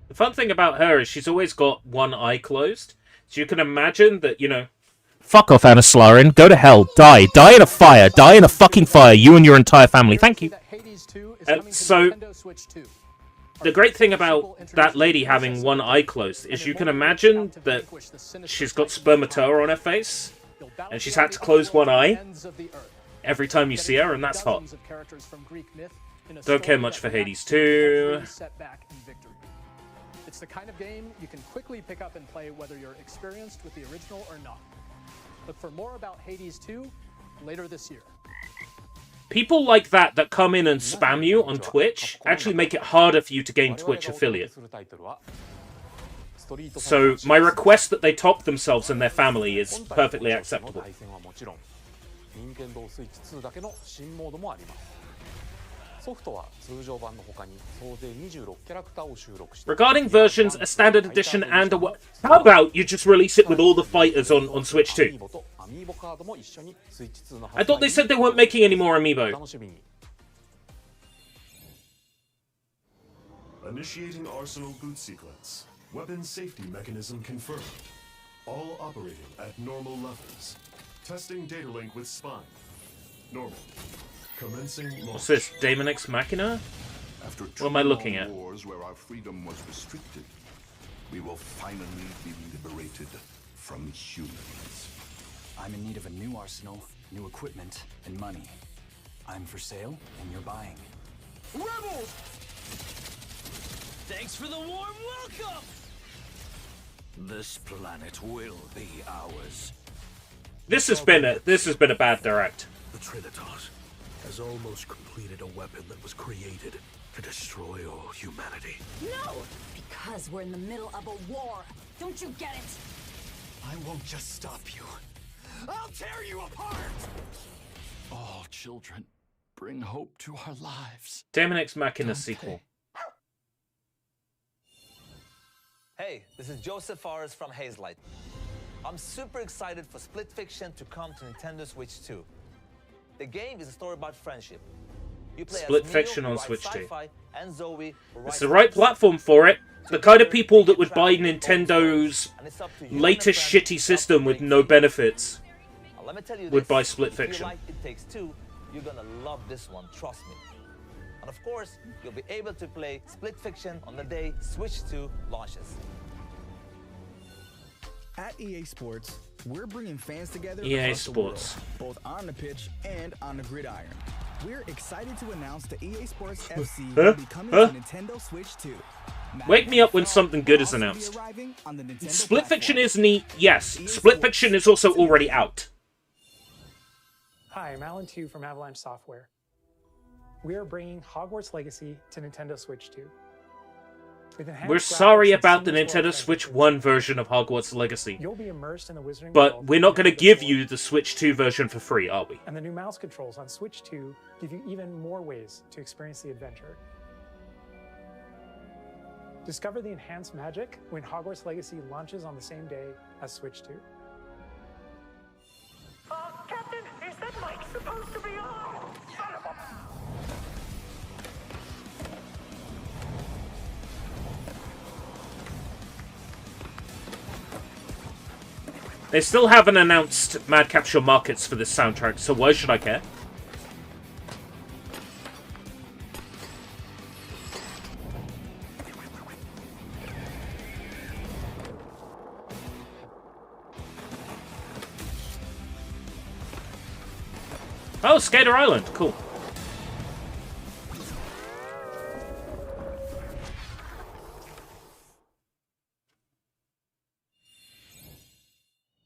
A: The fun thing about her is she's always got one eye closed. So you can imagine that, you know...
J: Fuck off, Ena Switch. Go to hell. Die. Die in a fire. Die in a fucking fire. You and your entire family. Thank you.
A: So, the great thing about that lady having one eye closed is you can imagine that she's got spermatura on her face, and she's had to close one eye every time you see her, and that's hot. Don't care much for Hades 2.
D: It's the kind of game you can quickly pick up and play whether you're experienced with the original or not. Look for more about Hades 2 later this year.
A: People like that come in and spam you on Twitch actually make it harder for you to gain Twitch affiliate. So my request that they top themselves and their family is perfectly acceptable. Regarding versions, a standard edition and a... How about you just release it with all the fighters on Switch 2? I thought they said they weren't making any more amiibo.
K: Initiating Arsenal boot sequence. Weapon safety mechanism confirmed. All operating at normal levels. Testing data link with spine. Normal. Commencing launch.
A: What's this? Daemon X Machina? What am I looking at?
N: Wars where our freedom was restricted, we will finally be liberated from humans.
W: I'm in need of a new arsenal, new equipment, and money. I'm for sale, and you're buying.
X: Rebels! Thanks for the warm welcome! This planet will be ours.
A: This has been a bad direct.
N: The Trinitas has almost completed a weapon that was created to destroy all humanity.
L: No! Because we're in the middle of a war. Don't you get it?
X: I won't just stop you. I'll tear you apart! All children, bring hope to our lives.
A: Daemon X Machina sequel.
B: Hey, this is Joseph Forrest from Hazelight. I'm super excited for Split Fiction to come to Nintendo Switch 2. The game is a story about friendship. You play
A: Split
B: as
A: Fiction
B: Neo,
A: on
B: who
A: Switch
B: writes
A: 2.
B: sci-fi, and Zoe, who
A: It's
B: writes
A: the right
B: fantasy.
A: platform for it. The kind of people that would buy Nintendo's latest shitty system with no benefits
B: Let me tell you
A: would
B: this,
A: buy Split
B: if you
A: Fiction.
B: like It Takes Two, you're gonna love this one, trust me. And of course, you'll be able to play Split Fiction on the day Switch 2 launches.
E: At EA Sports, we're bringing fans together
A: EA
E: across
A: Sports.
E: the world, both on the pitch and on the gridiron. We're excited to announce that EA Sports FC will be coming to Nintendo Switch 2.
A: Wake me up when something good is announced. Split Fiction is neat, yes. Split Fiction is also already out.
D: Hi, I'm Alan Tu from Avalanche Software. We are bringing Hogwarts Legacy to Nintendo Switch 2. With enhanced
A: We're
D: graphics
A: sorry
D: and
A: about the
D: seamless world
A: Nintendo Switch 1 version of Hogwarts Legacy.
D: You'll be immersed in the Wizarding
A: But
D: world
A: we're not going to
D: beyond the
A: give
D: door.
A: you the Switch 2 version for free, are we?
D: And the new mouse controls on Switch 2 give you even more ways to experience the adventure. Discover the enhanced magic when Hogwarts Legacy launches on the same day as Switch 2.
L: Captain, is that mic supposed to be on? Son of a...
A: They still haven't announced Mad Capsule Markets for this soundtrack, so why should I care? Oh, Skater Island. Cool.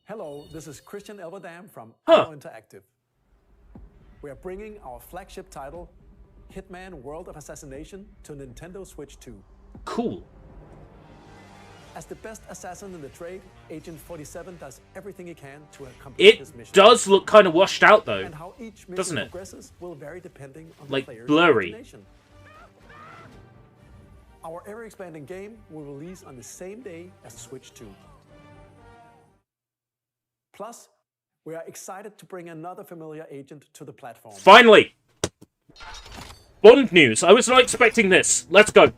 F: Hello, this is Christian Elverdam from
A: Huh.
F: IO Interactive. We are bringing our flagship title, Hitman World of Assassination, to Nintendo Switch 2.
A: Cool.
F: As the best assassin in the trade, Agent 47 does everything he can to accomplish his
A: It
F: mission.
A: does look kind of washed out, though.
F: And how each mission
A: Doesn't it?
F: progresses will vary depending on
A: Like,
F: the player's
A: blurry.
F: imagination. Our ever-expanding game will release on the same day as Switch 2. Plus, we are excited to bring another familiar agent to the platform.
A: Finally! Bond news. I was not expecting this. Let's go.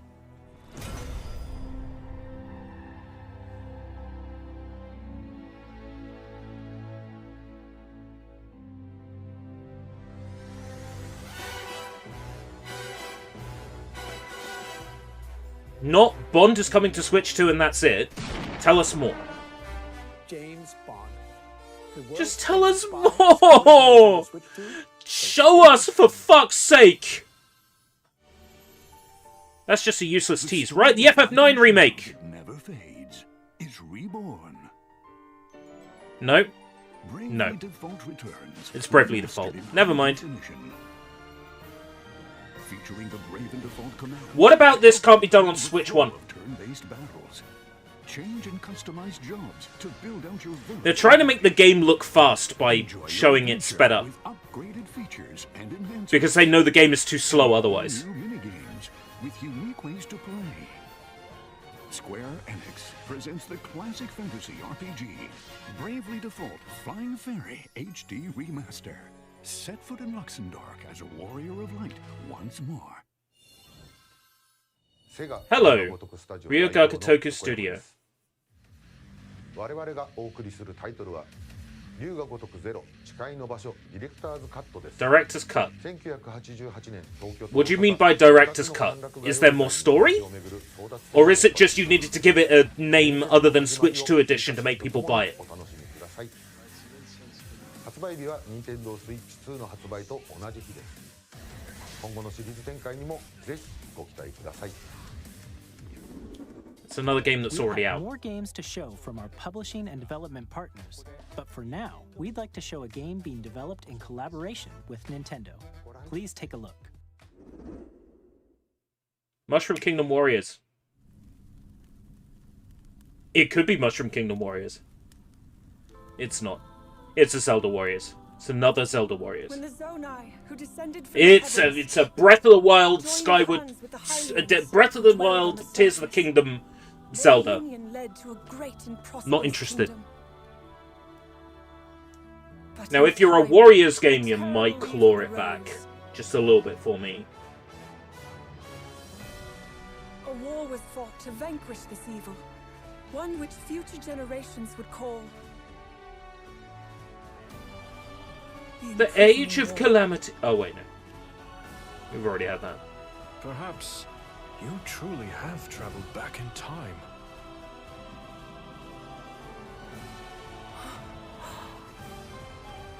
A: Not Bond is coming to Switch 2 and that's it. Tell us more.
F: James Bond.
A: Just tell us more! Show us, for fuck's sake! That's just a useless tease. Right, the FF9 remake!
X: Never fades. It's reborn.
A: No.
X: Bravely
A: No.
X: Default returns.
A: It's Bravely Default. Never mind.
X: Featuring the Brave and Default command.
A: What about this can't be done on Switch 1?
X: Turn-based battles. Change and customize jobs to build out your village.
A: They're trying to make the game look fast by showing it sped up.
X: Upgraded features and advancements.
A: Because they know the game is too slow otherwise.
X: New minigames with unique ways to play. Square Enix presents the classic fantasy RPG, Bravely Default Flying Fairy HD Remaster. Set foot in Luxembourg as a warrior of light once more.
A: Hello, Ryoga Kotoku Studio.
H: 我々がお送りするタイトルは龍が如くゼロ誓いの場所ディレクターズカットです。
A: Director's cut.
H: 1988年東京
A: What do you mean by director's cut? Is there more story? Or is it just you needed to give it a name other than Switch 2 Edition to make people buy it?
H: お楽しみください。発売日は Nintendo Switch 2の発売と同じ日です。今後のシリーズ展開にもぜひご期待ください。
A: It's another game that's
R: We
A: already
R: have
A: out.
R: more games to show from our publishing and development partners, but for now, we'd like to show a game being developed in collaboration with Nintendo. Please take a look.
A: Mushroom Kingdom Warriors. It could be Mushroom Kingdom Warriors. It's not. It's a Zelda Warriors. It's another Zelda Warriors.
Y: When the Zonai, who descended from
A: It's
Y: the heavens,
A: a Breath of the Wild,
Y: joined
A: Skyward,
Y: hands with the Hylians,
A: Breath of the
Y: dwelling on
A: Wild,
Y: the
A: Tears of the
Y: surface.
A: Kingdom Zelda.
Y: union led to a great and prosperous
A: Not interested.
Y: kingdom. But
A: Now,
Y: in
A: if you're a
Y: time,
A: Warriors game, you
Y: terrible
A: might
Y: evil
A: claw it back.
Y: arose.
A: Just a little bit for me.
Y: A war was fought to vanquish this evil, one which future generations would call
A: The Age of Calamity. Oh, wait, no. We've already had that.
I: Perhaps you truly have traveled back in time.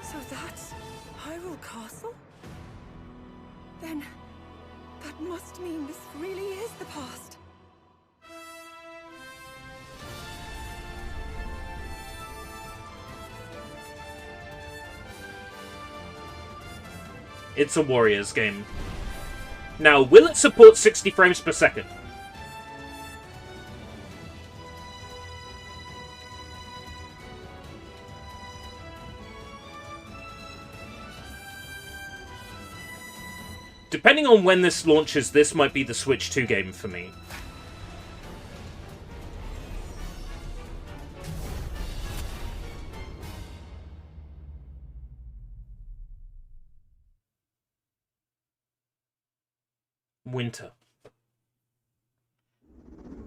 Y: So that's Hyrule Castle? Then that must mean this really is the past.
A: It's a Warriors game. Now, will it support 60 frames per second? Depending on when this launches, this might be the Switch 2 game for me. Winter.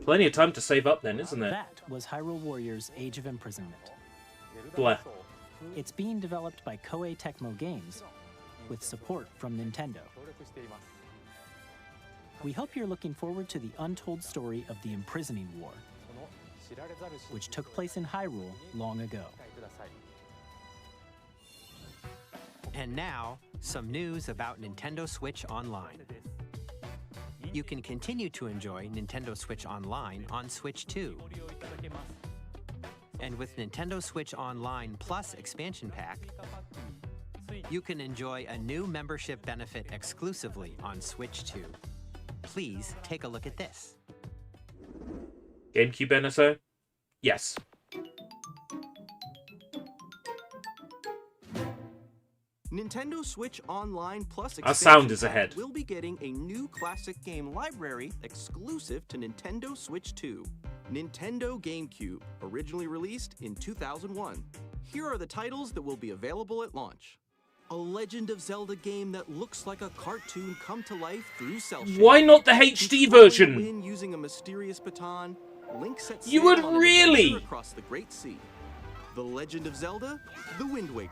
A: Plenty of time to save up then, isn't there?
R: That was Hyrule Warriors Age of Imprisonment.
A: Blah.
R: It's being developed by Koei Tecmo Games with support from Nintendo. We hope you're looking forward to the untold story of the Imprisoning War, which took place in Hyrule long ago.
P: And now, some news about Nintendo Switch Online. You can continue to enjoy Nintendo Switch Online on Switch 2. And with Nintendo Switch Online Plus Expansion Pack, you can enjoy a new membership benefit exclusively on Switch 2. Please take a look at this.
A: GameCube NSO? Yes.
Q: Nintendo Switch Online Plus
A: Our sound
Q: Expansion
A: is
Q: Pack
A: ahead.
Q: will be getting a new classic game library exclusive to Nintendo Switch 2. Nintendo GameCube, originally released in 2001. Here are the titles that will be available at launch. A Legend of Zelda game that looks like a cartoon come to life through cell shading.
A: Why not the HD version?
Q: Win using a mysterious baton. Link sets
A: You
Q: sail
A: would
Q: on an
A: really?
Q: adventure across the Great Sea. The Legend of Zelda: The Wind Waker.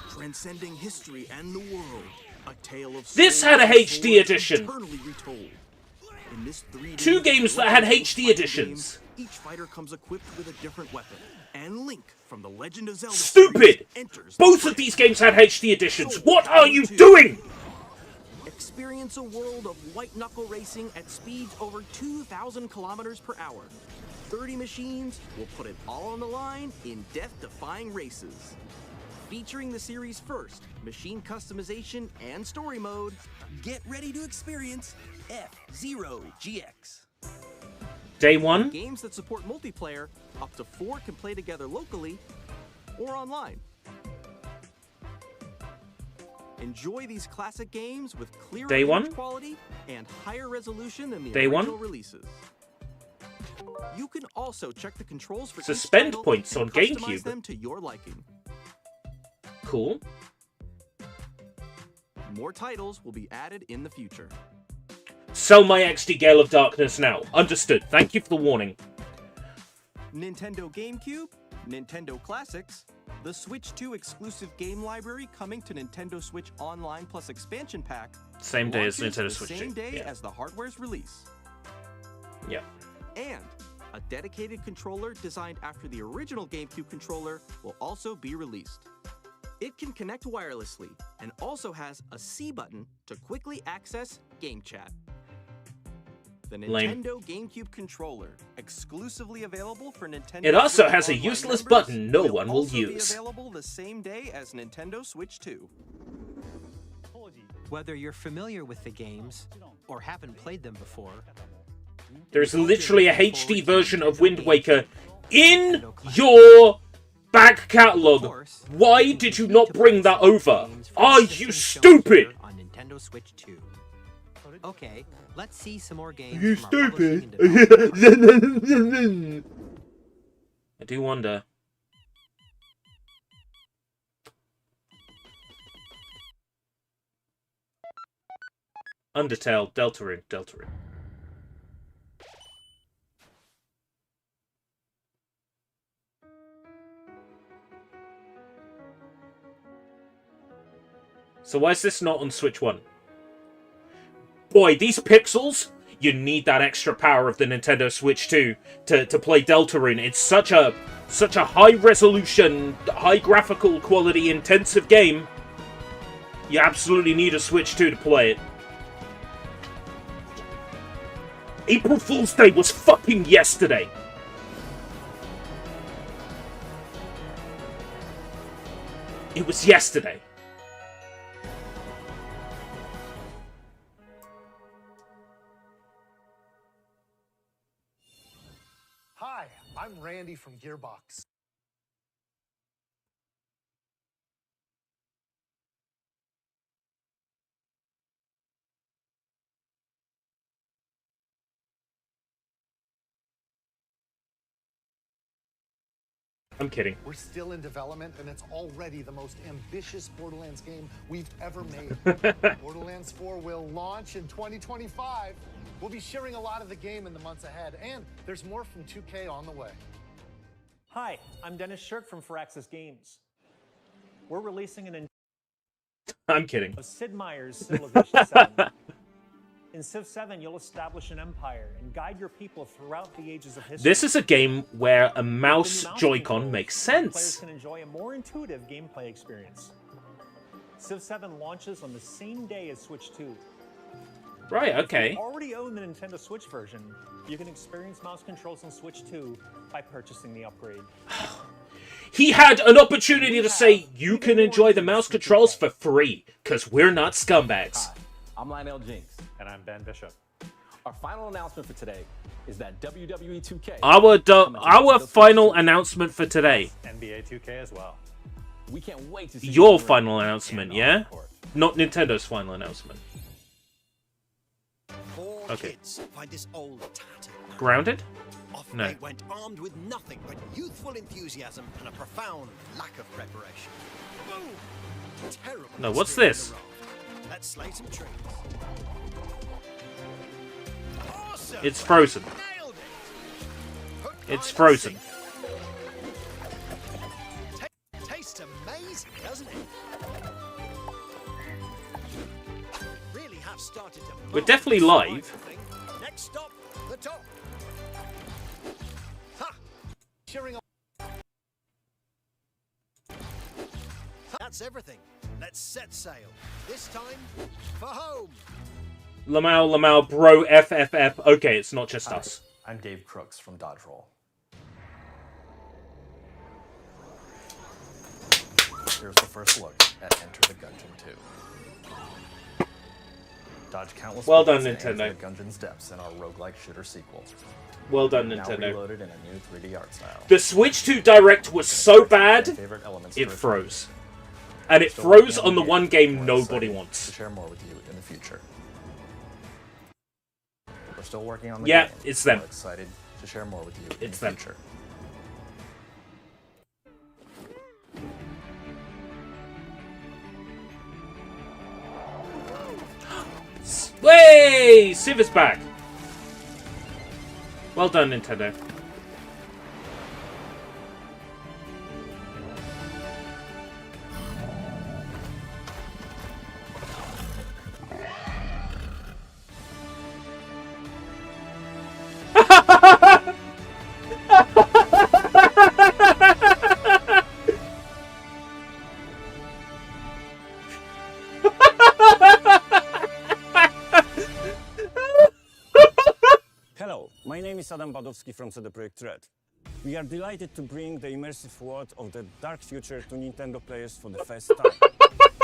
Q: Transcending history and the world. A tale of
A: This
Q: souls
A: had a
Q: and
A: HD
Q: swords
A: edition.
Q: eternally retold. In this 3D
A: Two games that had
Q: Legend of
A: HD
Q: Fighting
A: editions.
Q: game, each fighter comes equipped with a different weapon. And Link from the Legend of Zelda
A: Stupid!
Q: series enters
A: Both
Q: the
A: of these games had HD editions. What are you doing?
Q: Experience a world of white-knuckle racing at speeds over 2,000 kilometers per hour. 30 machines will put it all on the line in death-defying races. Featuring the series' first machine customization and story mode, get ready to experience F-Zero GX.
A: Day one?
Q: Games that support multiplayer, up to 4 can play together locally or online. Enjoy these classic games with clearer
A: Day one?
Q: image quality and higher resolution than the
A: Day one?
Q: original releases. You can also check the controls for each
A: Suspend
Q: title
A: points
Q: and
A: on
Q: customize
A: GameCube.
Q: them to your liking.
A: Cool.
Q: More titles will be added in the future.
A: Sell my XD Gale of Darkness now. Understood. Thank you for the warning.
Q: Nintendo GameCube, Nintendo Classics, the Switch 2 exclusive game library coming to Nintendo Switch Online Plus Expansion Pack.
A: Same day as
Q: launches
A: Nintendo
Q: the
A: Switch 2.
Q: Same day
A: Yeah.
Q: as the hardware's release.
A: Yeah.
Q: And a dedicated controller designed after the original GameCube controller will also be released. It can connect wirelessly and also has a C button to quickly access Game Chat. The
A: Lame.
Q: Nintendo GameCube controller, exclusively available for Nintendo.
A: It also
Q: Switch
A: has a
Q: Online
A: useless
Q: members,
A: button no one will
Q: also be
A: use.
Q: available the same day as Nintendo Switch 2.
P: Whether you're familiar with the games or haven't played them before,
A: There's literally a HD version of Wind Waker in your back catalogue. Why did you not bring that over? Are you stupid?
P: on Nintendo Switch 2. Okay, let's see some more games.
A: You
P: from our publishing
A: stupid.
P: and development
A: I do wonder. Undertale, Deltarune, Deltarune. So why is this not on Switch 1? Boy, these pixels! You need that extra power of the Nintendo Switch 2 to play Deltarune. It's such a high resolution, high graphical quality intensive game. You absolutely need a Switch 2 to play it. April Fool's Day was fucking yesterday. It was yesterday.
M: Hi, I'm Randy from Gearbox.
A: I'm kidding.
M: We're still in development, and it's already the most ambitious Borderlands game we've ever made. Borderlands 4 will launch in 2025. We'll be sharing a lot of the game in the months ahead, and there's more from 2K on the way.
S: Hi, I'm Dennis Shirk from Firaxis Games. We're releasing an
A: I'm kidding.
S: of Sid Meier's Civilization 7. In Civ 7, you'll establish an empire and guide your people throughout the ages of history.
A: This is a game where a mouse
S: With the
A: Joy-Con
S: controls,
A: makes
S: Players
A: sense.
S: can enjoy a more intuitive gameplay experience. Civ 7 launches on the same day as Switch 2.
A: Right,
S: If
A: okay.
S: you already own the Nintendo Switch version, you can experience mouse controls on Switch 2 by purchasing the upgrade.
A: He had an opportunity to say, you can enjoy the mouse controls for free, because we're not scumbags.
T: I'm Lionel Jinx.
S: And I'm Ben Bishop.
T: Our final announcement for today is that WWE 2K...
A: Our final announcement for today.
S: NBA 2K as well.
T: We can't wait to see
A: Your final announcement, yeah? Not Nintendo's final announcement.
U: Four
A: Okay.
U: kids find this old tattered man.
A: Grounded?
U: Off
A: No.
U: they went armed with nothing but youthful enthusiasm and a profound lack of preparation. Boom! Terrible.
A: No, what's
U: experience
A: this?
U: in the raft. Let's slay some trees. Awesome!
A: It's frozen.
U: Nailed it!
A: It's frozen.
U: Tastes amazing, doesn't it? Really have started to
A: We're definitely live.
U: Next stop, the top. Ha! Cheering on. That's everything. Let's set sail. This time for home.
A: Lamau, bro, FFF. Okay, it's not just us.
V: I'm Dave Crooks from Dodge Roll. Here's the first look at Enter the Gungeon 2. Dodge countless
A: Well done,
V: bullets and
A: Nintendo.
V: aim for the Gungeon's depths in our roguelike shooter sequel.
A: Well done,
V: Now
A: Nintendo.
V: reloaded in a new 3D art style.
A: The Switch 2 Direct was so bad,
V: Favorite elements
A: it
V: to
A: froze. And it
V: Still
A: froze
V: working
A: on the
V: game.
A: one game
V: We're
A: nobody
V: excited
A: wants.
V: to share more with you in the future. We're still working on the
A: Yeah,
V: game.
A: it's them.
V: We're excited to share more with you in
A: It's
V: the
A: them.
V: future.
A: Way! Civ is back. Well done, Nintendo.
Z: Hello, my name is Adam Badowski from CD Projekt Red. We are delighted to bring the immersive world of the dark future to Nintendo players for the first time.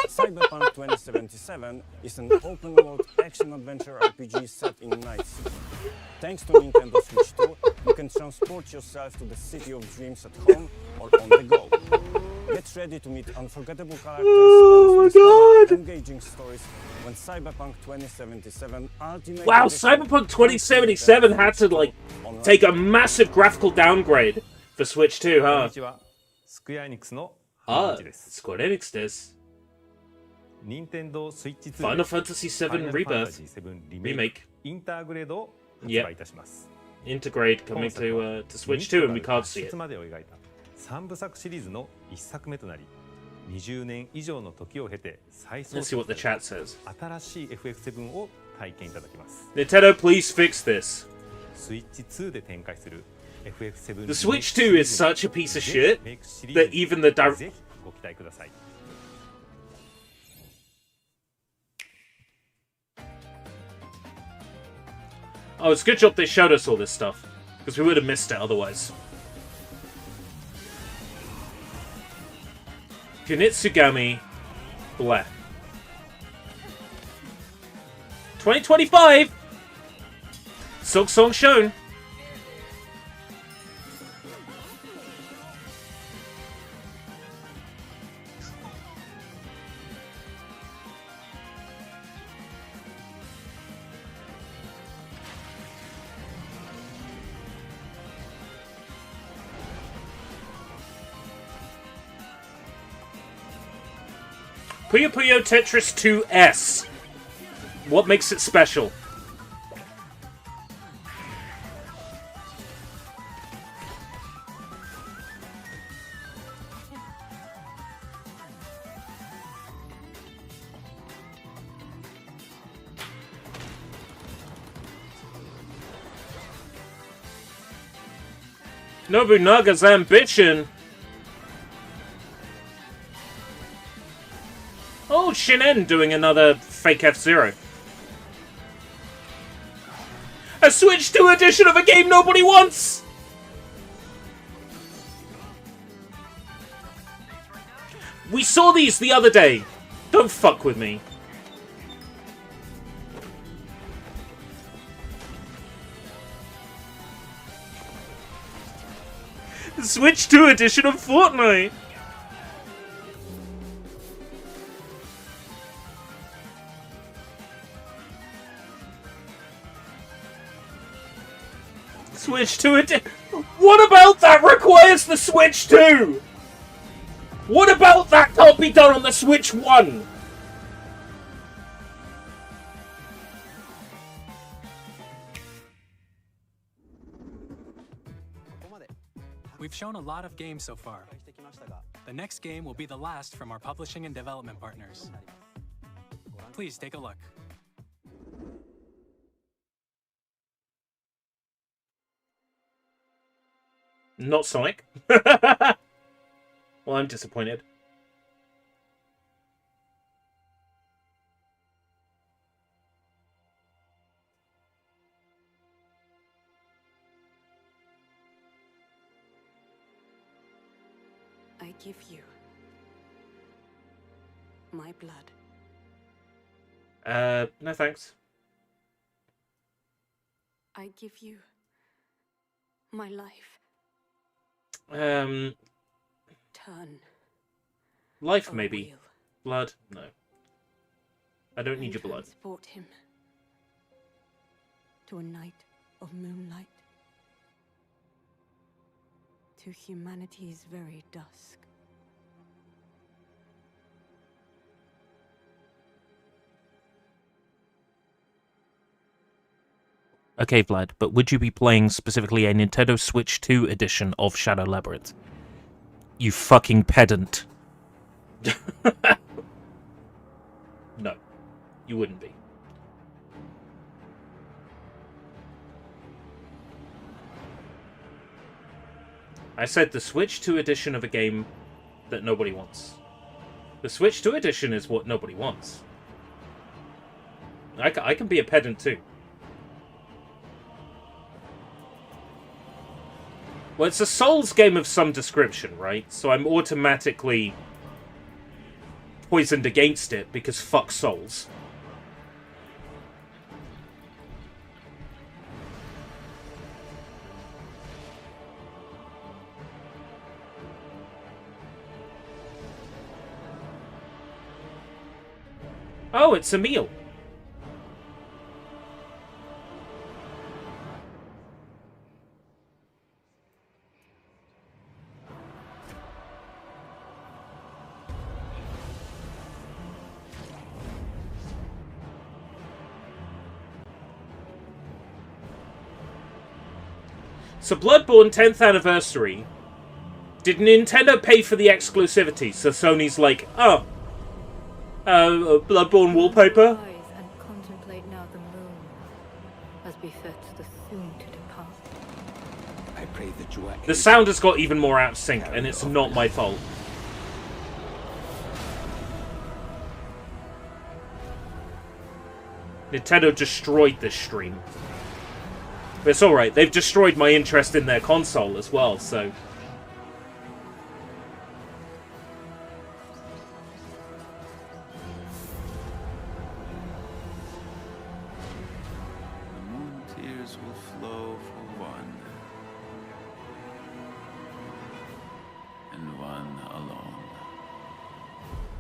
Z: Cyberpunk 2077 is an open-world action-adventure RPG set in Night City. Thanks to Nintendo Switch 2, you can transport yourself to the city of dreams at home or on the go. Get ready to meet unforgettable characters and discover engaging stories when Cyberpunk 2077 Ultimate
A: Wow,
Z: Edition
A: Cyberpunk 2077 had to, like, take a massive graphical downgrade for Switch 2, huh?
C: スクエアエニックスの
A: Ah,
C: です
A: Square Enix です。
C: 任天堂スイッチ2
A: Final Fantasy VII Rebirth remake.
C: インターグレードを発
A: Yep.
C: 売いたします
A: Integrate coming to Switch 2 and we can't see it.
C: までを描いた3部作シリーズの1作目となり20年以上の時を経て再創
A: Let's see what the chat says.
C: 新しい FF7 を体験いただきます
A: Nintendo, please fix this.
C: スイッチ2で展開する FF7
A: The Switch 2 is such a piece of shit that even the direct.
C: ぜひご期待ください
A: Oh, it's a good job they showed us all this stuff, because we would have missed it otherwise. Kunitsugami Bleh. 2025! Silk Song shown. Puyo Puyo Tetris 2S. What makes it special? Nobunaga's ambition. Oh, Shinen doing another fake F-Zero. A Switch 2 edition of a game nobody wants! We saw these the other day. Don't fuck with me. The Switch 2 edition of Fortnite! Switch 2 edition. What about that requires the Switch 2? What about that can't be done on the Switch 1?
G: We've shown a lot of games so far. The next game will be the last from our publishing and development partners. Please take a look.
A: Not Sonic. Well, I'm disappointed.
J: I give you my blood.
A: No thanks.
J: I give you my life. Turn.
A: Life, maybe. Blood? No. I don't need your blood.
J: Transport him to a night of moonlight, to humanity's very dusk.
A: Okay, Vlad, but would you be playing specifically a Nintendo Switch 2 edition of Shadow Labyrinth? You fucking pedant. No, you wouldn't be. I said the Switch 2 edition of a game that nobody wants. The Switch 2 edition is what nobody wants. I can be a pedant too. Well, it's a Souls game of some description, right? So I'm automatically poisoned against it because fuck Souls. Oh, it's a meal. So Bloodborne 10th anniversary. Did Nintendo pay for the exclusivity? So Sony's like, oh, Bloodborne wallpaper?
J: Rise and contemplate now the moon, as befits the soon to depart.
B: I pray that you are
A: The sound has got even more out of sync, and it's not my fault. Nintendo destroyed this stream. But it's alright, they've destroyed my interest in their console as well, so...
E: The moon tears will flow for one, and one alone.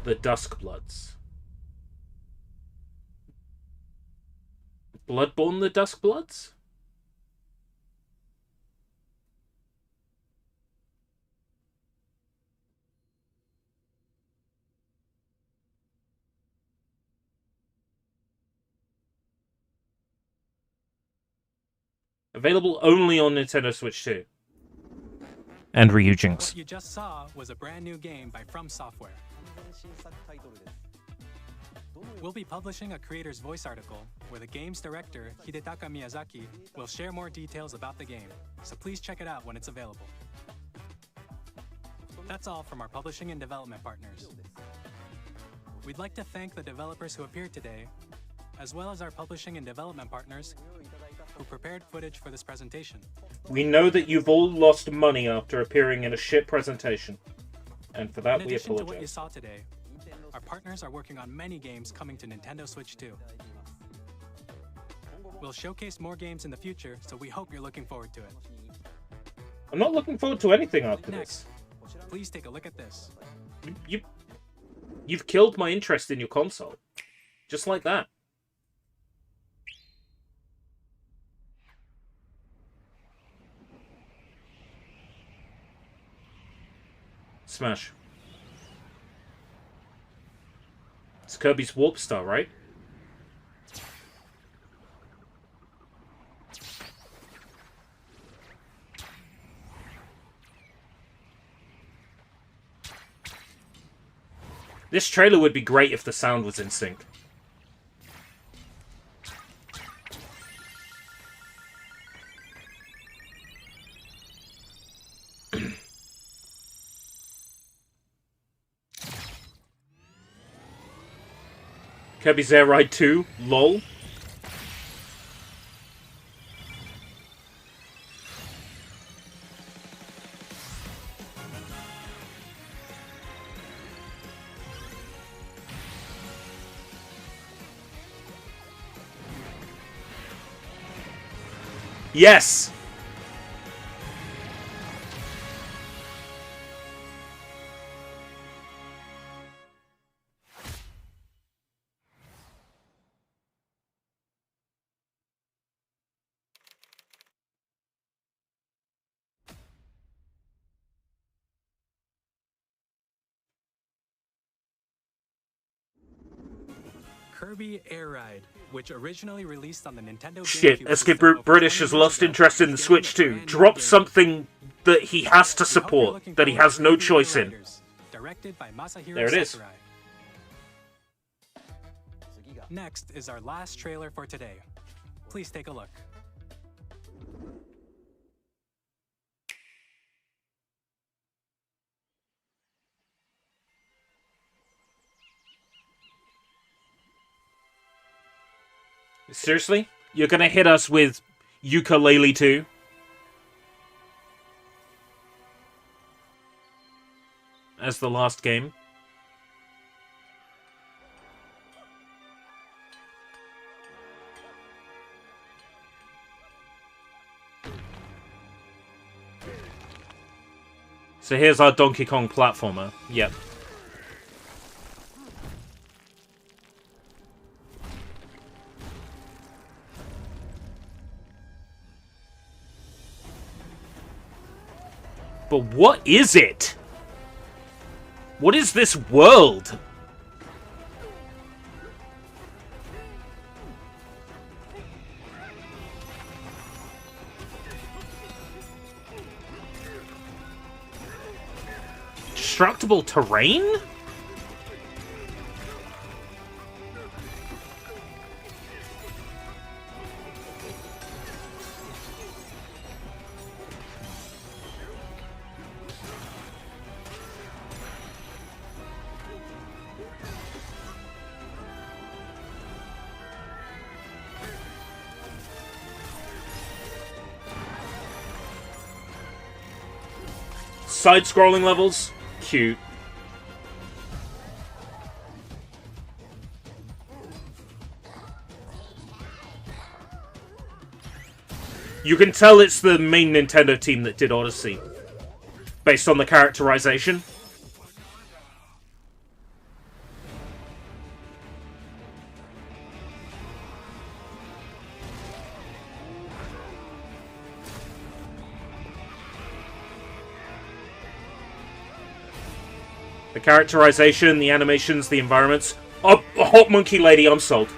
A: The Duskbloods. Bloodborne the Duskbloods? Available only on Nintendo Switch 2. And Ryujinx.
G: What you just saw was a brand new game by From Software. We'll be publishing a creator's voice article where the game's director, Hidetaka Miyazaki, will share more details about the game, so please check it out when it's available. That's all from our publishing and development partners. We'd like to thank the developers who appeared today, as well as our publishing and development partners who prepared footage for this presentation.
A: We know that you've all lost money after appearing in a shit presentation, and for that
G: In
A: we
G: addition to what you
A: apologize.
G: saw today, our partners are working on many games coming to Nintendo Switch 2. We'll showcase more games in the future, so we hope you're looking forward to it.
A: I'm not looking forward to anything after
G: Next, please take a look at this.
A: this. You've killed my interest in your console. Just like that. Smash. It's Kirby's Warp Star, right? This trailer would be great if the sound was in sync. Kirby's Air Ride 2, lol. Yes!
G: Kirby Air Ride, which originally released on the Nintendo
A: Shit,
G: GameCube
A: Escape
G: system over
A: British
G: 20
A: has
G: years
A: lost
G: ago,
A: interest in the
G: is
A: Switch
G: getting a
A: 2.
G: brand new
A: Drop
G: game.
A: something that he has to support, that he has no choice in.
G: Directed by Masahiro
A: There it is.
G: Sakurai. Next is our last trailer for today. Please take a look.
A: Seriously? You're gonna hit us with Ukulele 2? As the last game? So here's our Donkey Kong platformer. Yep. But what is it? What is this world? Destructible terrain? Side-scrolling levels? Cute. You can tell it's the main Nintendo team that did Odyssey, based on the characterization. The characterization, the animations, the environments. Oh, a hot monkey lady, I'm sold.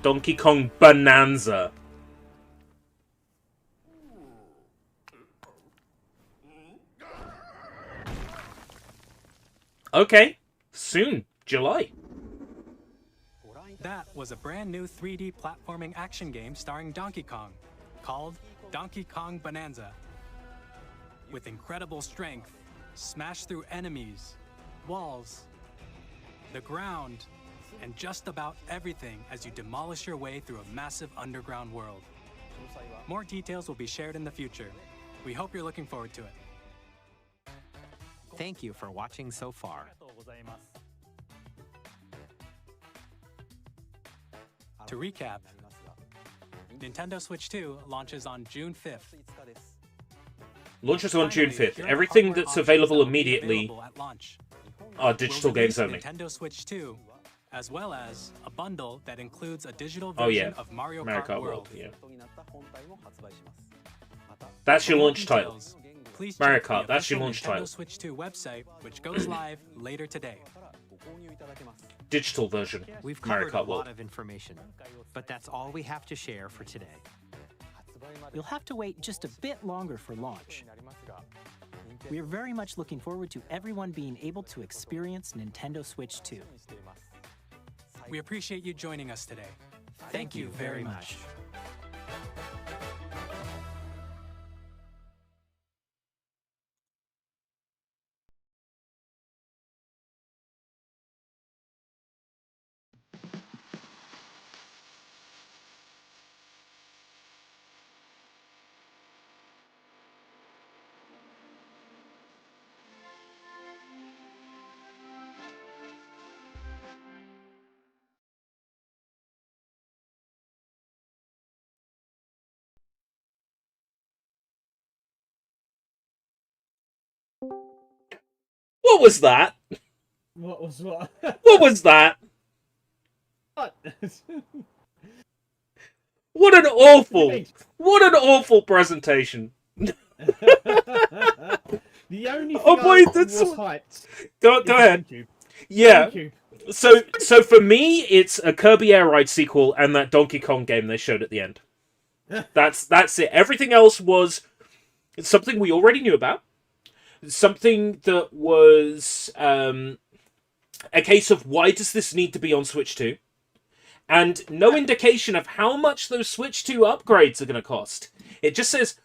A: Donkey Kong Bonanza. Okay, soon, July.
G: That was a brand new 3D platforming action game starring Donkey Kong, called Donkey Kong Bonanza. With incredible strength, smash through enemies, walls, the ground, and just about everything as you demolish your way through a massive underground world. More details will be shared in the future. We hope you're looking forward to it.
P: Thank you for watching so far.
G: To recap, Nintendo Switch 2 launches on June 5th.
A: Launches on June 5th. Everything that's available immediately are digital games only.
G: Nintendo Switch 2, as well as a bundle that includes a digital version of Mario Kart World.
A: Yeah. That's your launch title. Mario Kart, that's your launch title.
G: Nintendo Switch 2 website, which goes live later today.
A: Digital version.
P: We've
A: Mario
P: covered a
A: Kart World.
P: lot of information, but that's all we have to share for today.
R: You'll have to wait just a bit longer for launch. We are very much looking forward to everyone being able to experience Nintendo Switch 2.
G: We appreciate you joining us today.
R: Thank you very much.
A: What was that?
D: What was what?
A: What was that?
D: What?
A: What an awful presentation.
D: The only thing
A: that's
D: was hyped.
A: Go ahead. Yeah. So for me, it's a Kirby Air Ride sequel and that Donkey Kong game they showed at the end. That's it. Everything else was something we already knew about. Something that was a case of why does this need to be on Switch 2? And no indication of how much those Switch 2 upgrades are going to cost. It just says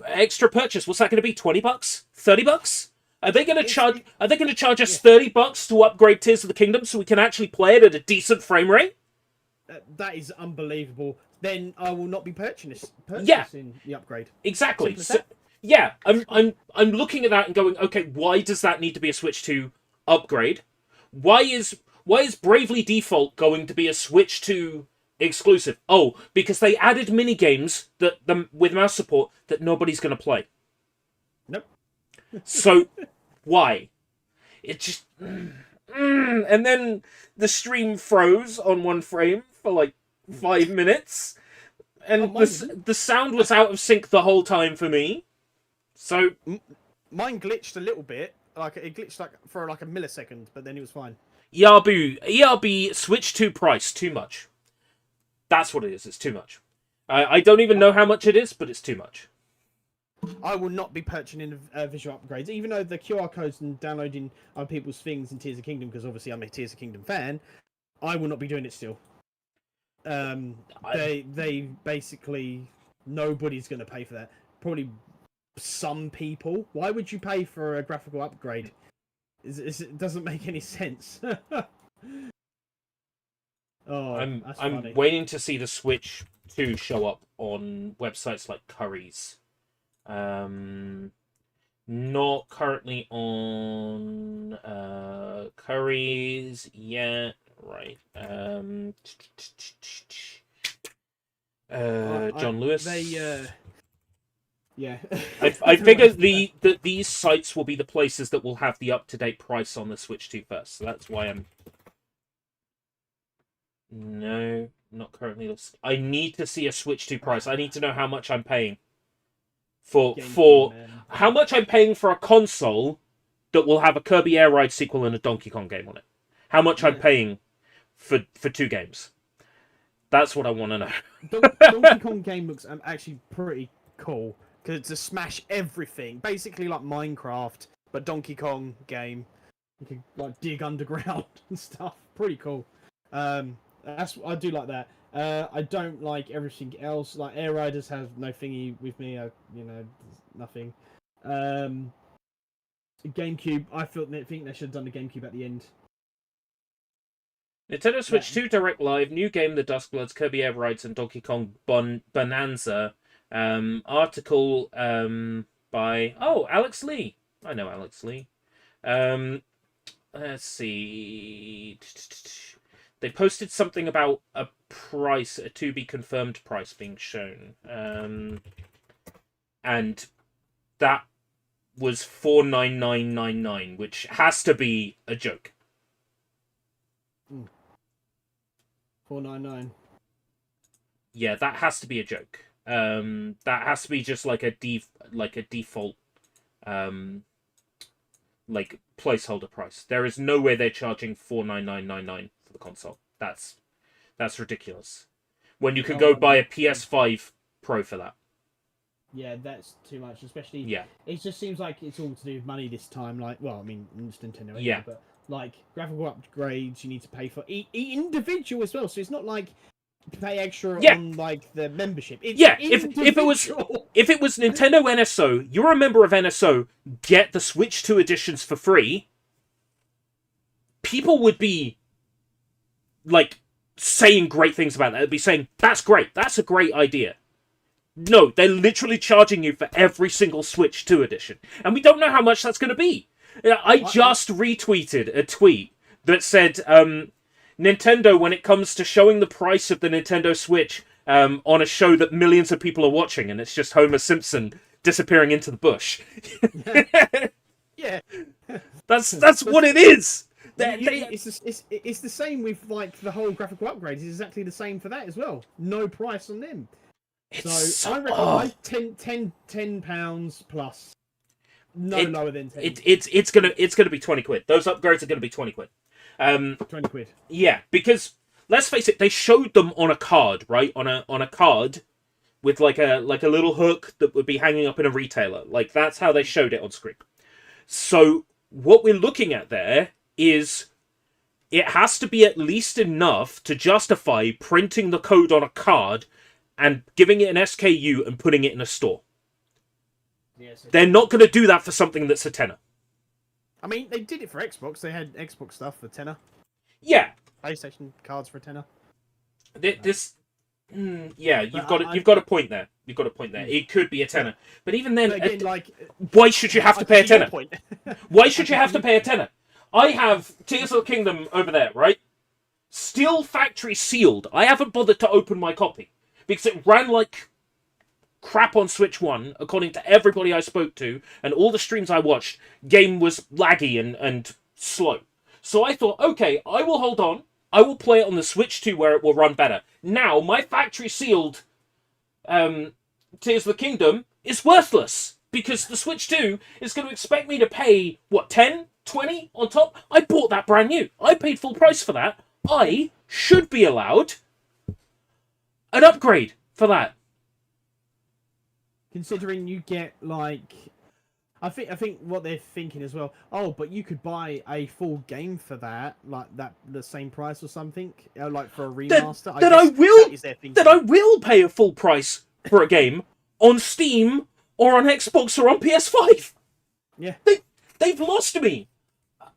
A: extra purchase. What's that going to be? $20? $30? Are they going to charge? Are they going to charge us $30 to upgrade Tears of the Kingdom so we can actually play it at a decent frame rate?
D: That is unbelievable. Then I will not be purchasing the upgrade.
A: Exactly. So, yeah, I'm looking at that and going, okay, why does that need to be a Switch 2 upgrade? Why is Bravely Default going to be a Switch 2 exclusive? Oh, because they added mini games with mouse support that nobody's going to play.
D: Nope.
A: So why? It just and then the stream froze on one frame for like 5 minutes. and the sound was out of sync the whole time for me. So
D: mine glitched a little bit. Like it glitched like for like a millisecond, but then it was fine.
A: ERB Switch 2 price too much. That's what it is. It's too much. I don't even know how much it is, but it's too much.
D: I will not be purchasing visual upgrades, even though the QR codes and downloading other people's things in Tears of Kingdom, because obviously I'm a Tears of Kingdom fan. I will not be doing it still. They basically nobody's going to pay for that. Probably some people. Why would you pay for a graphical upgrade? It doesn't make any sense.
A: I'm
D: funny.
A: waiting to see the Switch 2 show up on websites like Curry's. Not currently on Curry's yet. Right. John Lewis.
D: Yeah.
A: I figure that these sites will be the places that will have the up-to-date price on the Switch 2 first. So that's why I'm... No, not currently. I need to see a Switch 2 price. I need to know how much I'm paying for how much I'm paying for a console that will have a Kirby Air Ride sequel and a Donkey Kong game on it. How much I'm paying for 2 games. That's what I want to know.
D: Donkey Kong game looks actually pretty cool because it's a smash everything, basically like Minecraft, but Donkey Kong game. You can like dig underground and stuff. Pretty cool. I do like that. I don't like everything else. Like Air Riders have no thingy with me. Nothing. GameCube. I think they should have done the GameCube at the end.
A: Nintendo Switch 2 Direct Live, new game The Duskbloods, Kirby Air Rides, and Donkey Kong Bonanza. Article by Alex Lee. I know Alex Lee. Let's see. They posted something about a price, a to be confirmed price being shown. And that was $499.99, which has to be a joke.
D: $499.
A: Yeah, that has to be a joke. That has to be just like a default like placeholder price. There is no way they're charging $499.99 for the console. That's ridiculous. When you can go buy a PS5 Pro for that.
D: Yeah, that's too much. Especially,
A: yeah,
D: it just seems like it's all to do with money this time. Like, well, I mean, it's Nintendo anyway,
A: yeah,
D: but like graphical upgrades, you need to pay for individual as well. So it's not like pay extra on like the membership. It's
A: if it was Nintendo NSO, you're a member of NSO, get the Switch 2 editions for free. People would be like saying great things about that. They'd be saying, "That's great. That's a great idea." No, they're literally charging you for every single Switch 2 edition. And we don't know how much that's going to be. I just retweeted a tweet that said, Nintendo, when it comes to showing the price of the Nintendo Switch on a show that millions of people are watching, and it's just Homer Simpson disappearing into the bush.
D: Yeah.
A: That's what it is.
D: It's the same with like the whole graphical upgrades. It's exactly the same for that as well. No price on them. So I reckon £10 plus. Lower than 10.
A: It's gonna be 20 quid. Those upgrades are gonna be 20 quid.
D: 20 quid.
A: Yeah, because let's face it, they showed them on a card, right? On a card with like a little hook that would be hanging up in a retailer. Like that's how they showed it on screen. So what we're looking at there is it has to be at least enough to justify printing the code on a card and giving it an SKU and putting it in a store.
D: Yes,
A: they're not going to do that for something that's a tenner.
D: I mean, they did it for Xbox. They had Xbox stuff for tenner.
A: Yeah.
D: PlayStation cards for tenner.
A: You've got a point there. You've got a point there. It could be a tenner, but even then,
D: but again,
A: why should you have to pay a tenner? Why should you have to pay a tenner? I have Tears of the Kingdom over there, right? Still factory sealed. I haven't bothered to open my copy because it ran like crap on Switch 1, according to everybody I spoke to, and all the streams I watched, game was laggy and slow. So I thought, okay, I will hold on. I will play it on the Switch 2 where it will run better. Now, my factory sealed Tears of the Kingdom is worthless because the Switch 2 is going to expect me to pay, what, 10, 20 on top? I bought that brand new. I paid full price for that. I should be allowed an upgrade for that.
D: Considering you get, like... I think what they're thinking as well. Oh, but you could buy a full game for that, like the same price or something, like for a remaster.
A: That I will pay a full price for a game on Steam or on Xbox or on PS5.
D: Yeah,
A: they've lost me.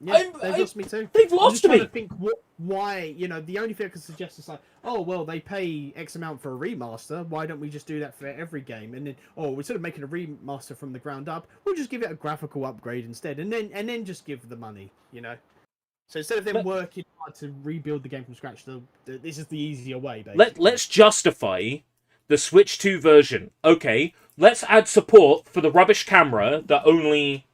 D: Yeah, they've lost me too.
A: They've lost me.
D: To think why, the only thing I can suggest is like, oh, well, they pay X amount for a remaster. Why don't we just do that for every game? And then, instead of making a remaster from the ground up, we'll just give it a graphical upgrade instead, and then just give the money, So instead of them working hard to rebuild the game from scratch, this is the easier way, basically.
A: Let's justify the Switch 2 version. Okay, let's add support for the rubbish camera that only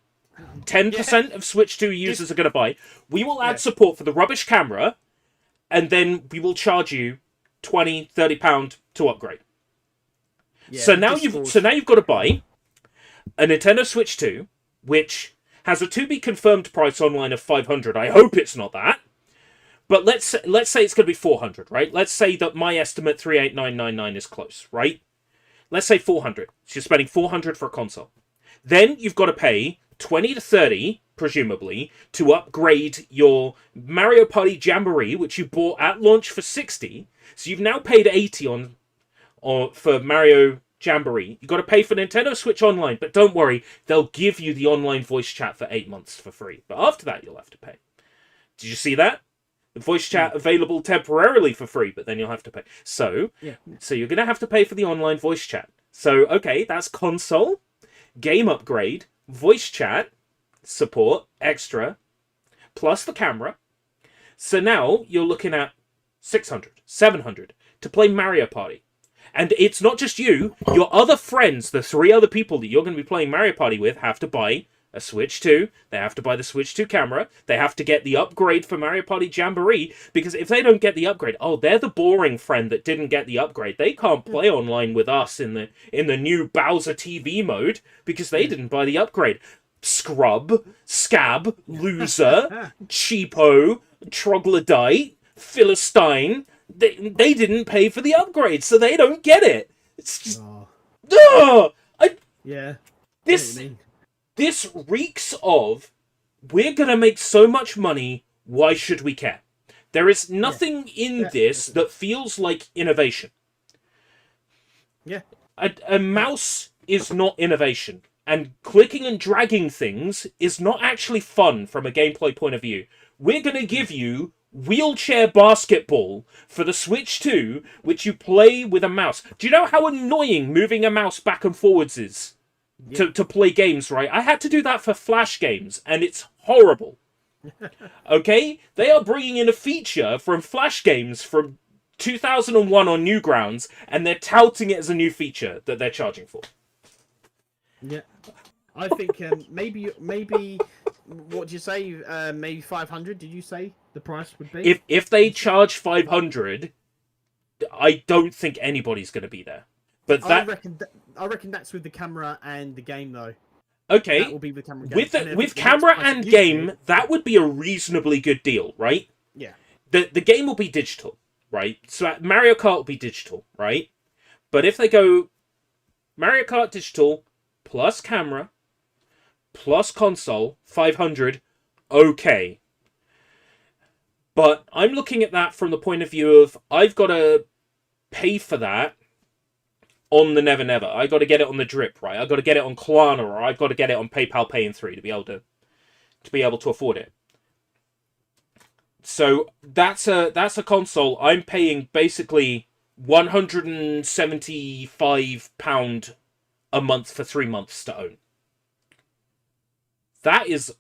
A: 10% of Switch 2 users are going to buy. We will add support for the rubbish camera, and then we will charge you £20-30 to upgrade.
D: Yeah,
A: so now you've got to buy a Nintendo Switch 2, which has a to be confirmed price online of £500. I hope it's not that. But let's say it's going to be £400, right? Let's say that my estimate 38999 is close, right? Let's say £400. So you're spending £400 for a console. Then you've got to pay 20 to 30, presumably, to upgrade your Mario Party Jamboree, which you bought at launch for 60. So you've now paid 80 for Mario Jamboree. You've got to pay for Nintendo Switch Online, but don't worry, they'll give you the online voice chat for 8 months for free. But after that, you'll have to pay. Did you see that? The voice chat available temporarily for free, but then you'll have to pay. So you're going to have to pay for the online voice chat. So, okay, that's console, game upgrade, voice chat, support, extra, plus the camera. So now you're looking at 600, 700 to play Mario Party. And it's not just you, your other friends, the 3 other people that you're going to be playing Mario Party with, have to buy a Switch 2, they have to buy the Switch 2 camera, they have to get the upgrade for Mario Party Jamboree, because if they don't get the upgrade, they're the boring friend that didn't get the upgrade. They can't play online with us in the new Bowser TV mode, because they didn't buy the upgrade. Scrub, scab, loser, cheapo, troglodyte, philistine, they didn't pay for the upgrade, so they don't get it. It's just... This reeks of, we're going to make so much money, why should we care? There is nothing in this that feels like innovation.
D: Yeah.
A: A mouse is not innovation. And clicking and dragging things is not actually fun from a gameplay point of view. We're going to give you wheelchair basketball for the Switch 2, which you play with a mouse. Do you know how annoying moving a mouse back and forwards is? To play games, right? I had to do that for Flash games, and it's horrible. Okay? They are bringing in a feature from Flash games from 2001 on Newgrounds, and they're touting it as a new feature that they're charging for.
D: Yeah. I think maybe what do you say? Maybe 500, did you say the price would be?
A: If they charge 500, I don't think anybody's going to be there. But
D: I reckon that's with the camera and the game, though.
A: Okay,
D: that will be the camera and game.
A: With camera and game, that would be a reasonably good deal, right?
D: Yeah.
A: The game will be digital, right? So Mario Kart will be digital, right? But if they go Mario Kart digital plus camera plus console, 500, okay. But I'm looking at that from the point of view of I've got to pay for that on the Never Never. I got to get it on the Drip, right? I got to get it on Klarna, or I've got to get it on PayPal Pay in 3 to be able to afford it. So that's a console I'm paying basically £175 a month for 3 months to own. That is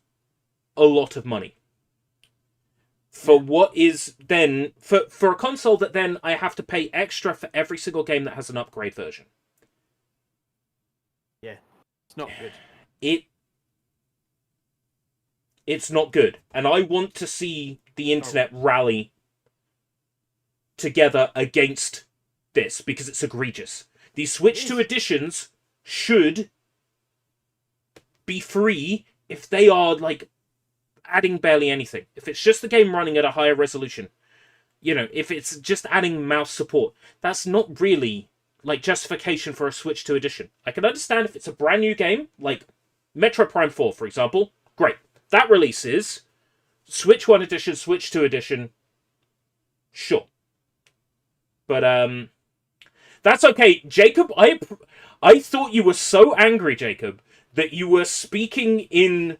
A: a lot of money. For what is then... For a console that then I have to pay extra for every single game that has an upgrade version.
D: Yeah. It's not good.
A: It's not good. And I want to see the internet rally together against this, because it's egregious. The Switch 2 editions should be free if they are, like, adding barely anything. If it's just the game running at a higher resolution, you know, if it's just adding mouse support, that's not really, like, justification for a Switch 2 edition. I can understand if it's a brand new game, like Metro Prime 4, for example. Great. That releases Switch 1 edition, Switch 2 edition. Sure. But, that's okay. Jacob, I thought you were so angry, Jacob, that you were speaking in,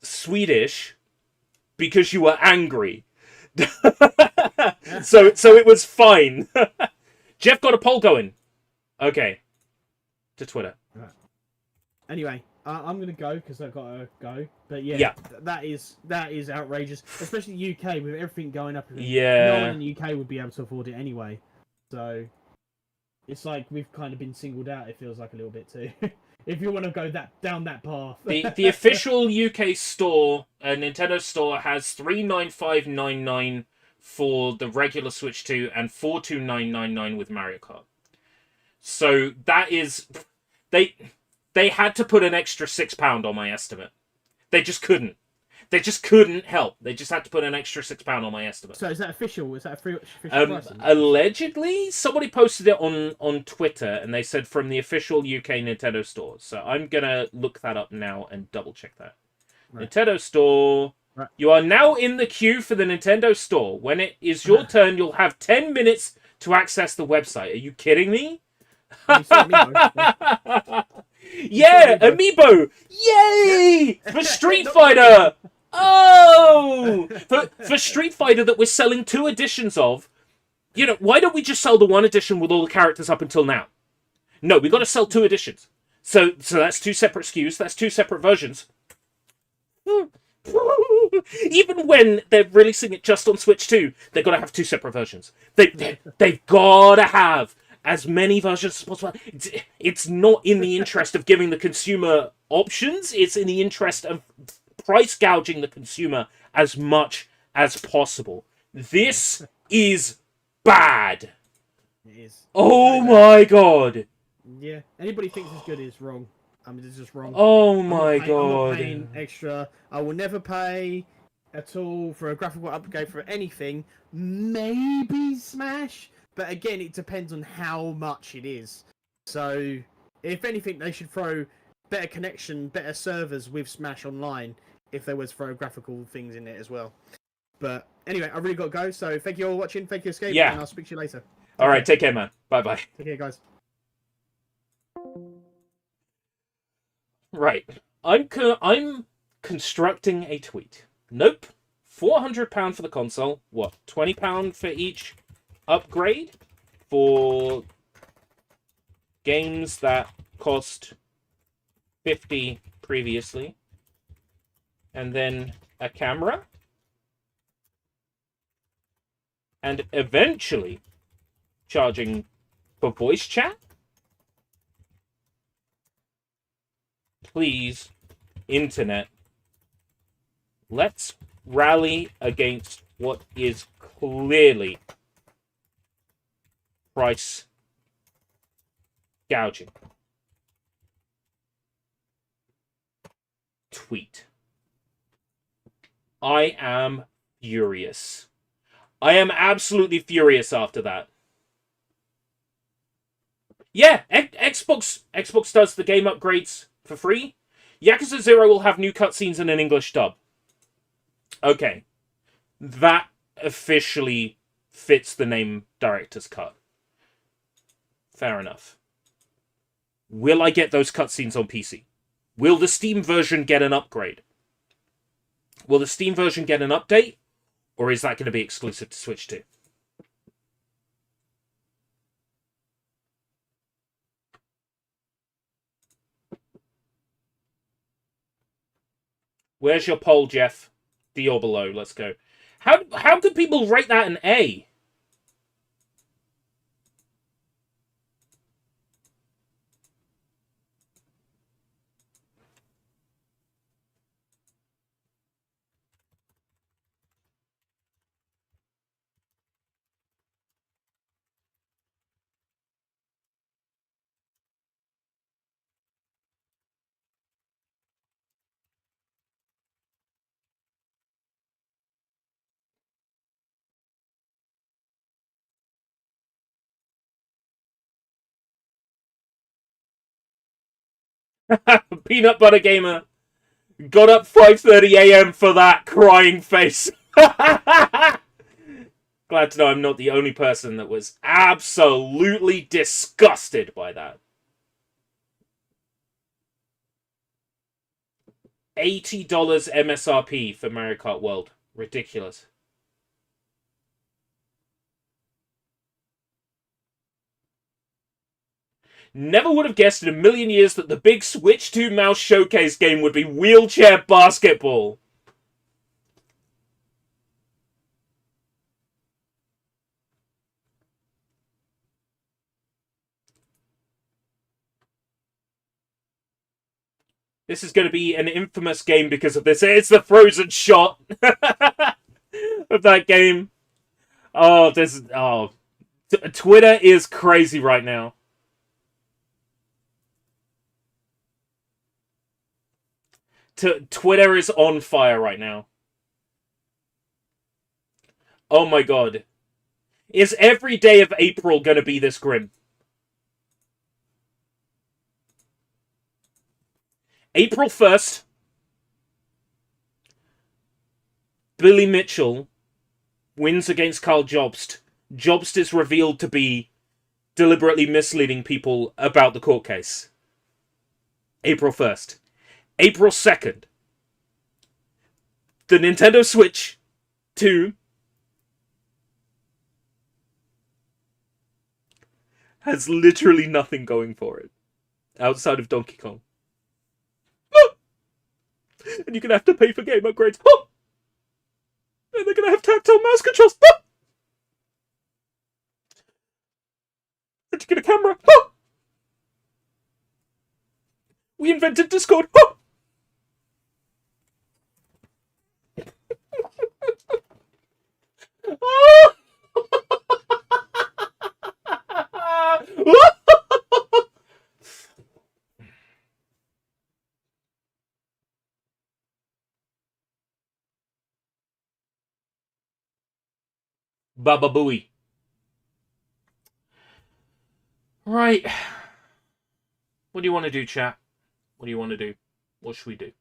A: Swedish because you were angry. so it was fine. Jeff got a poll going. Okay. To Twitter.
D: Right. Anyway, I'm gonna go because I've got to go. But yeah, that is outrageous, especially the UK with everything going up.
A: Yeah.
D: No one in the UK would be able to afford it anyway. So it's like we've kind of been singled out. It feels like a little bit too. If you want to go down that path.
A: The official UK store, Nintendo store, has $395.99 for the regular Switch 2 and $429.99 with Mario Kart. So that is, they had to put an extra £6 on my estimate. They just couldn't. They just couldn't help. They just had to put an extra £6 on my estimate.
D: So is that official? Is that official price?
A: Allegedly, somebody posted it on Twitter, and they said from the official UK Nintendo store. So I'm gonna look that up now and double check that. Right. Nintendo store. Right. You are now in the queue for the Nintendo store. When it is your turn, you'll have 10 minutes to access the website. Are you kidding me? Yeah, Amiibo! Yay! For Street Fighter! Oh! For Street Fighter that we're selling 2 editions of, you know, why don't we just sell the 1 edition with all the characters up until now? No, we got to sell 2 editions. So that's 2 separate SKUs, that's 2 separate versions. Even when they're releasing it just on Switch 2, they've got to have 2 separate versions. They've got to have as many versions as possible. It's not in the interest of giving the consumer options. It's in the interest of price gouging the consumer as much as possible. This is bad.
D: It is.
A: Oh my god.
D: Yeah. Anybody thinks it's good is wrong. I mean, it's just wrong.
A: Oh my god.
D: I'm not paying extra. I will never pay at all for a graphical upgrade for anything. Maybe Smash. But again, it depends on how much it is. So, if anything, they should throw better connection, better servers with Smash Online if there was throw graphical things in it as well. But anyway, I really got to go. So, thank you all for watching. Thank you, Escape.
A: Yeah.
D: And I'll speak to you later.
A: All right, take care, man. Bye-bye.
D: Take care, guys.
A: Right. I'm constructing a tweet. Nope. £400 for the console. What? £20 for each upgrade for games that cost $50 previously, and then a camera, and eventually charging for voice chat. Please, internet, let's rally against what is clearly price gouging. Tweet. I am furious. I am absolutely furious after that. Yeah, Xbox does the game upgrades for free. Yakuza 0 will have new cutscenes and an English dub. Okay. That officially fits the name Director's Cut. Fair enough. Will I get those cutscenes on PC? Will the Steam version get an upgrade? Will the Steam version get an update? Or is that going to be exclusive to Switch 2? Where's your poll, Jeff? D or below. Let's go. How could people rate that an A? Peanut Butter Gamer got up 5:30 a.m. for that crying face. Glad to know I'm not the only person that was absolutely disgusted by that. $80 MSRP for Mario Kart World. Ridiculous. Never would have guessed in a million years that the big Switch 2 mouse showcase game would be wheelchair basketball. This is going to be an infamous game because of this. It's the frozen shot of that game. Oh, Twitter is crazy right now. Twitter is on fire right now. Oh my god. Is every day of April going to be this grim? April 1st, Billy Mitchell wins against Carl Jobst. Jobst is revealed to be deliberately misleading people about the court case. April 1st. April 2nd, the Nintendo Switch 2 has literally nothing going for it outside of Donkey Kong. And you're going to have to pay for game upgrades. And they're going to have tactile mouse controls. And you get a camera. We invented Discord. Baba Booey. Right. What do you want to do, chat? What do you want to do? What should we do?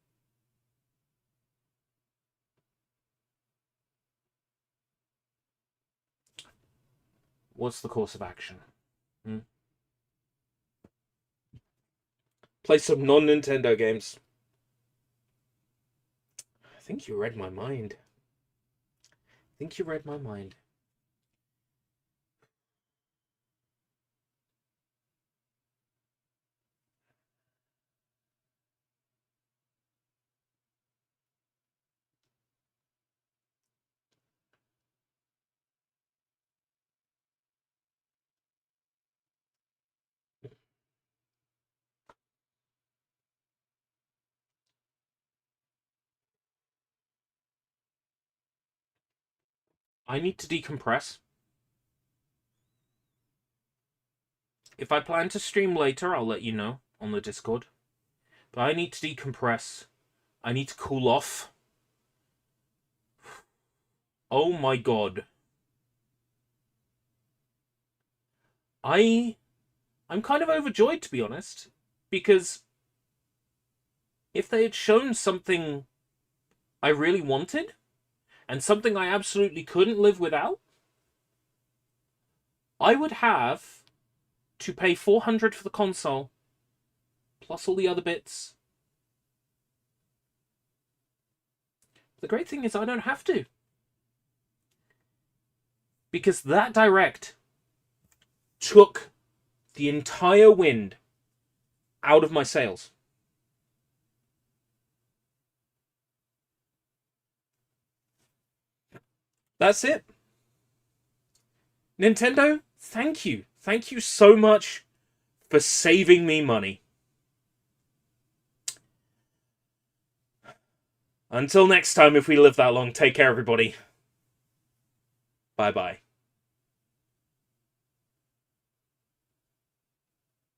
A: What's the course of action? Play some non-Nintendo games. I think you read my mind. I need to decompress. If I plan to stream later, I'll let you know on the Discord. But I need to decompress. I need to cool off. Oh my god. I'm kind of overjoyed, to be honest. Because if they had shown something I really wanted, and something I absolutely couldn't live without, I would have to pay $400 for the console, plus all the other bits. The great thing is I don't have to. Because that Direct took the entire wind out of my sails. That's it. Nintendo, thank you. Thank you so much for saving me money. Until next time, if we live that long, take care, everybody. Bye-bye.